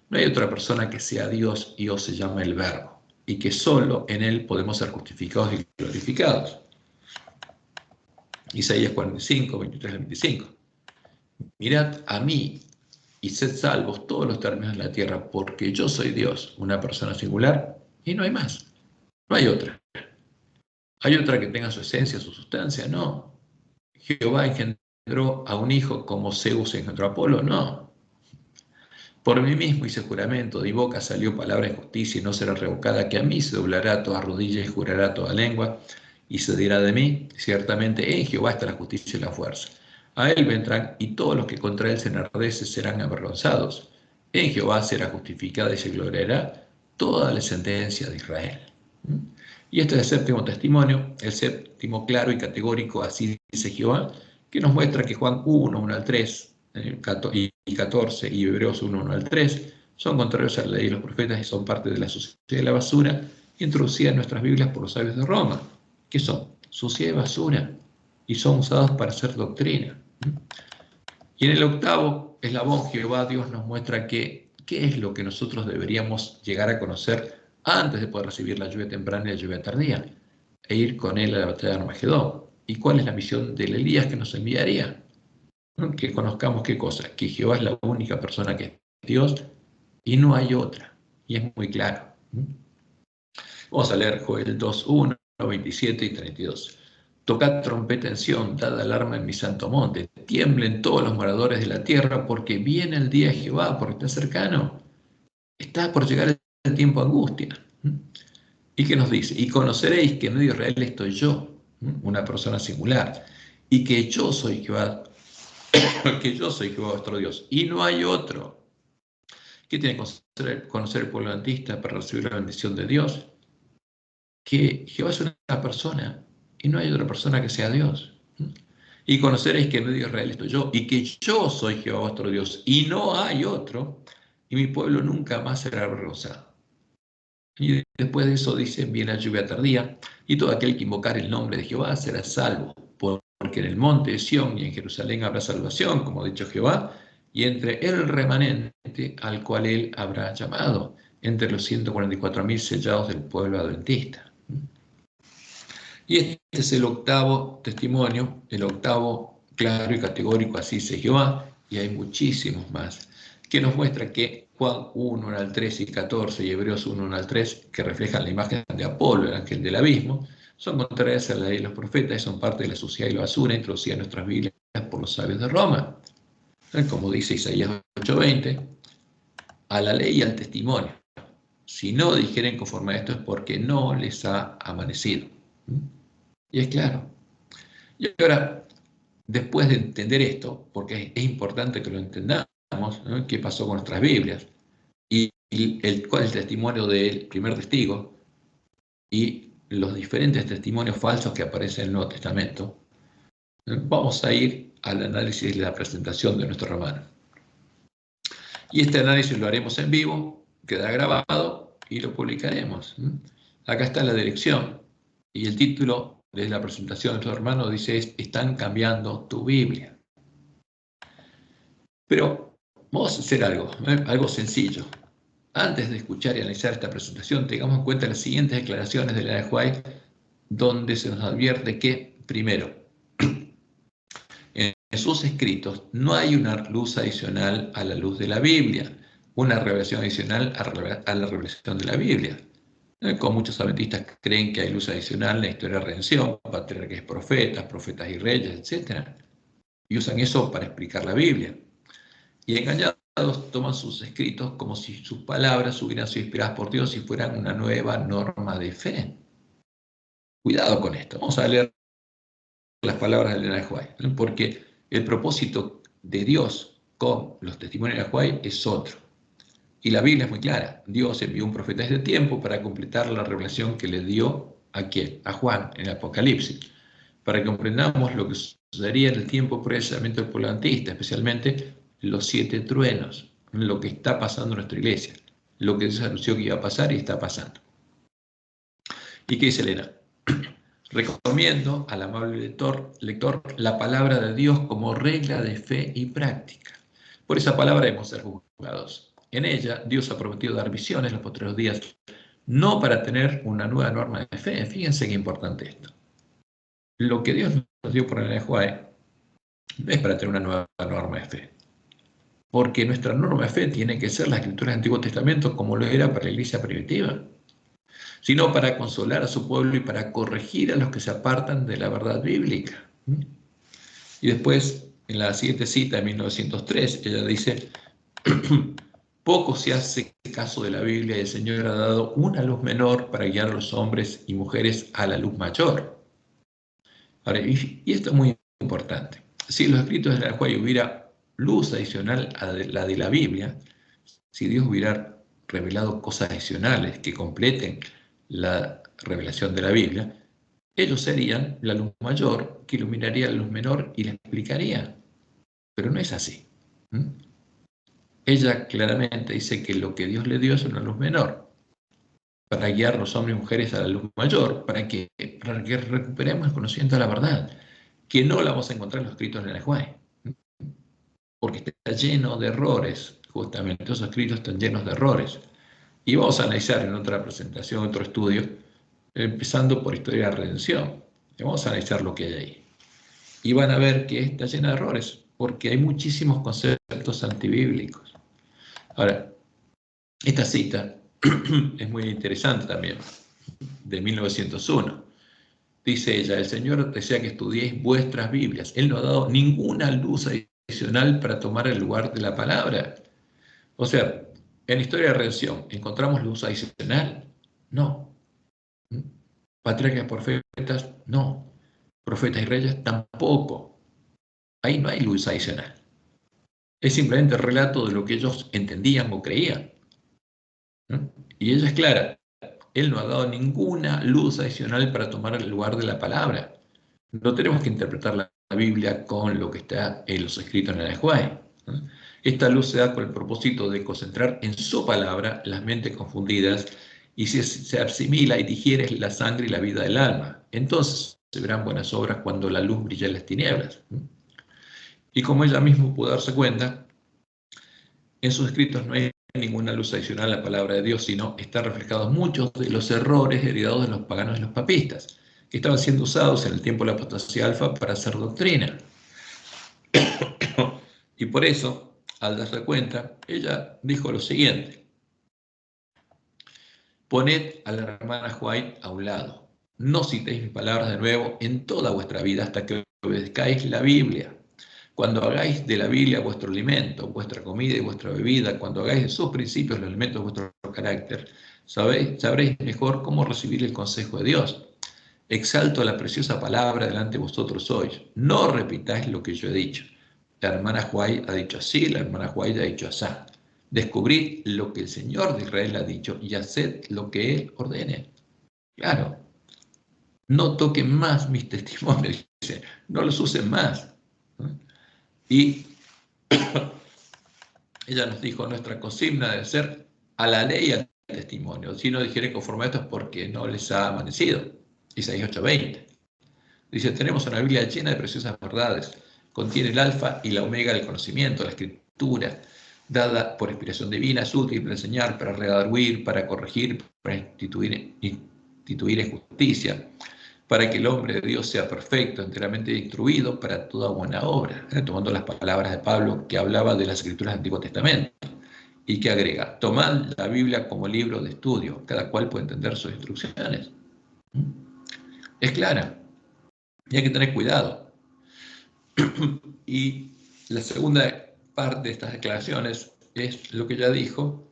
Speaker 1: No hay otra persona que sea Dios y o se llama el Verbo, y que solo en Él podemos ser justificados y glorificados. Isaías 45, 23 al 25. Mirad a mí y sed salvos todos los términos de la tierra, porque yo soy Dios, una persona singular, y no hay más. No hay otra. ¿Hay otra que tenga su esencia, su sustancia? No. ¿Jehová engendró a un hijo como Zeus engendró a Apolo? No. Por mí mismo hice juramento, de mi boca salió palabra de justicia y no será revocada, que a mí se doblará toda rodilla y jurará toda lengua, y se dirá de mí, ciertamente en Jehová está la justicia y la fuerza. A él vendrán, y todos los que contra él se enardecen serán avergonzados. En Jehová será justificada y se gloriará toda la descendencia de Israel. Y este es el séptimo testimonio, el séptimo claro y categórico, así dice Jehová, que nos muestra que Juan 1, 1 al 3 y 14 y Hebreos 1, 1 al 3 son contrarios a la ley de los profetas y son parte de la suciedad de la basura introducida en nuestras Biblias por los sabios de Roma, que son suciedad y basura, y son usados para hacer doctrina. Y en el octavo eslabón, Jehová Dios nos muestra qué es lo que nosotros deberíamos llegar a conocer antes de poder recibir la lluvia temprana y la lluvia tardía, e ir con él a la batalla de Armagedón. ¿Y cuál es la misión del Elías que nos enviaría? Que conozcamos qué cosa, que Jehová es la única persona que es Dios y no hay otra. Y es muy claro. Vamos a leer Joel 2:1, 27 y 32. Tocad trompeta en Sión, dad alarma en mi santo monte, tiemblen todos los moradores de la tierra, porque viene el día de Jehová, porque está cercano. Está por llegar el tiempo de angustia. ¿Y qué nos dice? Y conoceréis que en medio de Israel estoy yo, una persona singular, y que yo soy Jehová, que yo soy Jehová vuestro Dios, y no hay otro. ¿Qué tiene que conocer el pueblo adventista para recibir la bendición de Dios? Que Jehová es una persona y no hay otra persona que sea Dios. Y conoceréis que en medio de Israel estoy yo, y que yo soy Jehová vuestro Dios, y no hay otro, y mi pueblo nunca más será avergonzado. Y después de eso dice, viene la lluvia tardía, y todo aquel que invocar el nombre de Jehová será salvo, porque en el monte de Sión y en Jerusalén habrá salvación, como ha dicho Jehová, y entre el remanente al cual él habrá llamado, entre los 144.000 sellados del pueblo adventista. Y este es el octavo testimonio, el octavo claro y categórico, así dice Jehová, y hay muchísimos más, que nos muestra que Juan 1, 1 al 3 y 14 y Hebreos 1, 1 al 3, que reflejan la imagen de Apolo, el ángel del abismo, son contrarias a la ley de los profetas y son parte de la suciedad y la basura introducida en nuestras Biblias por los sabios de Roma. Como dice Isaías 8:20, a la ley y al testimonio. Si no dijeren conforme a esto es porque no les ha amanecido. Y es claro. Y ahora, después de entender esto, porque es importante que lo entendamos, ¿no? ¿Qué pasó con nuestras Biblias? Y cuál es el testimonio del primer testigo y los diferentes testimonios falsos que aparecen en el Nuevo Testamento. Vamos a ir al análisis de la presentación de nuestro hermano. Y este análisis lo haremos en vivo, queda grabado y lo publicaremos. Acá está la dirección y el título de la presentación de nuestro hermano dice: están cambiando tu Biblia. Pero vamos a hacer algo sencillo. Antes de escuchar y analizar esta presentación, tengamos en cuenta las siguientes declaraciones de Elena de White, donde se nos advierte que, primero, en sus escritos no hay una luz adicional a la luz de la Biblia, una revelación adicional a la revelación de la Biblia. Como muchos adventistas creen que hay luz adicional en la historia de la redención, patriarcas, profetas y reyes, etc. Y usan eso para explicar la Biblia. Y engañados toman sus escritos como si sus palabras hubieran sido inspiradas por Dios y fueran una nueva norma de fe. Cuidado con esto. Vamos a leer las palabras de Elena de White, ¿no? Porque el propósito de Dios con los testimonios de White es otro. Y la Biblia es muy clara. Dios envió un profeta desde tiempo para completar la revelación que le dio ¿a quién? A Juan en el Apocalipsis, para que comprendamos lo que sucedería en el tiempo precisamente del pueblo adventista, especialmente los 7 truenos, lo que está pasando en nuestra iglesia, lo que Dios anunció que iba a pasar y está pasando. ¿Y qué dice Elena? Recomiendo al amable lector la palabra de Dios como regla de fe y práctica. Por esa palabra debemos ser juzgados. En ella, Dios ha prometido dar visiones en los posteriores días, no para tener una nueva norma de fe. Fíjense qué importante esto. Lo que Dios nos dio por el lenguaje no es para tener una nueva norma de fe. Porque nuestra norma de fe tiene que ser la escritura del Antiguo Testamento como lo era para la iglesia primitiva, sino para consolar a su pueblo y para corregir a los que se apartan de la verdad bíblica. Y después, en la siguiente cita de 1903, ella dice, poco se hace caso de la Biblia y el Señor ha dado una luz menor para guiar a los hombres y mujeres a la luz mayor. Ahora, y esto es muy importante. Si en los escritos de la cual hubiera luz adicional a la de la Biblia, si Dios hubiera revelado cosas adicionales que completen la revelación de la Biblia, ellos serían la luz mayor que iluminaría la luz menor y la explicaría. Pero no es así. Ella claramente dice que lo que Dios le dio es una luz menor, para guiar a los hombres y mujeres a la luz mayor, para que recuperemos el conocimiento de la verdad, que no la vamos a encontrar en los escritos de la Juárez, porque está lleno de errores, justamente, esos escritos están llenos de errores. Y vamos a analizar en otra presentación, otro estudio, empezando por historia de la redención. Y vamos a analizar lo que hay ahí. Y van a ver que está llena de errores, porque hay muchísimos conceptos antibíblicos. Ahora, esta cita es muy interesante también, de 1901. Dice ella, el Señor desea que estudiéis vuestras Biblias. Él no ha dado ninguna luz adicional para tomar el lugar de la palabra. O sea, en la historia de la redención, ¿encontramos luz adicional? No. Patriarcas, profetas, no. Profetas y reyes, tampoco. Ahí no hay luz adicional. Es simplemente el relato de lo que ellos entendían o creían. Y ella es clara. Él no ha dado ninguna luz adicional para tomar el lugar de la palabra. No tenemos que interpretar la Biblia con lo que está en los escritos en el lenguaje. Esta luz se da con el propósito de concentrar en su palabra las mentes confundidas y se asimila y digiere la sangre y la vida del alma. Entonces se verán buenas obras cuando la luz brilla en las tinieblas. Y como ella misma pudo darse cuenta, en sus escritos no hay ninguna luz adicional a la palabra de Dios, sino están reflejados muchos de los errores heredados de los paganos y los papistas, que estaban siendo usados en el tiempo de la apostasía alfa para hacer doctrina. Y por eso, al darse cuenta, ella dijo lo siguiente: poned a la hermana White a un lado, no citéis mis palabras de nuevo en toda vuestra vida hasta que obedezcáis la Biblia. Cuando hagáis de la Biblia vuestro alimento, vuestra comida y vuestra bebida, cuando hagáis de sus principios los elementos de vuestro carácter, sabréis mejor cómo recibir el consejo de Dios. Exalto la preciosa palabra delante de vosotros hoy. No repitáis lo que yo he dicho. La hermana White ha dicho así, la hermana White ha dicho así. Descubrid lo que el Señor de Israel ha dicho y haced lo que Él ordene. Claro, no toquen más mis testimonios, dice, no los usen más. Y ella nos dijo, nuestra consigna debe ser a la ley y al testimonio. Si no dijeren conforme a esto es porque no les ha amanecido. Isaías 8:20. Dice, tenemos una Biblia llena de preciosas verdades. Contiene el alfa y la omega del conocimiento, la escritura, dada por inspiración divina, es útil para enseñar, para redarguir, para corregir, para instituir en justicia, para que el hombre de Dios sea perfecto, enteramente instruido para toda buena obra. Tomando las palabras de Pablo, que hablaba de las escrituras del Antiguo Testamento, y que agrega: tomad la Biblia como libro de estudio, cada cual puede entender sus instrucciones. Es clara, y hay que tener cuidado. Y la segunda parte de estas declaraciones es lo que ya dijo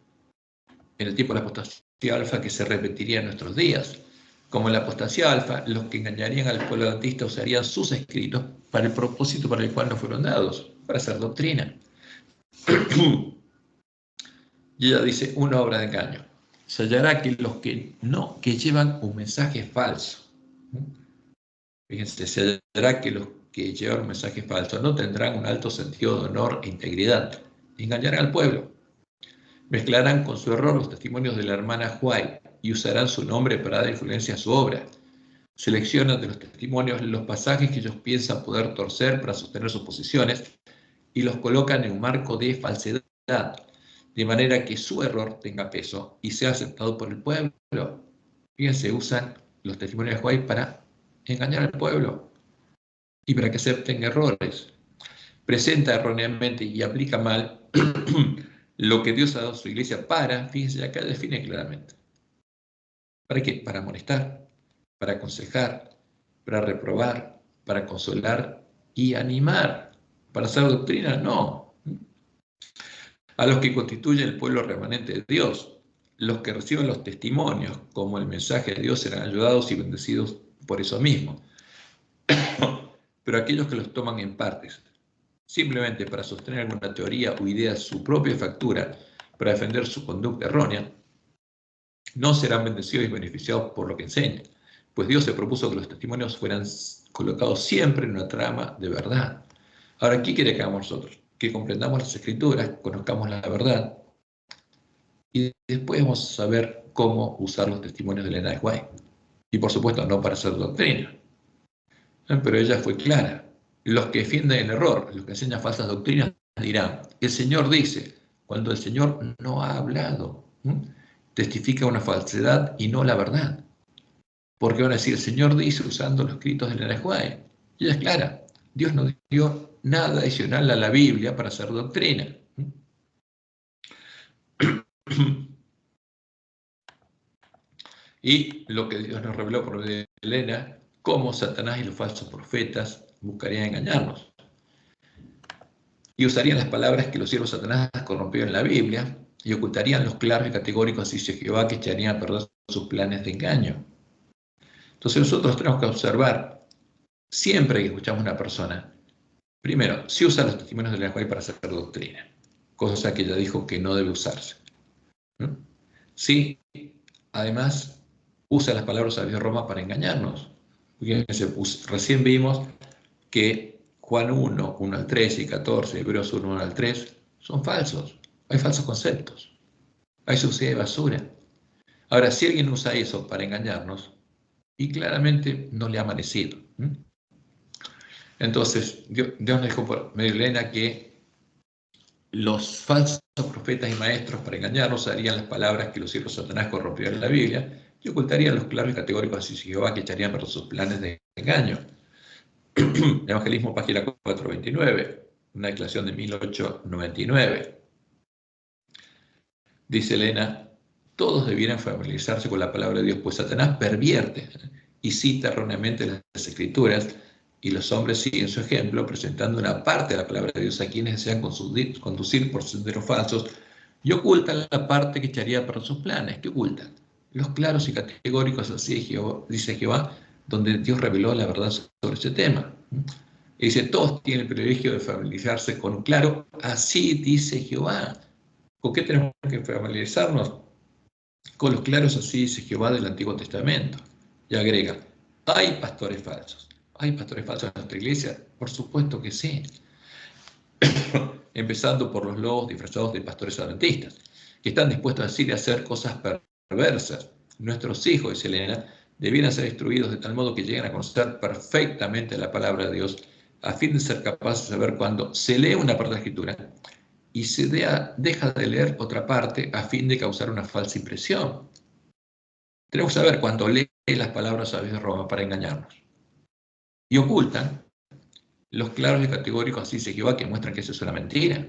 Speaker 1: en el tiempo de la apostasía alfa, que se repetiría en nuestros días. Como en la apostasía alfa, los que engañarían al pueblo adventista usarían sus escritos para el propósito para el cual nos fueron dados, para hacer doctrina. Y ella dice: una obra de engaño. Se hallará que los que llevan un mensaje falso. Fíjense, se hallará que los que llevan un mensaje falso no tendrán un alto sentido de honor e integridad. Engañarán al pueblo. Mezclarán con su error los testimonios de la hermana White y usarán su nombre para dar influencia a su obra. Seleccionan de los testimonios los pasajes que ellos piensan poder torcer para sostener sus posiciones y los colocan en un marco de falsedad, de manera que su error tenga peso y sea aceptado por el pueblo. Fíjense, usan los testimonios de White para engañar al pueblo y para que acepten errores. Presenta erróneamente y aplica mal lo que Dios ha dado a su iglesia para, fíjense, acá define claramente. ¿Para qué? Para amonestar, para aconsejar, para reprobar, para consolar y animar. ¿Para hacer doctrina? No. A los que constituyen el pueblo remanente de Dios, los que reciben los testimonios como el mensaje de Dios serán ayudados y bendecidos por eso mismo. Pero aquellos que los toman en partes, simplemente para sostener alguna teoría o idea de su propia factura, para defender su conducta errónea, no serán bendecidos y beneficiados por lo que enseñan, pues Dios se propuso que los testimonios fueran colocados siempre en una trama de verdad. Ahora, ¿qué quiere que hagamos nosotros? Que comprendamos las Escrituras, conozcamos la verdad, y después vamos a saber cómo usar los testimonios de Elena de White. Y por supuesto, no para hacer doctrina. Pero ella fue clara. Los que defienden el error, los que enseñan falsas doctrinas, dirán: el Señor dice, cuando el Señor no ha hablado. Testifica una falsedad y no la verdad. Porque van a decir: el Señor dice, usando los escritos de Elena de White. Y ella es clara: Dios no dio nada adicional a la Biblia para hacer doctrina. Y lo que Dios nos reveló por medio de Elena, cómo Satanás y los falsos profetas buscarían engañarnos. Y usarían las palabras que los siervos de Satanás corrompieron en la Biblia y ocultarían los claros y categóricos dice Jehová, que echarían a perder sus planes de engaño. Entonces nosotros tenemos que observar, siempre que escuchamos a una persona, primero, si usa los testimonios de la White para hacer doctrina, cosa que ella dijo que no debe usarse. Si además usa las palabras de Roma para engañarnos. Recién vimos que Juan 1, 1 al 3 y 14, Hebreos 1, 1 al 3, son falsos. Hay falsos conceptos. Hay suciedad y basura. Ahora, si alguien usa eso para engañarnos, y claramente no le ha amanecido. Entonces, Dios nos dijo por medio de Elena que los falsos profetas y maestros para engañarnos harían las palabras que los siervos de Satanás corrompieron en la Biblia y ocultarían los claros y categóricos de Jehová, que echarían por sus planes de engaño. Evangelismo, página 429, una declaración de 1899. Dice Elena: todos debieran familiarizarse con la palabra de Dios, pues Satanás pervierte y cita erróneamente las Escrituras, y los hombres siguen su ejemplo, presentando una parte de la palabra de Dios a quienes desean conducir por senderos falsos, y ocultan la parte que echaría para sus planes. ¿Qué ocultan? Los claros y categóricos, así dice Jehová, donde Dios reveló la verdad sobre ese tema. Y dice: todos tienen el privilegio de familiarizarse con un claro, así dice Jehová. ¿Con qué tenemos que familiarizarnos? Con los claros, así dice Jehová, del Antiguo Testamento. Y agrega: ¿hay pastores falsos? ¿Hay pastores falsos en nuestra iglesia? Por supuesto que sí. Empezando por los lobos disfrazados de pastores adventistas, que están dispuestos a decir y hacer cosas perversas. Nuestros hijos, dice Elena, debieran ser instruidos de tal modo que lleguen a conocer perfectamente la palabra de Dios, a fin de ser capaces de saber cuando se lee una parte de la Escritura y deja de leer otra parte a fin de causar una falsa impresión. Tenemos que saber cuando lee las palabras a de Roma para engañarnos. Y ocultan los claros y categóricos así de Jehová que muestran que eso es una mentira.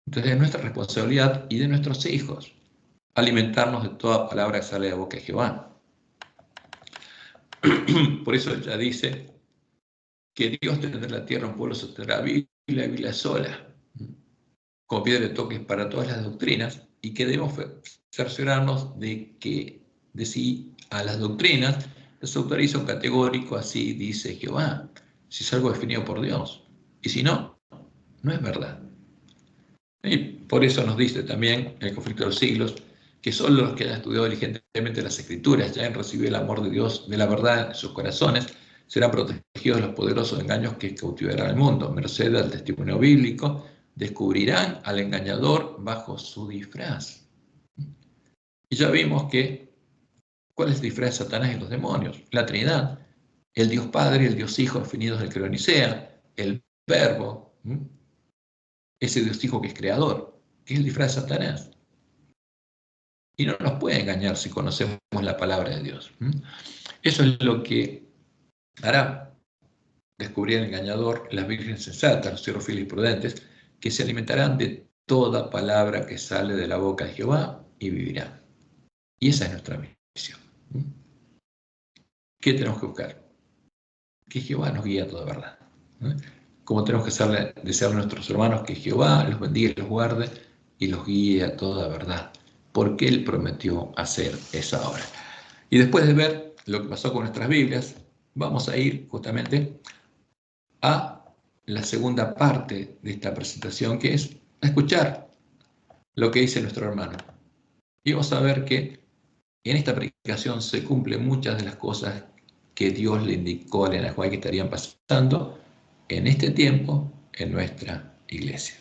Speaker 1: Entonces es nuestra responsabilidad y de nuestros hijos alimentarnos de toda palabra que sale de la boca de Jehová. Por eso ya dice que Dios tendrá la tierra, un pueblo sostendrá Biblia sola, como piedra de toques para todas las doctrinas, y que debemos cerciorarnos de que de si a las doctrinas les autoriza un categórico, así dice Jehová, si es algo definido por Dios, y si no, no es verdad. Y por eso nos dice también en el conflicto de los siglos que solo los que hayan estudiado diligentemente las Escrituras, ya han recibido el amor de Dios, de la verdad en sus corazones, serán protegidos de los poderosos engaños que cautivarán al mundo. Merced al testimonio bíblico, descubrirán al engañador bajo su disfraz. Y ya vimos ¿cuál es el disfraz de Satanás y los demonios? La Trinidad, el Dios Padre y el Dios Hijo definidos del creó Nicea, el Verbo, ese Dios Hijo que es creador, que es el disfraz de Satanás. Y no nos puede engañar si conocemos la palabra de Dios. Eso es lo que hará descubrir el engañador, las vírgenes sensatas, los siervos fieles y prudentes, que se alimentarán de toda palabra que sale de la boca de Jehová y vivirán. Y esa es nuestra misión. ¿Qué tenemos que buscar? Que Jehová nos guíe a toda verdad. Como tenemos que desearle a nuestros hermanos que Jehová los bendiga y los guarde y los guíe a toda verdad, porque Él prometió hacer esa obra. Y después de ver lo que pasó con nuestras Biblias, vamos a ir justamente a la segunda parte de esta presentación, que es escuchar lo que dice nuestro hermano. Y vamos a ver que en esta predicación se cumplen muchas de las cosas que Dios le indicó a Elena White que estarían pasando en este tiempo en nuestra iglesia.